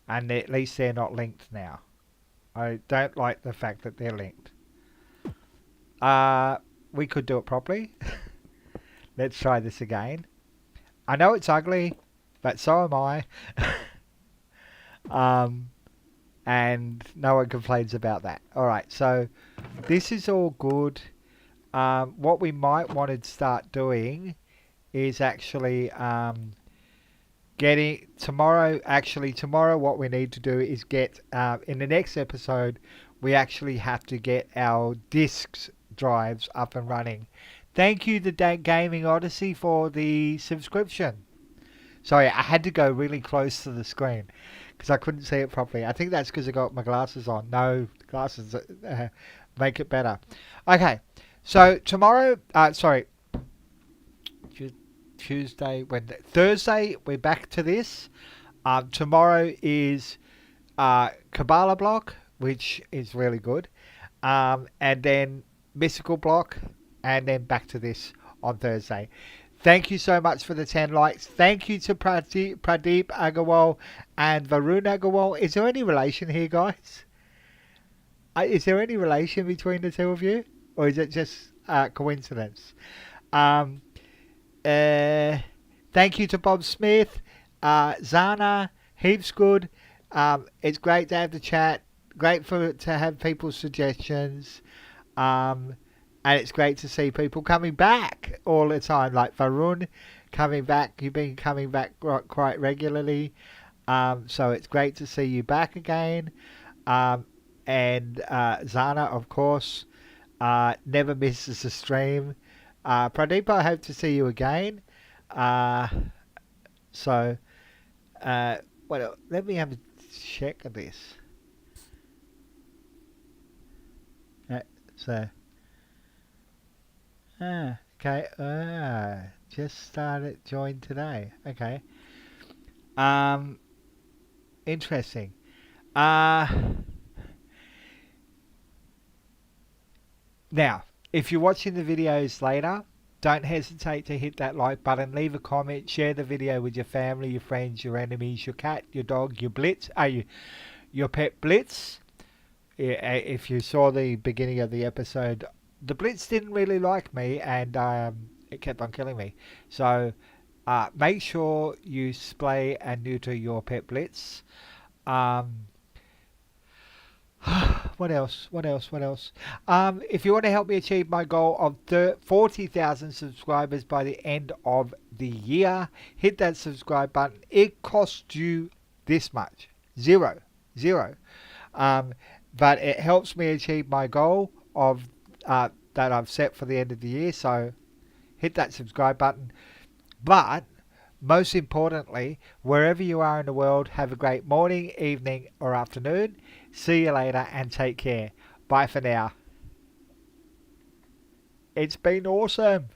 And at least they're not linked now. I don't like the fact that they're linked. We could do it properly. Let's try this again. I know it's ugly, but so am I. And no one complains about that. Alright, so this is all good. What we might want to start doing is actually getting tomorrow what we need to do is get in the next episode we actually have to get our discs drives up and running. Thank you to Gaming Odyssey for the subscription. Sorry, I had to go really close to the screen because I couldn't see it properly. I think that's because I got my glasses on. No, the glasses make it better. Okay, so tomorrow, Tuesday, Wednesday, Thursday, we're back to this. Tomorrow is Kabbalah block, which is really good. And then Mystical block, and then back to this on Thursday. Thank you so much for the 10 likes. Thank you to Pradeep Agarwal and Varun Agarwal. Is there any relation here, guys? Is there any relation between the two of you? Or is it just coincidence? Thank you to Bob Smith, Zana, heaps good. It's great to have the chat. Great to have people's suggestions. And it's great to see people coming back all the time, like Varun coming back. You've been coming back quite regularly. So it's great to see you back again. And Zana, of course, never misses a stream. Pradeep, I hope to see you again. Let me have a check of this. Okay. Just started, joined today. Okay. Interesting. Now, if you're watching the videos later, don't hesitate to hit that like button, leave a comment, share the video with your family, your friends, your enemies, your cat, your dog, your blitz, your pet Blitz. If you saw the beginning of the episode, the Blitz didn't really like me, and it kept on killing me. So make sure you spay and neuter your pet Blitz. What else? If you want to help me achieve my goal of 40,000 subscribers by the end of the year, hit that subscribe button. It costs you this much. Zero. But it helps me achieve my goal of that I've set for the end of the year. So hit that subscribe button. But most importantly, wherever you are in the world, have a great morning, evening, or afternoon. See you later and take care. Bye for now. It's been awesome.